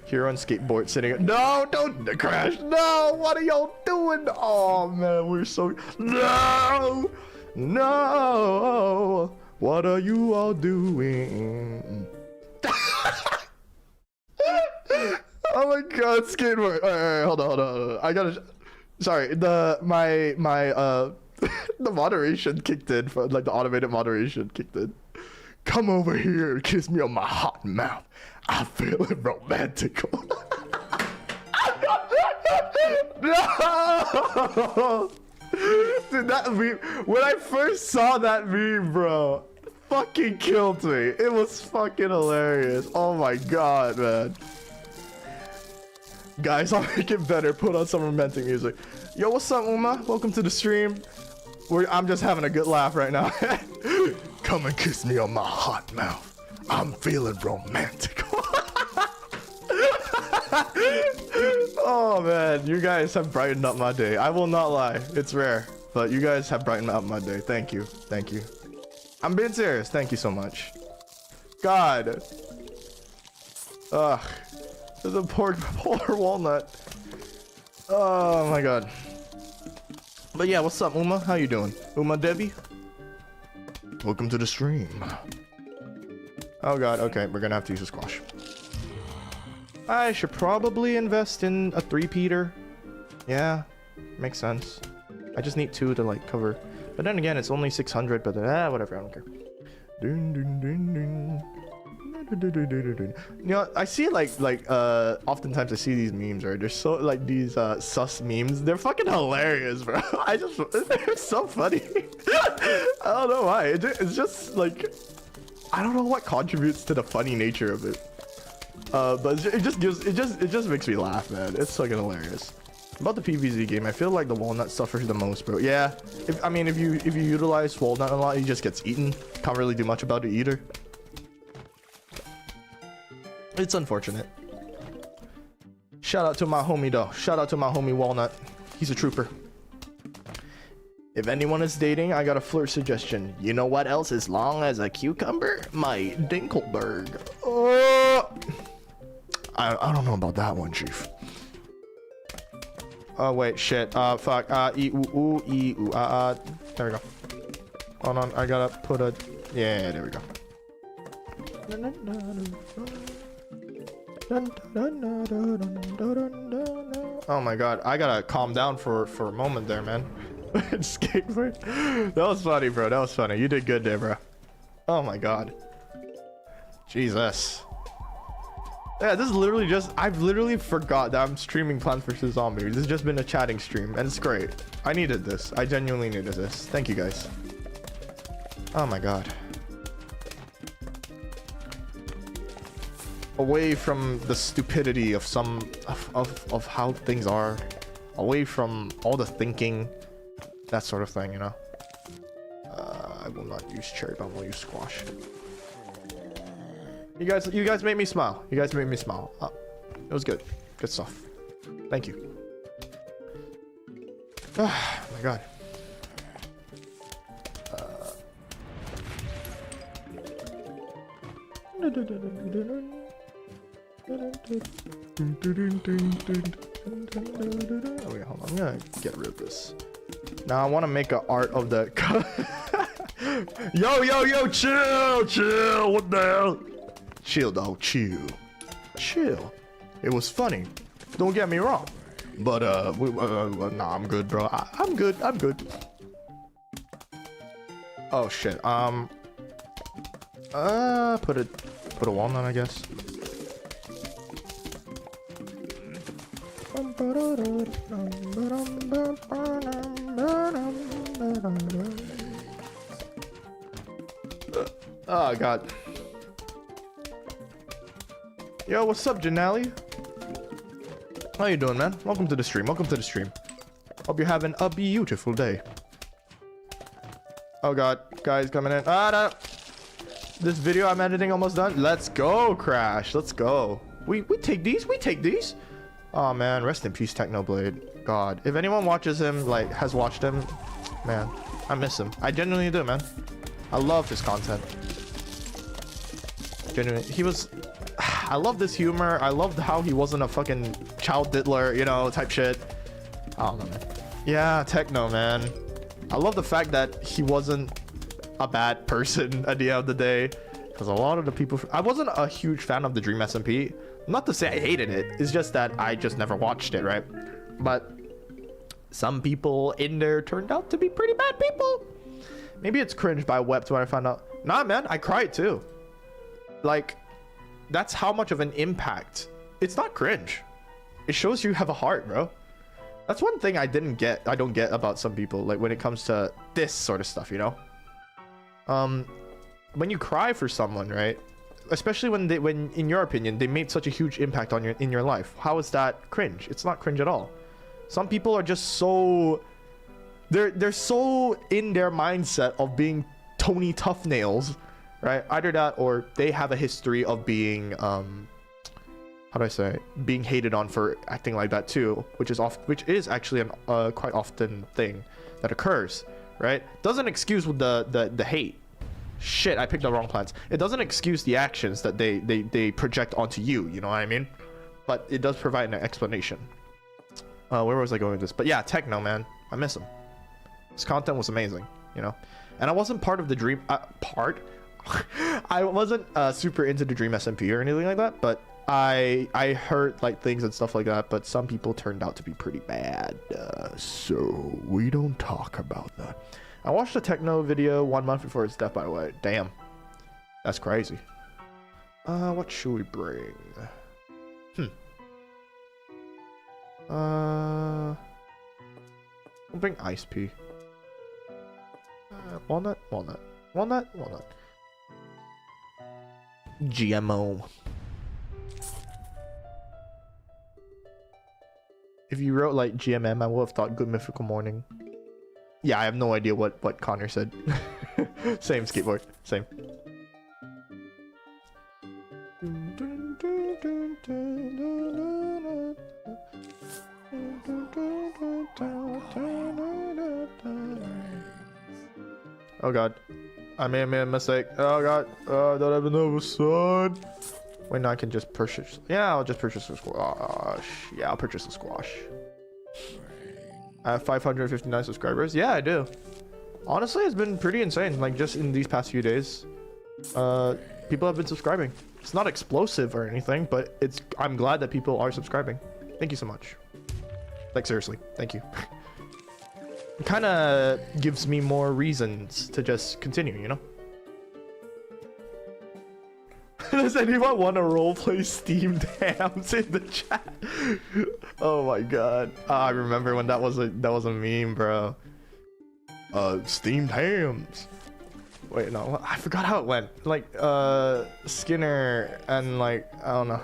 Here on skateboard sitting... No, don't crash! No! What are y'all doing? Oh, man, we're so... No! What are you all doing? Oh my god, skateboard. Alright, hold on. I gotta... Sorry, the moderation kicked in, like the automated moderation kicked in. Come over here and kiss me on my hot mouth. I'm feeling romantical. No! Dude, that meme, when I first saw that meme, bro, fucking killed me. It was fucking hilarious. Oh my god, man. Guys, I'll make it better. Put on some romantic music. Yo, what's up, Uma? Welcome to the stream. I'm just having a good laugh right now. Come and kiss me on my hot mouth. I'm feeling romantic. Oh man, you guys have brightened up my day. I will not lie, it's rare, but you guys have brightened up my day. Thank you, thank you. I'm being serious. Thank you so much. God. Ugh. There's a poor walnut. Oh my god. But yeah, what's up, Uma? How you doing? Uma Debbie? Welcome to the stream. Oh god, okay, we're gonna have to use a squash. I should probably invest in a 3-peater. Yeah, makes sense. I just need 2 to like cover. But then again, it's only 600, but whatever, I don't care. Dun, dun, dun, dun. You know, I see oftentimes I see these memes, right? They're so like these sus memes. They're fucking hilarious, bro. They're so funny. I don't know why. It's just like, I don't know what contributes to the funny nature of it. But it just makes me laugh, man. It's fucking hilarious. About the PvZ game, I feel like the walnut suffers the most, bro. Yeah, if you utilize walnut a lot, he just gets eaten. Can't really do much about it either. It's unfortunate. Shout out to my homie though. Shout out to my homie Walnut. He's a trooper. If anyone is dating, I got a flirt suggestion. You know what else is long as a cucumber? My Dinkelberg. Oh, I don't know about that one, Chief. oh wait, shit. Fuck. There we go. Hold on, I gotta put a. Yeah, there we go. Oh my god, I gotta calm down for a moment there, man. That was funny, bro. That was funny. You did good there, bro. Oh my god. Jesus. Yeah, this is literally just, I've literally forgot that I'm streaming Plants vs. Zombies. This has just been a chatting stream, and it's great. I needed this. I genuinely needed this. Thank you guys. Oh my god. Away from the stupidity of of how things are, away from all the thinking, that sort of thing, you know. I will not use cherry bomb. I will use squash. You guys made me smile. You guys made me smile. It was good. Good stuff. Thank you. Oh my god. Oh wait, hold on. I'm gonna get rid of this. Now I want to make an art of the. Yo, chill. What the hell? Chill, dog. Chill. It was funny. Don't get me wrong. But nah, I'm good, bro. I'm good. Oh shit. Put a walnut, I guess. Oh god. Yo, what's up, Janelle? How you doing, man? Welcome to the stream. Hope you're having a beautiful day. Oh god, guys coming in. No. This video I'm editing almost done. Let's go, Crash. Let's go. We take these. Oh man, rest in peace, Technoblade. God, if anyone watches him, like has watched him, man, I miss him. I genuinely do, man. I love his content. Genuinely, he was. I love this humor. I loved how he wasn't a fucking child diddler, you know, type shit. I don't know, man. Yeah, Techno, man. I love the fact that he wasn't a bad person at the end of the day, because a lot of the people. I wasn't a huge fan of the Dream SMP. Not to say I hated it, it's just that I just never watched it, right? But some people in there turned out to be pretty bad people. Maybe it's cringe, but I wept when I found out. Nah, man, I cried too. Like, that's how much of an impact. It's not cringe. It shows you have a heart, bro. That's one thing I don't get about some people, like when it comes to this sort of stuff, you know? When you cry for someone, right? Especially when in your opinion they made such a huge impact on in your life, how is that cringe? It's not cringe at all. Some people are just so they're so in their mindset of being Tony Tough Nails, right? Either that or they have a history of being how how do I say, being hated on for acting like that too, which is actually an quite often thing that occurs, right? Doesn't excuse the hate. Shit, I picked the wrong plants. It doesn't excuse the actions that they project onto you, you know what I mean? But it does provide an explanation. Where was I going with this? But yeah, techno, man, I miss him. His content was amazing, you know? And I wasn't part of the Dream I wasn't super into the Dream SMP or anything like that, but I heard like things and stuff like that, but some people turned out to be pretty bad. So we don't talk about that. I watched a techno video 1 month before his death, by the way. Damn, that's crazy. What should we bring? We'll bring ice pea. Walnut. GMO. If you wrote like GMM, I would have thought Good Mythical Morning. Yeah, I have no idea what Connor said. Same skateboard, same. Oh god, I may have made a mistake. Oh god, I don't have enough sun. Wait, no, I can just purchase. Yeah, I'll just purchase a squash. Yeah, I'll purchase a squash. I have 559 subscribers. Yeah, I do. Honestly, it's been pretty insane. Like just in these past few days, people have been subscribing. It's not explosive or anything, but I'm glad that people are subscribing. Thank you so much. Like seriously, thank you. It kind of gives me more reasons to just continue, you know? Does anyone want to roleplay steamed hams in the chat? Oh my god. I remember when that was a meme, bro. Steamed hams. Wait, no, I forgot how it went. Like, Skinner and like, I don't know.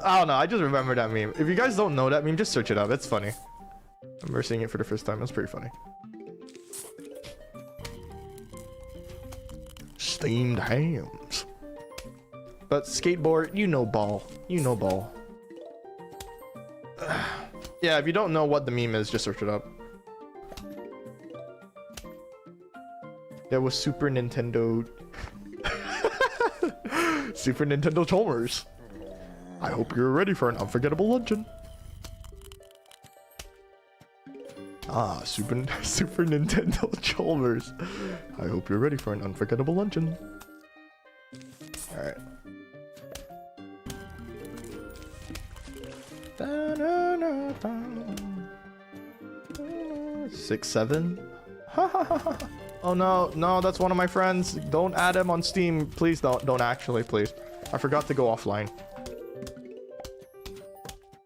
I just remember that meme. If you guys don't know that meme, just search it up. It's funny. I remember seeing it for the first time. It was pretty funny. Steamed hams. But skateboard, you know ball. You know ball. Yeah, if you don't know what the meme is, just search it up. There was Super Nintendo... Super Nintendo Chalmers. I hope you're ready for an unforgettable luncheon. Ah, Super Nintendo Chalmers. I hope you're ready for an unforgettable luncheon. Alright. 6, 7. Oh no, that's one of my friends. Don't add him on Steam. Please don't actually, please. I forgot to go offline.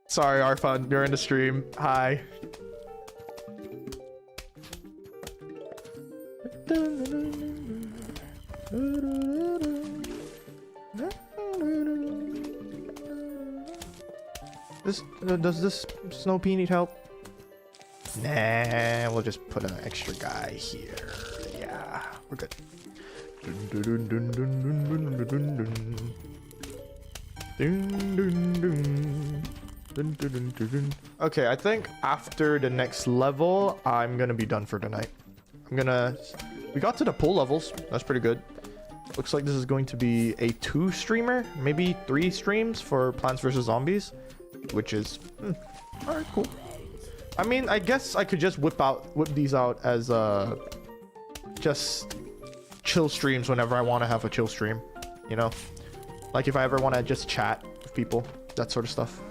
Sorry, Arfan, you're in the stream. Hi. Does this Snow Pea need help? Nah, we'll just put an extra guy here. Yeah, we're good. Okay, I think after the next level, I'm gonna be done for tonight. We got to the pool levels. That's pretty good. Looks like this is going to be a 2 streamer, maybe 3 streams for Plants vs. Zombies, which is alright, cool. I mean, I guess I could just whip these out as just chill streams whenever I want to have a chill stream, you know? Like if I ever want to just chat with people, that sort of stuff.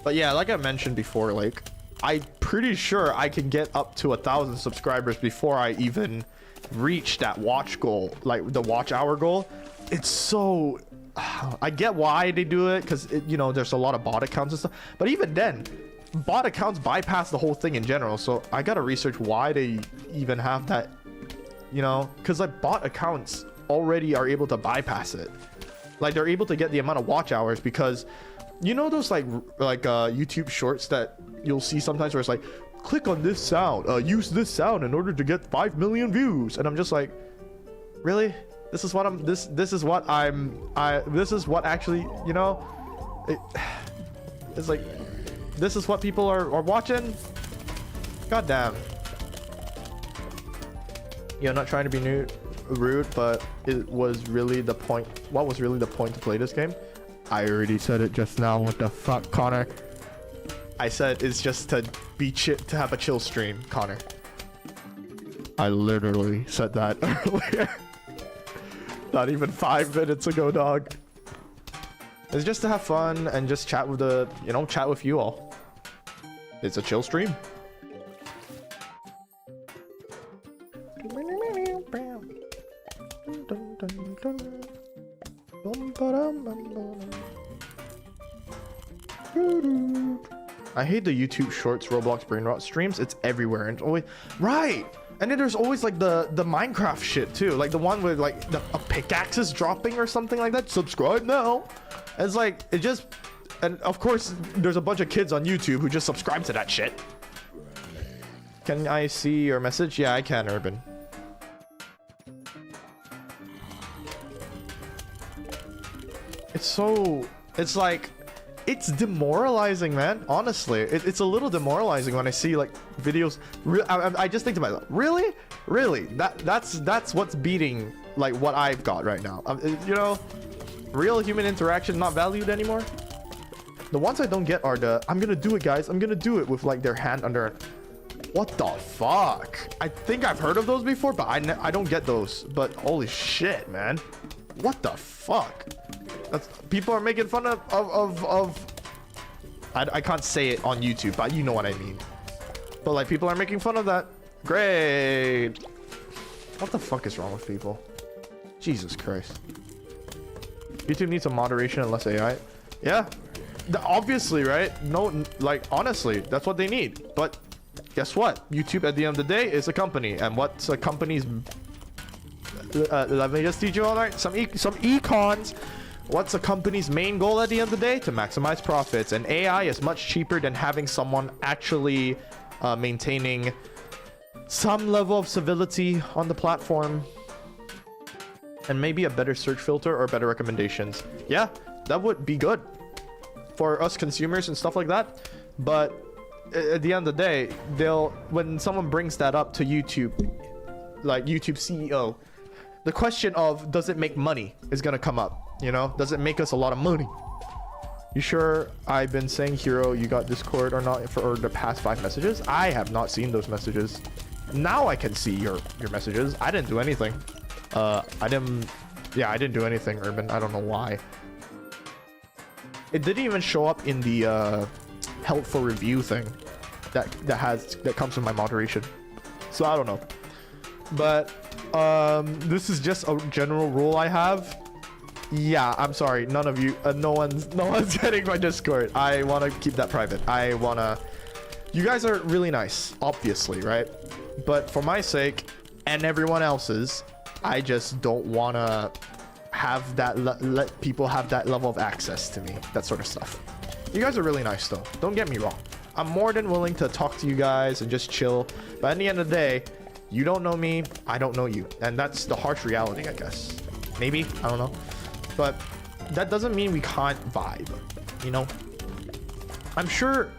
But yeah, like I mentioned before, like I'm pretty sure I can get up to 1,000 subscribers before I even reach that watch goal, like the watch hour goal. It's so... I get why they do it, because you know, there's a lot of bot accounts and stuff, but even then, bot accounts bypass the whole thing in general, so I gotta research why they even have that, you know, because like bot accounts already are able to bypass it. Like they're able to get the amount of watch hours because, you know, those like YouTube shorts that you'll see sometimes where it's like, click on this sound, use this sound in order to get 5 million views, and I'm just like, Really? This is what I'm, this is what this is what actually, you know, it's like, this is what people are watching? God damn. Yeah, I'm not trying to be rude, but it was really the point. What was really the point to play this game? I already said it just now. What the fuck, Connor? I said it's just to be to have a chill stream, Connor. I literally said that earlier. Not even 5 minutes ago, dog. It's just to have fun and just chat with chat with you all. It's a chill stream. I hate the YouTube Shorts Roblox brain rot streams. It's everywhere and always right. And then there's always like the Minecraft shit too, like the one with like a pickaxe is dropping or something like that. Subscribe now. And it's like it just, and of course there's a bunch of kids on YouTube who just subscribe to that shit. Can I see your message? Yeah, I can, Urban. It's like, it's demoralizing, man. Honestly, it's a little demoralizing when I see like videos. I just think to myself, really, that's what's beating like what I've got right now. You know, real human interaction not valued anymore. The ones I don't get are the I'm gonna do it, guys. I'm gonna do it with like their hand under. What the fuck? I think I've heard of those before, but I don't get those. But holy shit, man. What the fuck? People are making fun of I can't say it on YouTube, but you know what I mean. But like people are making fun of that. Great. What the fuck is wrong with people? Jesus Christ. YouTube needs some moderation and less AI. Yeah. Obviously, right? No, like honestly, that's what they need. But guess what? YouTube at the end of the day is a company, and what's a company's let me just teach you all right. Some econs. What's a company's main goal at the end of the day? To maximize profits. And AI is much cheaper than having someone actually maintaining some level of civility on the platform. And maybe a better search filter or better recommendations. Yeah, that would be good for us consumers and stuff like that. But at the end of the day, when someone brings that up to YouTube, like YouTube CEO, the question of does it make money is gonna come up. You know, does it make us a lot of money? You sure I've been saying, Hero, you got Discord or not for the past 5 messages? I have not seen those messages. Now I can see your messages. I didn't do anything. I didn't do anything, Urban. I don't know why. It didn't even show up in the helpful review thing that comes with my moderation. So I don't know. But this is just a general rule I have. Yeah, I'm sorry. None of you, no one's getting my Discord. I want to keep that private. You guys are really nice, obviously, right? But for my sake and everyone else's, I just don't want to have that, let people have that level of access to me, that sort of stuff. You guys are really nice though. Don't get me wrong. I'm more than willing to talk to you guys and just chill. But at the end of the day, you don't know me, I don't know you. And that's the harsh reality, I guess. Maybe, I don't know. But that doesn't mean we can't vibe, you know? I'm sure,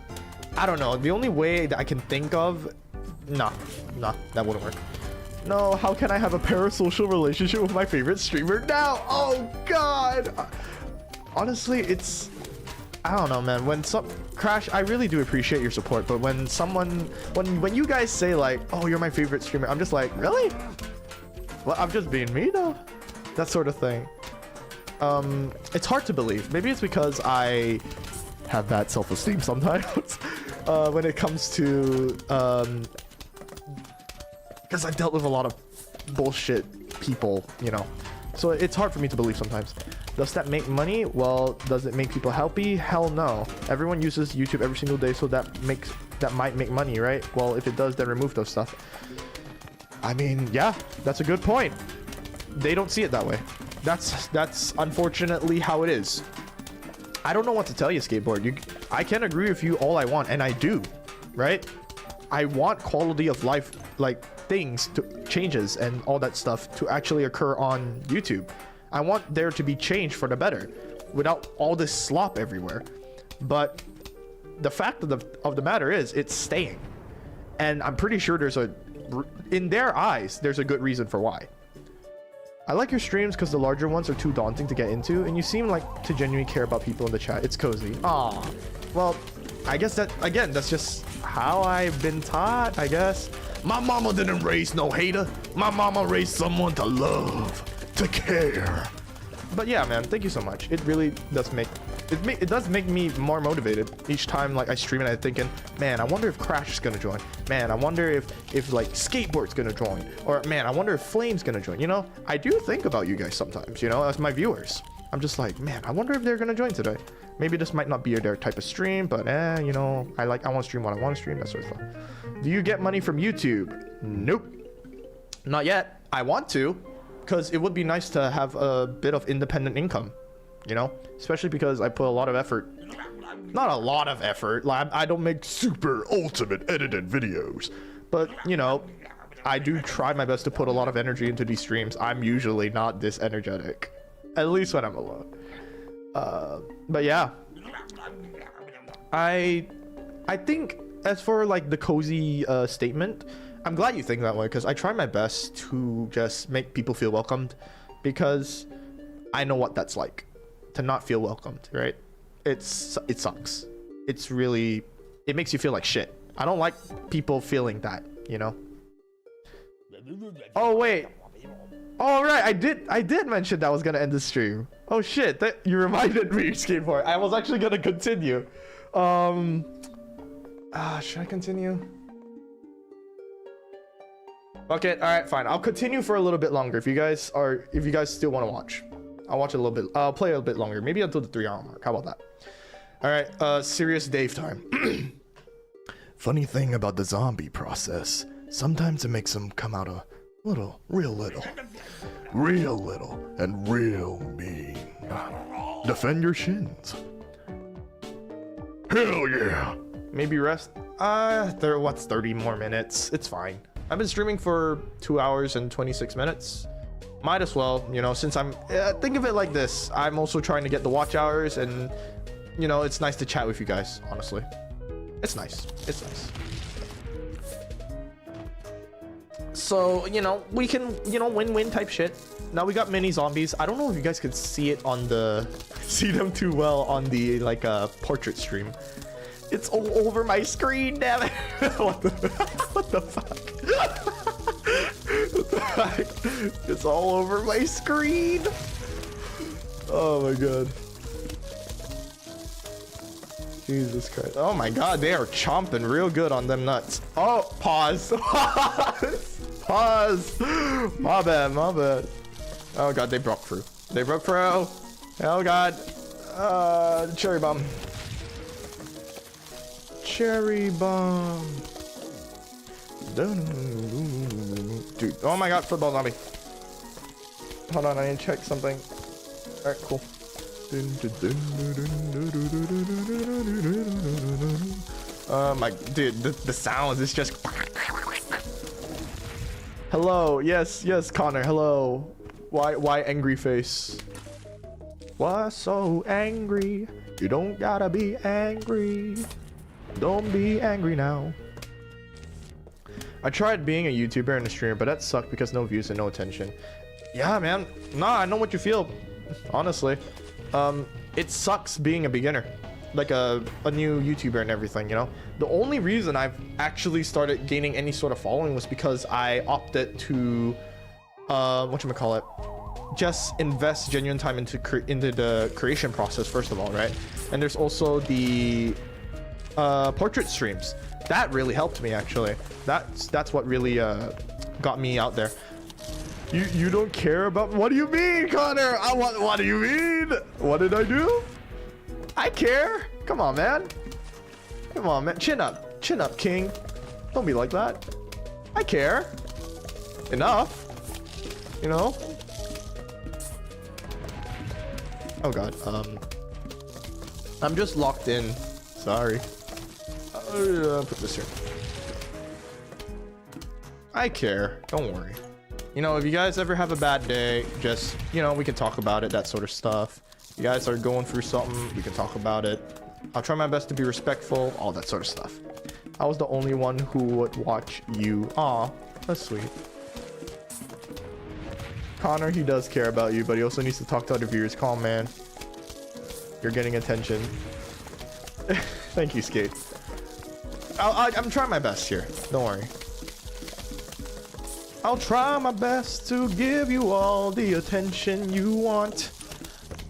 I don't know, the only way that I can think of, nah, that wouldn't work. No, how can I have a parasocial relationship with my favorite streamer now? Oh God! Honestly, it's, I don't know, man. When Crash, I really do appreciate your support, but when you guys say like, oh, you're my favorite streamer, I'm just like, really? Well, I'm just being me though. That sort of thing. It's hard to believe. Maybe it's because I have bad self-esteem sometimes when it comes to because I've dealt with a lot of bullshit people, you know. So it's hard for me to believe sometimes. Does that make money? Well, does it make people happy? Hell no. Everyone uses YouTube every single day, so that might make money, right? Well, if it does, then remove those stuff. I mean, yeah, that's a good point. They don't see it that way. That's unfortunately how it is. I don't know what to tell you, Skateboard. I can agree with you all I want, and I do, right? I want quality of life like things to changes and all that stuff to actually occur on YouTube. I want there to be change for the better without all this slop everywhere. But the fact of the matter is it's staying, and I'm pretty sure in their eyes there's a good reason for why. I like your streams because the larger ones are too daunting to get into, and you seem like to genuinely care about people in the chat. It's cozy. Aw. Well, I guess that, again, that's just how I've been taught, I guess. My mama didn't raise no hater. My mama raised someone to love, to care. But yeah, man, thank you so much. It really does it does make me more motivated each time like I stream, and I'm thinking, man, I wonder if Crash is gonna join. Man, I wonder if like Skateboard's gonna join, or man, I wonder if Flame's gonna join. You know, I do think about you guys sometimes, you know, as my viewers. I'm just like, man, I wonder if they're gonna join today. Maybe this might not be their type of stream, but you know, I want to stream what I want to stream, that sort of stuff. Do you get money from YouTube? Nope, not yet. I want to, because it would be nice to have a bit of independent income, you know, especially because I put a lot of effort. Not a lot of effort, like I don't make super ultimate edited videos, but you know, I do try my best to put a lot of energy into these streams. I'm usually not this energetic, at least when I'm alone. But yeah, I think as for like the cozy statement, I'm glad you think that way, because I try my best to just make people feel welcomed, because I know what that's like to not feel welcomed, right? It sucks. It's really, it makes you feel like shit. I don't like people feeling that, you know. Oh wait, all right, I did mention that I was gonna end the stream. Oh shit, that you reminded me, Skateboard. I was actually gonna continue. Should I continue? Okay, all right, fine. I'll continue for a little bit longer if you guys still want to watch. I'll watch a little bit. I'll play a bit longer, maybe until the 3-hour mark. How about that? All right, serious Dave time. Funny thing about the zombie process, sometimes it makes them come out a little, real little, and real mean. Defend your shins. Hell yeah. Maybe rest. What's 30 more minutes? It's fine. I've been streaming for 2 hours and 26 minutes. Might as well, you know, since think of it like this. I'm also trying to get the watch hours, and you know, it's nice to chat with you guys, honestly. It's nice. It's nice. So, you know, we can, you know, win-win type shit. Now we got mini zombies. I don't know if you guys could see it on see them too well on the like portrait stream. It's all over my screen, damn it. What the fuck? What the heck? It's all over my screen. Oh my god. Jesus Christ. Oh my god, they are chomping real good on them nuts. Oh, pause. Pause. My bad, my bad. Oh god, they broke through. They broke through. Oh god. Cherry bomb. Cherry bomb. Dude, oh my god, football zombie. Hold on, I need to check something. Alright, cool. My dude, the sounds is just. Hello, yes, Connor, hello. Why angry face? Why so angry? You don't gotta be angry. Don't be angry now. I tried being a YouTuber and a streamer, but that sucked because no views and no attention. Yeah, man. Nah, I know what you feel. Honestly. It sucks being a beginner. Like a new YouTuber and everything, you know? The only reason I've actually started gaining any sort of following was because I opted to, whatchamacallit, just invest genuine time into the creation process, first of all, right? And there's also the portrait streams. That really helped me, actually. That's what really got me out there. You don't care about, what do you mean, Connor? What do you mean? What did I do? I care. Come on, man. Come on, man. Chin up, king. Don't be like that. I care enough, you know. Oh god. I'm just locked in. Sorry. Put this here. I care. Don't worry. You know, if you guys ever have a bad day, just, you know, we can talk about it, that sort of stuff. If you guys are going through something, we can talk about it. I'll try my best to be respectful, all that sort of stuff. I was the only one who would watch you. Aw, that's sweet. Connor, he does care about you, but he also needs to talk to other viewers. Calm, man. You're getting attention. Thank you, Skate. I'm trying my best here. Don't worry. I'll try my best to give you all the attention you want.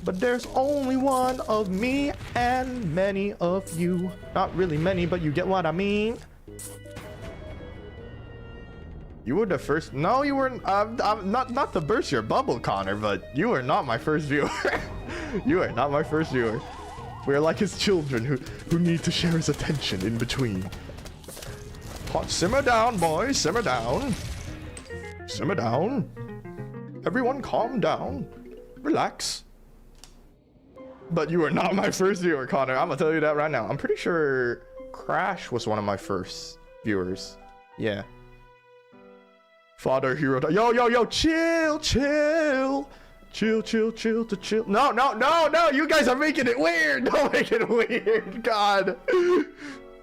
But there's only one of me and many of you. Not really many, but you get what I mean. You were the first. No, you weren't. I'm not to burst your bubble, Connor, but you are not my first viewer. You are not my first viewer. We're like his children who need to share his attention in between. Simmer down, boys. Simmer down. Simmer down. Everyone calm down. Relax. But you are not my first viewer, Connor. I'm gonna tell you that right now. I'm pretty sure Crash was one of my first viewers. Yeah. Father Hero. Yo, chill. Chill. No. You guys are making it weird. Don't make it weird. God.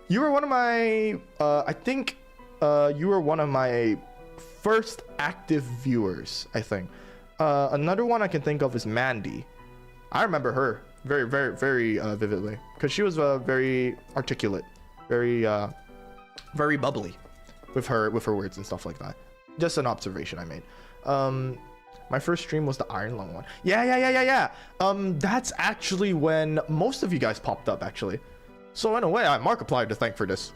You were one of my, I think, you were one of my first active viewers, I think. Another one I can think of is Mandy. I remember her very vividly because she was very articulate, very bubbly with her words and stuff like that. Just an observation I made. My first stream was the Iron Lung one. Yeah. That's actually when most of you guys popped up, actually. So in a way, I have Markiplier to thank for this.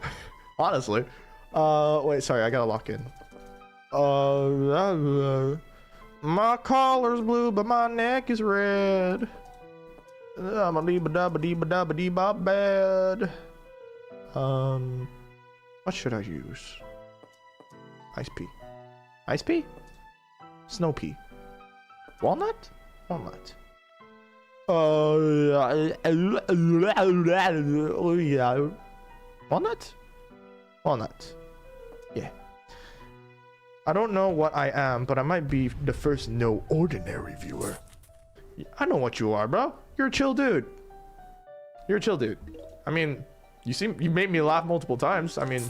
Honestly. Wait, sorry, I gotta lock in. My collar's blue, but my neck is red. I'm a dee-ba-da-ba-dee-ba-da-ba-dee-ba bad. What should I use? Ice pea. Ice pea? Snow pea. Walnut? Walnut. Walnut? Walnut. Yeah. I don't know what I am, but I might be the first no ordinary viewer. I know what you are, bro. You're a chill dude. You're a chill dude. I mean, you made me laugh multiple times. I mean,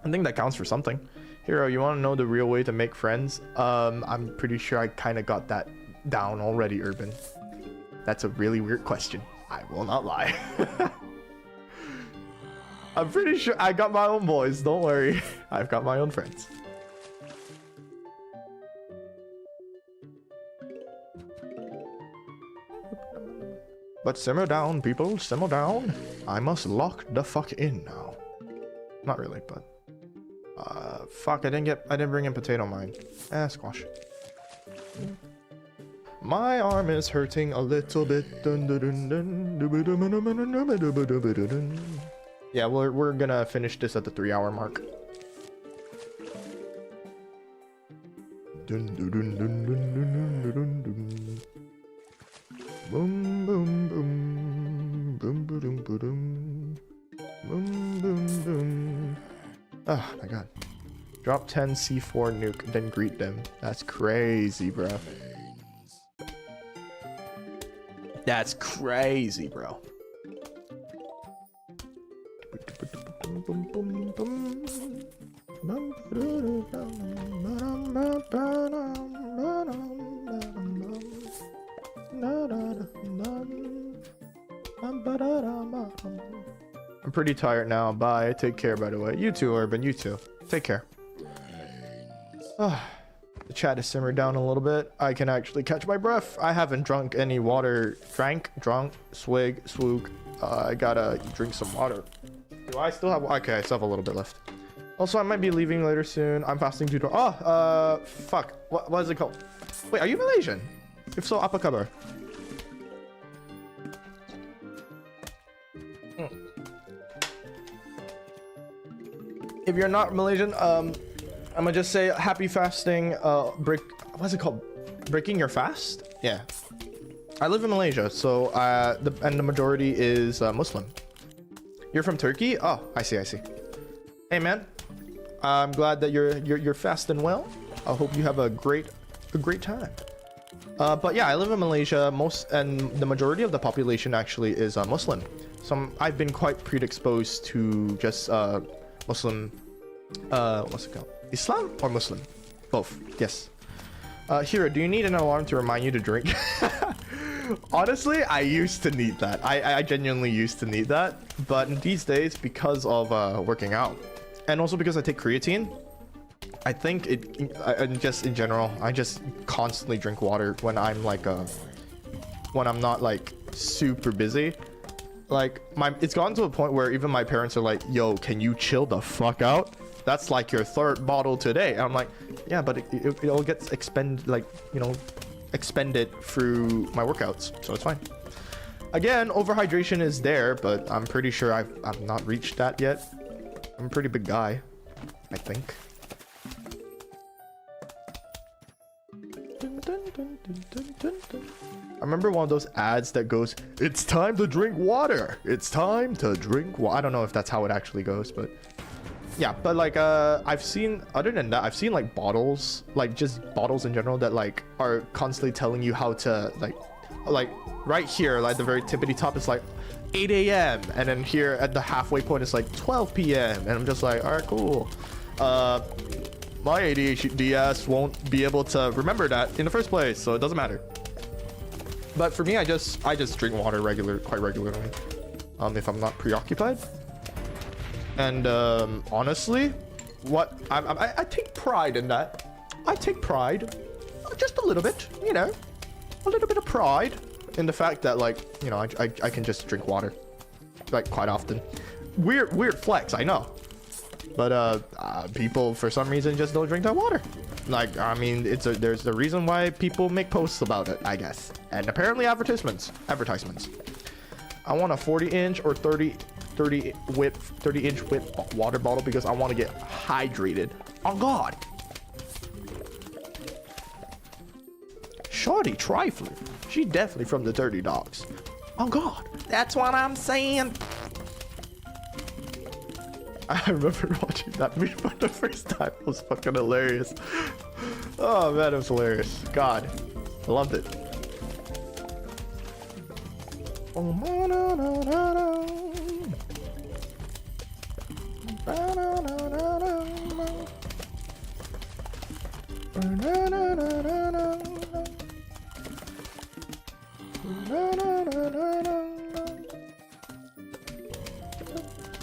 I think that counts for something. Hero, you want to know the real way to make friends? I'm pretty sure I kind of got that down already, Urban. That's a really weird question. I will not lie. I'm pretty sure I got my own boys. Don't worry. I've got my own friends. But simmer down, people. Simmer down. I must lock the fuck in now. Not really, but... fuck, I didn't bring in potato mine. Squash. My arm is hurting a little bit. Yeah, we're gonna finish this at the 3-hour mark. Boom boom boom boom boom boom boom boom boom. Oh my god. Drop 10 C4 nuke, then greet them. That's crazy, bro. That's crazy, bro. I'm pretty tired now. Bye. Take care, by the way. You too, Urban. You too. Take care. The chat is simmered down a little bit. I can actually catch my breath. I haven't drunk any water. Drunk, swig, swoog. I gotta drink some water. Do I still have... Okay, I still have a little bit left. Also, I might be leaving later soon. I'm fasting to... Oh, fuck. What is it called? Wait, are you Malaysian? If so, apa kabar? If you're not Malaysian, I'm gonna just say happy fasting. What's it called? Breaking your fast? Yeah. I live in Malaysia, so the majority is Muslim. You're from Turkey? Oh, I see. Hey man, I'm glad that you're fasting well. I hope you have a great time. But yeah, I live in Malaysia. And the majority of the population actually is Muslim. So I've been quite predisposed to just Muslim. What's it called? Islam or Muslim? Both. Yes. Hira, do you need an alarm to remind you to drink? Honestly, I used to need that. I genuinely used to need that. But these days, because of working out, and also because I take creatine, I think and just in general, I just constantly drink water when I'm like when I'm not like super busy. Like it's gotten to a point where even my parents are like, "Yo, can you chill the fuck out? That's like your third bottle today." And I'm like, "Yeah, but it all gets expended through my workouts, so it's fine." Again, overhydration is there, but I'm pretty sure I've not reached that yet. I'm a pretty big guy, I think. I remember one of those ads that goes, "It's time to drink water. It's time to drink water." I don't know if that's how it actually goes, but yeah. But like I've seen, other than that, I've seen like bottles, like just bottles in general that like are constantly telling you how to like right here, like the very tippity top is like 8 a.m. and then here at the halfway point it's like 12 p.m. and I'm just like, all right, cool. My ADHD ass won't be able to remember that in the first place, so it doesn't matter. But for me, I just drink water quite regularly, if I'm not preoccupied. And honestly, what I take pride in that. I take pride, just a little bit, you know, a little bit of pride in the fact that, like, you know, I can just drink water, like, quite often. Weird flex, I know. But people for some reason just don't drink that water. Like, I mean, there's a reason why people make posts about it, I guess. And apparently advertisements. I want a 40-inch or 30-inch width water bottle because I want to get hydrated. Oh God. Shorty trifling. She definitely from the Dirty Dogs. Oh God. That's what I'm saying. I remember watching that movie for the first time. It was fucking hilarious. Oh man, it was hilarious. God, I loved it.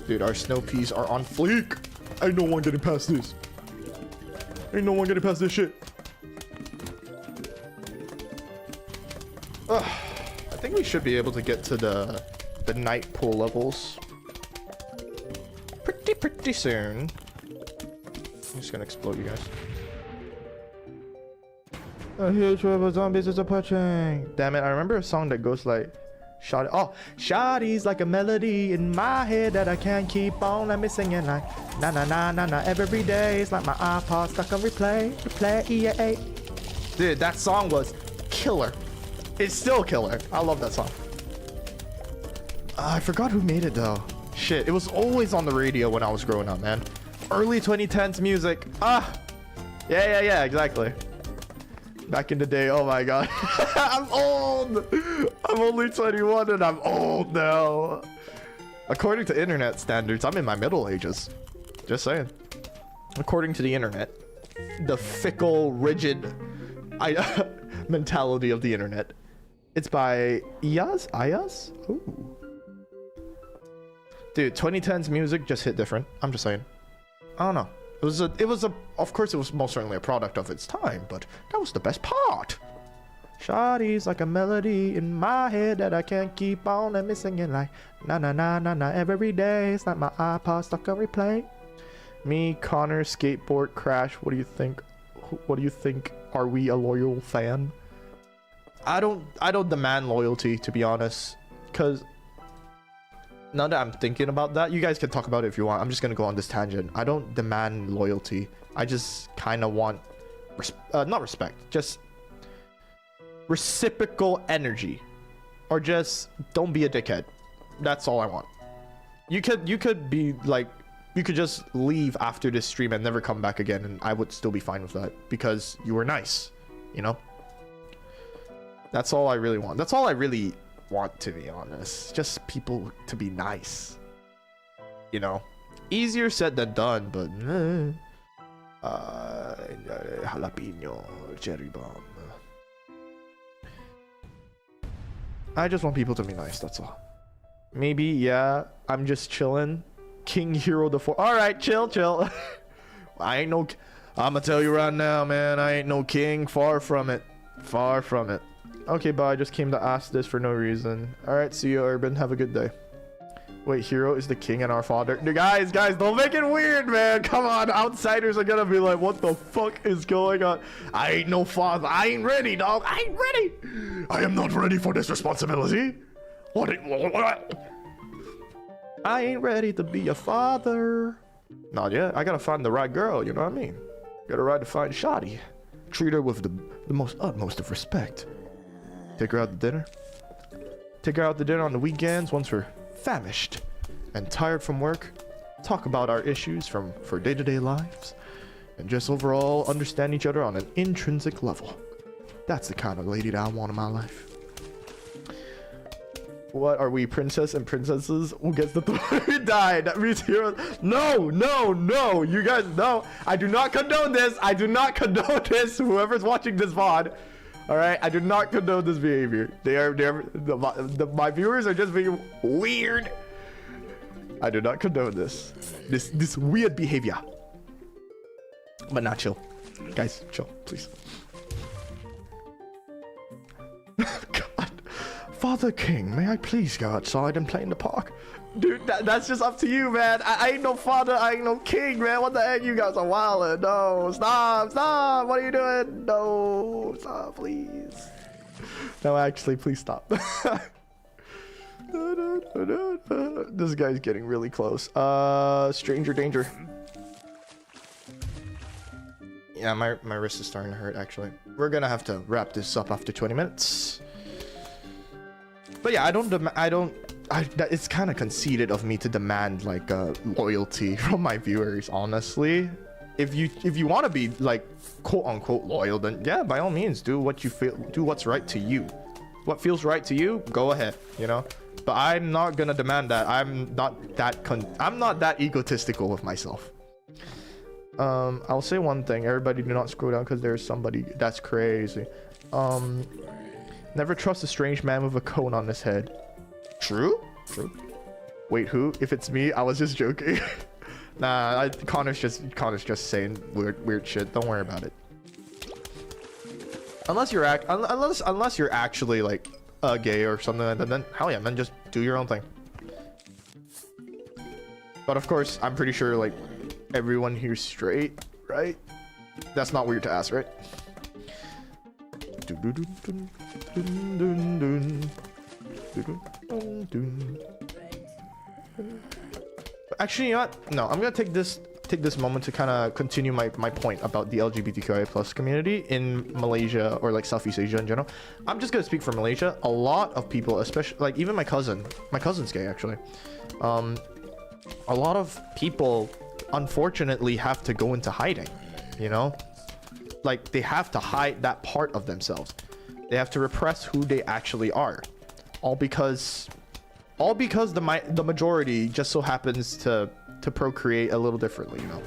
Dude, our snow peas are on fleek. Ain't no one getting past this. Ain't no one getting past this shit. I think we should be able to get to the night pool levels pretty soon. I'm just gonna explode you guys. A huge wave of zombies is approaching. Damn it, I remember a song that goes like, Shawty's like a melody in my head that I can't keep on. Let me sing it like na na na na na every day. It's like my iPod stuck on replay. Yeah. Dude, that song was killer. It's still killer. I love that song. I forgot who made it though. Shit, it was always on the radio when I was growing up, man. Early 2010s music. Yeah, exactly. Back in the day, oh my God. I'm old. I'm only 21 and I'm old now. According to internet standards, I'm in my middle ages. Just saying. According to the internet. The fickle, rigid mentality of the internet. It's by Ayaz? Ooh. Dude, 2010's music just hit different. I'm just saying. I don't know. It was of course it was most certainly a product of its time, but that was the best part. Shawty's like a melody in my head that I can't keep on. Let me sing it like na na na na na every day. It's like my iPod stuck on replay. Me, Connor, skateboard crash. What do you think? What do you think? Are we a loyal fan? I don't demand loyalty, to be honest, because now that I'm thinking about that, you guys can talk about it if you want. I'm just gonna go on this tangent. I don't demand loyalty. I just kind of want not respect, just reciprocal energy, or just don't be a dickhead. That's all I want. You could be like, you could just leave after this stream and never come back again, and I would still be fine with that because you were nice, you know. That's all I really want. That's all I really want, to be honest. Just people to be nice, you know. Easier said than done, but jalapeno cherry bomb. I just want people to be nice, that's all. Maybe, yeah, I'm just chilling. King Hero the 4. Alright, chill. I ain't no... I'ma tell you right now, man, I ain't no king. Far from it. Far from it. Okay, but I just came to ask this for no reason. Alright, see you, Urban. Have a good day. Wait, Hero is the king and our father. Guys, don't make it weird, man. Come on, outsiders are gonna be like, what the fuck is going on? I ain't no father. I ain't ready, dog. I ain't ready. I am not ready for this responsibility. What? I ain't ready to be a father. Not yet. I gotta find the right girl, you know what I mean? Gotta ride to find Shoddy. Treat her with the most utmost of respect. Take her out to dinner. Take her out to dinner on the weekends once we're famished and tired from work. Talk about our issues for day-to-day lives. And just overall understand each other on an intrinsic level. That's the kind of lady that I want in my life. What are we, princess and princesses? Who gets the throne? Died. That means heroes. No. You guys, no. I do not condone this. I do not condone this. Whoever's watching this VOD. All right, I do not condone this behavior. My viewers are just being weird. I do not condone this. This weird behavior. But not chill. Guys, chill, please. God. Father King, may I please go outside and play in the park? Dude, that's just up to you, man. I ain't no father, I ain't no king, man. What the heck? You guys are wildin'. No, stop. What are you doing? No, stop, please. No, actually, please stop. This guy's getting really close. Stranger danger. Yeah, my wrist is starting to hurt, actually. We're gonna have to wrap this up after 20 minutes. But yeah, it's kind of conceited of me to demand like loyalty from my viewers, honestly. If you want to be like quote unquote loyal, then yeah, by all means do what you feel, do what's right to you. What feels right to you, go ahead, you know. But I'm not gonna demand that. I'm not that egotistical with myself. I'll say one thing, everybody do not scroll down because there's somebody that's crazy. Never trust a strange man with a cone on his head. True. Wait, who? If it's me, I was just joking. Nah, Connor's just saying weird shit. Don't worry about it. Unless you're actually like gay or something like that, then hell yeah, man, just do your own thing. But of course, I'm pretty sure like everyone here's straight, right? That's not weird to ask, right? Actually, you know what? No, I'm gonna take this moment to kind of continue my point about the LGBTQIA plus community in Malaysia or like Southeast Asia in general. I'm just gonna speak for Malaysia. A lot of people, especially like even my cousin's gay actually. A lot of people unfortunately have to go into hiding, you know, like they have to hide that part of themselves. They have to repress who they actually are, all because the majority just so happens to procreate a little differently, you know.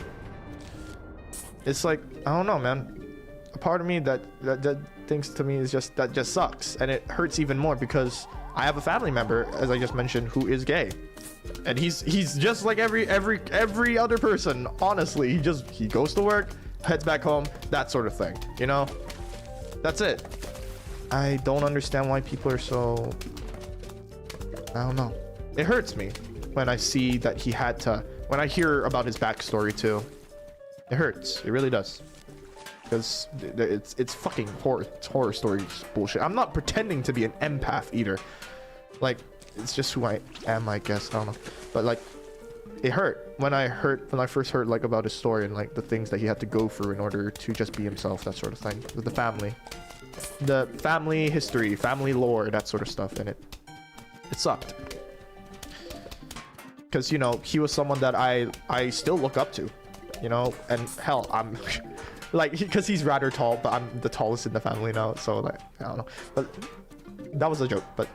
It's like, I don't know, man. A part of me that thinks to me is just that just sucks, and it hurts even more because I have a family member, as I just mentioned, who is gay, and he's just like every other person. Honestly, he goes to work, heads back home, that sort of thing, you know. That's it. I don't understand why people are so, I don't know. It hurts me when I see that he had to, when I hear about his backstory too. It hurts. It really does. Because it's fucking horror. It's horror story bullshit. I'm not pretending to be an empath either. Like, it's just who I am, I guess. I don't know. But like, it hurt when I first heard like about his story and like the things that he had to go through in order to just be himself, that sort of thing. With the family history, family lore, that sort of stuff, and it sucked. because, you know, he was someone that I still look up to, you know, and hell, I'm like, because he's rather tall, but I'm the tallest in the family now, so like, I don't know, but that was a joke. But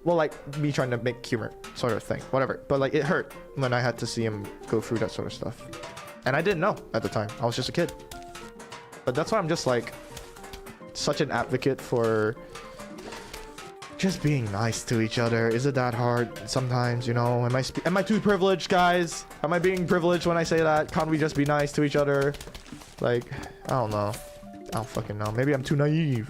well, like me trying to make humor sort of thing, whatever, but like it hurt when I had to see him go through that sort of stuff, and I didn't know at the time. I was just a kid. But that's why I'm just like such an advocate for just being nice to each other. Is it that hard sometimes, you know? Am I too privileged, guys? Am I being privileged when I say that? Can't we just be nice to each other? Like, I don't know. I don't fucking know. Maybe I'm too naive.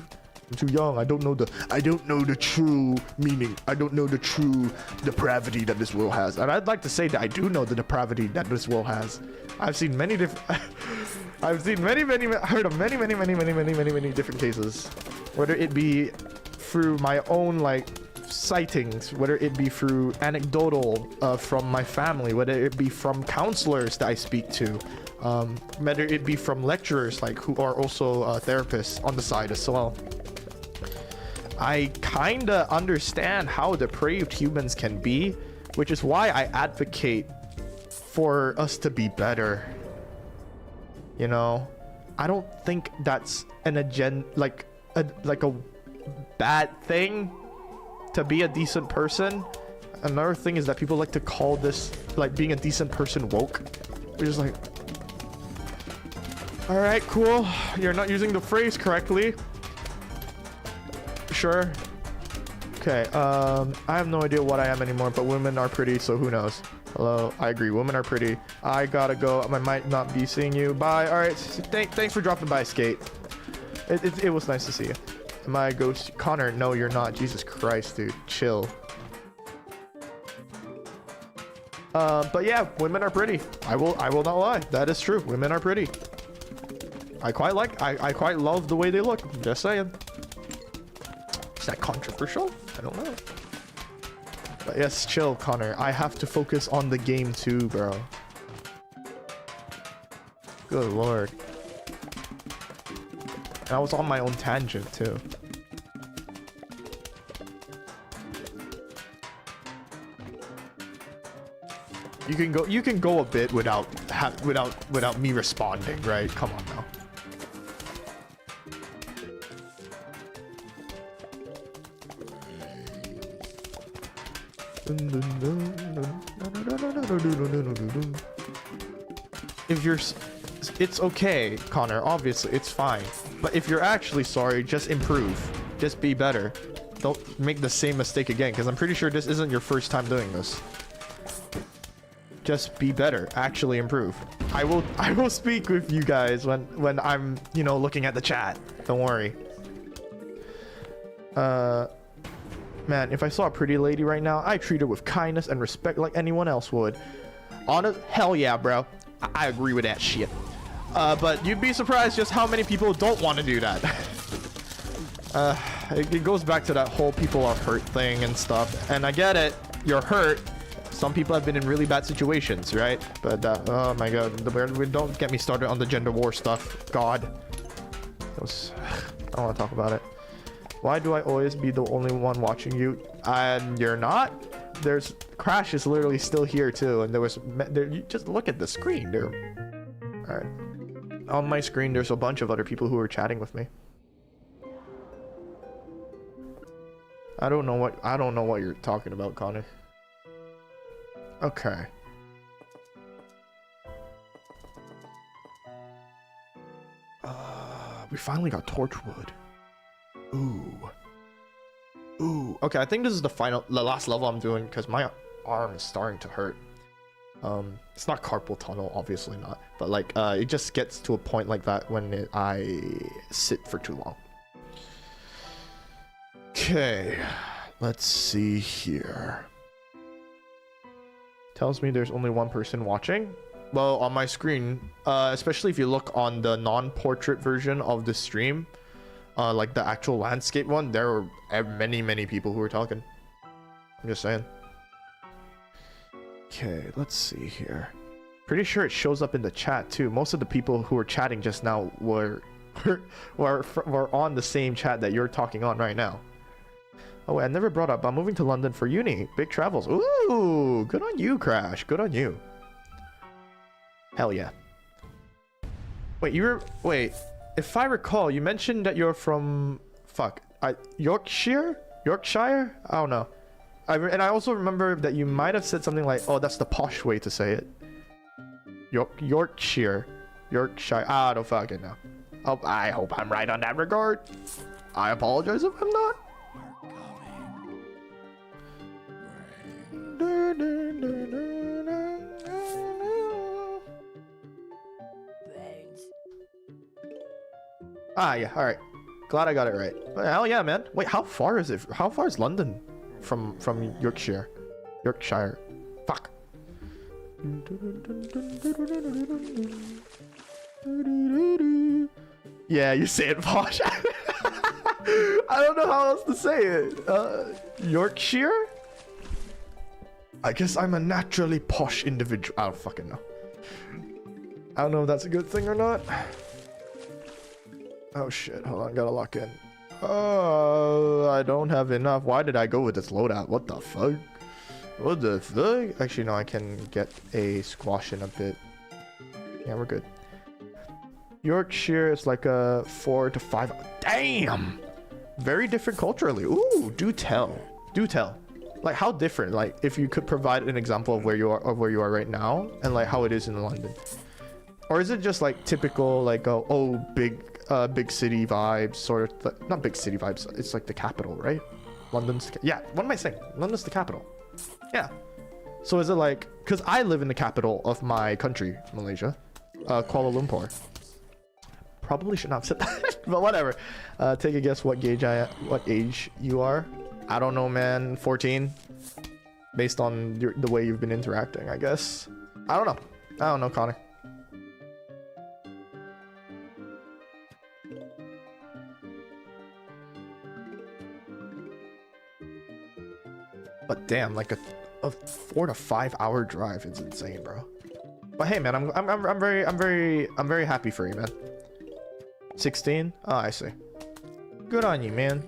I'm too young. I don't know the true meaning. I don't know the true depravity that this world has. And I'd like to say that I do know the depravity that this world has. I've seen many different I've seen heard of many different cases, whether it be through my own like sightings, whether it be through anecdotal from my family, whether it be from counselors that I speak to, whether it be from lecturers like who are also therapists on the side as well. I kinda understand how depraved humans can be, which is why I advocate for us to be better. You know, I don't think that's an like a bad thing to be a decent person. Another thing is that people like to call this like being a decent person woke, which is like, all right, cool, you're not using the phrase correctly. Sure. Okay, I have no idea what I am anymore, but women are pretty, so who knows. Hello, I agree, women are pretty. I gotta go, I might not be seeing you. Bye. All right, thanks for dropping by, Skate. It was nice to see you. Am I a ghost? Connor, no, you're not. Jesus Christ, dude, chill. But yeah, women are pretty. I will not lie, that is true. Women are pretty. I quite love the way they look. Just saying. Is that controversial? I don't know. But yes, chill, Connor. I have to focus on the game too, bro. Good lord. And I was on my own tangent too. You can go a bit without me responding, right? Come on now. If you're, it's okay, Connor, obviously it's fine, but if you're actually sorry, just improve, just be better. Don't make the same mistake again, because I'm pretty sure this isn't your first time doing this. Just be better, actually improve. I will speak with you guys when I'm, you know, looking at the chat. Don't worry. Man, if I saw a pretty lady right now, I'd treat her with kindness and respect like anyone else would. Hell yeah, bro. I agree with that shit. But you'd be surprised just how many people don't want to do that. It goes back to that whole people are hurt thing and stuff. And I get it. You're hurt. Some people have been in really bad situations, right? But, oh my god. Don't get me started on the gender war stuff. God. I don't want to talk about it. Why do I always be the only one watching you? And you're not? There's Crash is literally still here too, and you just look at the screen. All right. On my screen, there's a bunch of other people who are chatting with me. I don't know what you're talking about, Connor. Okay. We finally got Torchwood. Ooh. Okay, I think this is the last level I'm doing because my arm is starting to hurt. It's not carpal tunnel, obviously not, but like it just gets to a point like that when I sit for too long. Okay, let's see here. Tells me there's only one person watching. Well, on my screen, especially if you look on the non-portrait version of the stream, like the actual landscape one, there were many people who were talking. I'm just saying. Okay, let's see here. Pretty sure it shows up in the chat too. Most of the people who were chatting just now were on the same chat that you're talking on right now. Oh wait, I never brought up. I'm moving to London for uni. Big travels. Ooh, good on you, Crash. Good on you. Hell yeah. Wait. If I recall, you mentioned that you're from Yorkshire? Yorkshire? I don't know. And I also remember that you might have said something like, "Oh, that's the posh way to say it." Yorkshire. I don't fucking know. Oh, I hope I'm right on that regard. I apologize if I'm not. Ah, yeah. All right. Glad I got it right. Hell yeah, man. Wait, how far is it? How far is London from Yorkshire? Fuck. Yeah, you say it posh. I don't know how else to say it. Yorkshire? I guess I'm a naturally posh individual. I don't fucking know. I don't know if that's a good thing or not. Oh shit, hold on, gotta lock in. Oh, I don't have enough. Why did I go with this loadout? What the fuck? What the fuck? Actually, no, I can get a squash in a bit. Yeah, we're good. Yorkshire is like a 4 to 5. Damn! Very different culturally. Ooh, do tell. Do tell. Like, how different? Like, if you could provide an example of where you are right now, and like how it is in London. Or is it just like typical, like, big city vibes, sort of, not big city vibes, it's like the capital, right? Yeah, what am I saying? London's the capital. Yeah. So is it like, because I live in the capital of my country, Malaysia, Kuala Lumpur. Probably should not have said that, but whatever. Take a guess what age you are. I don't know, man. 14, based on the way you've been interacting, I guess. I don't know, Connor. But damn, like a 4 to 5 hour drive is insane, bro. But hey, man, I'm very happy for you, man. 16? Oh, I see. Good on you, man.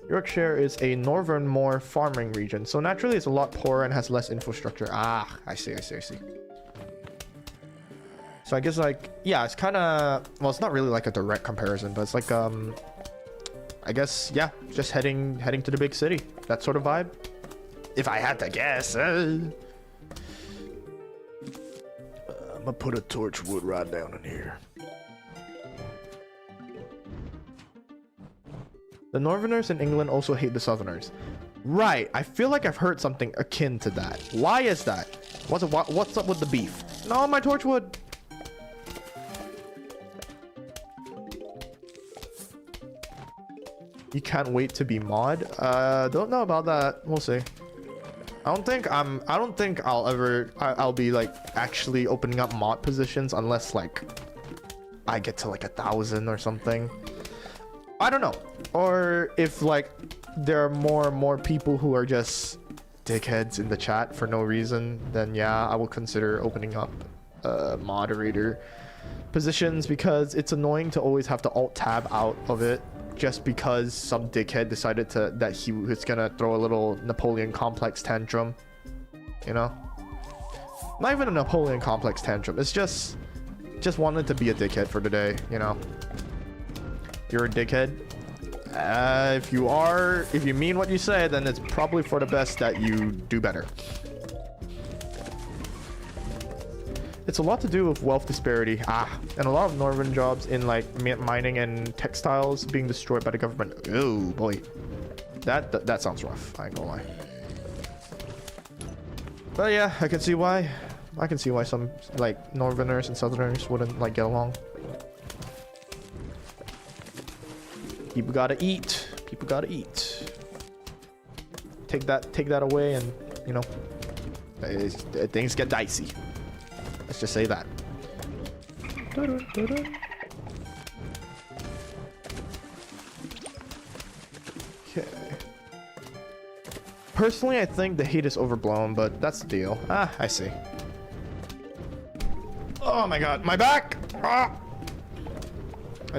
Yorkshire is a northern more farming region, so naturally it's a lot poorer and has less infrastructure. Ah, I see. So I guess like, yeah, it's kind of, well, it's not really like a direct comparison, but it's like, I guess, yeah, just heading to the big city. That sort of vibe. If I had to guess. I'm gonna put a torch wood right down in here. The Northerners in England also hate the Southerners. Right, I feel like I've heard something akin to that. Why is that? What's up with the beef? No, my torchwood. You can't wait to be mod? Don't know about that. We'll see. I don't think I'll be like actually opening up mod positions unless like I get to like 1,000 or something. I don't know. Or if like there are more people who are just dickheads in the chat for no reason, then yeah, I will consider opening up moderator positions, because it's annoying to always have to alt tab out of it just because some dickhead decided that he was gonna throw a little Napoleon complex tantrum, you know? Not even a Napoleon complex tantrum, it's just wanted to be a dickhead for the day, you know? You're a dickhead. If you mean what you say, then it's probably for the best that you do better. It's a lot to do with wealth disparity. And a lot of northern jobs in like mining and textiles being destroyed by the government. Oh boy, that sounds rough. I ain't gonna lie. But yeah, I can see why. Some like northerners and southerners wouldn't like get along. People gotta eat. Take that away, and you know, things get dicey. Let's just say that. Okay. Personally, I think the hate is overblown, but that's the deal. I see. Oh my god, my back! I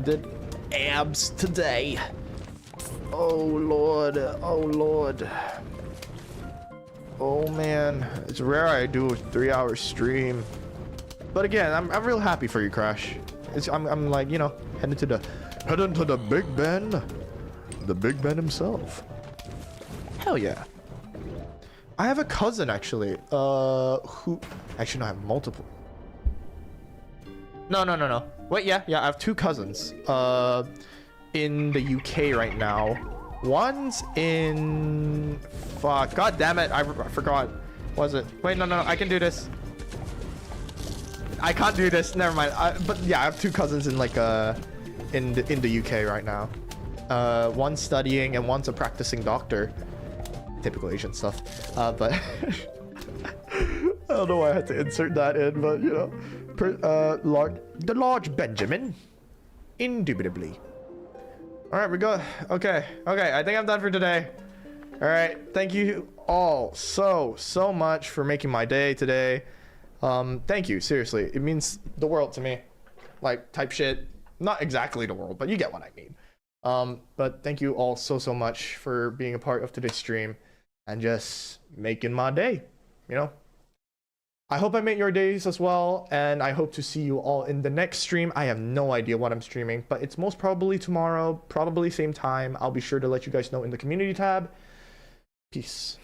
did abs today. Oh lord, oh lord. Oh man, it's rare I do a 3-hour stream. But again, I'm real happy for you, Crash. I'm like, you know, heading to the Big Ben. The Big Ben himself. Hell yeah. I have a cousin actually, who actually no, I have multiple. No. Wait, yeah, I have 2 cousins in the UK right now. One's in fuck, god damn it, I forgot. Was it? Wait, no, I can do this. I can't do this. Never mind. But yeah, I have 2 cousins in like in the UK right now. One's studying and one's a practicing doctor. Typical Asian stuff. But I don't know why I had to insert that in, but you know, the large Benjamin, indubitably. All right, we go. Okay. I think I'm done for today. All right. Thank you all so much for making my day today. Thank you. Seriously, it means the world to me. Like type shit. Not exactly the world, but you get what I mean. But thank you all so much for being a part of today's stream and just making my day. You know. I hope I made your days as well, and I hope to see you all in the next stream. I have no idea what I'm streaming, but it's most probably tomorrow, probably same time. I'll be sure to let you guys know in the community tab. Peace.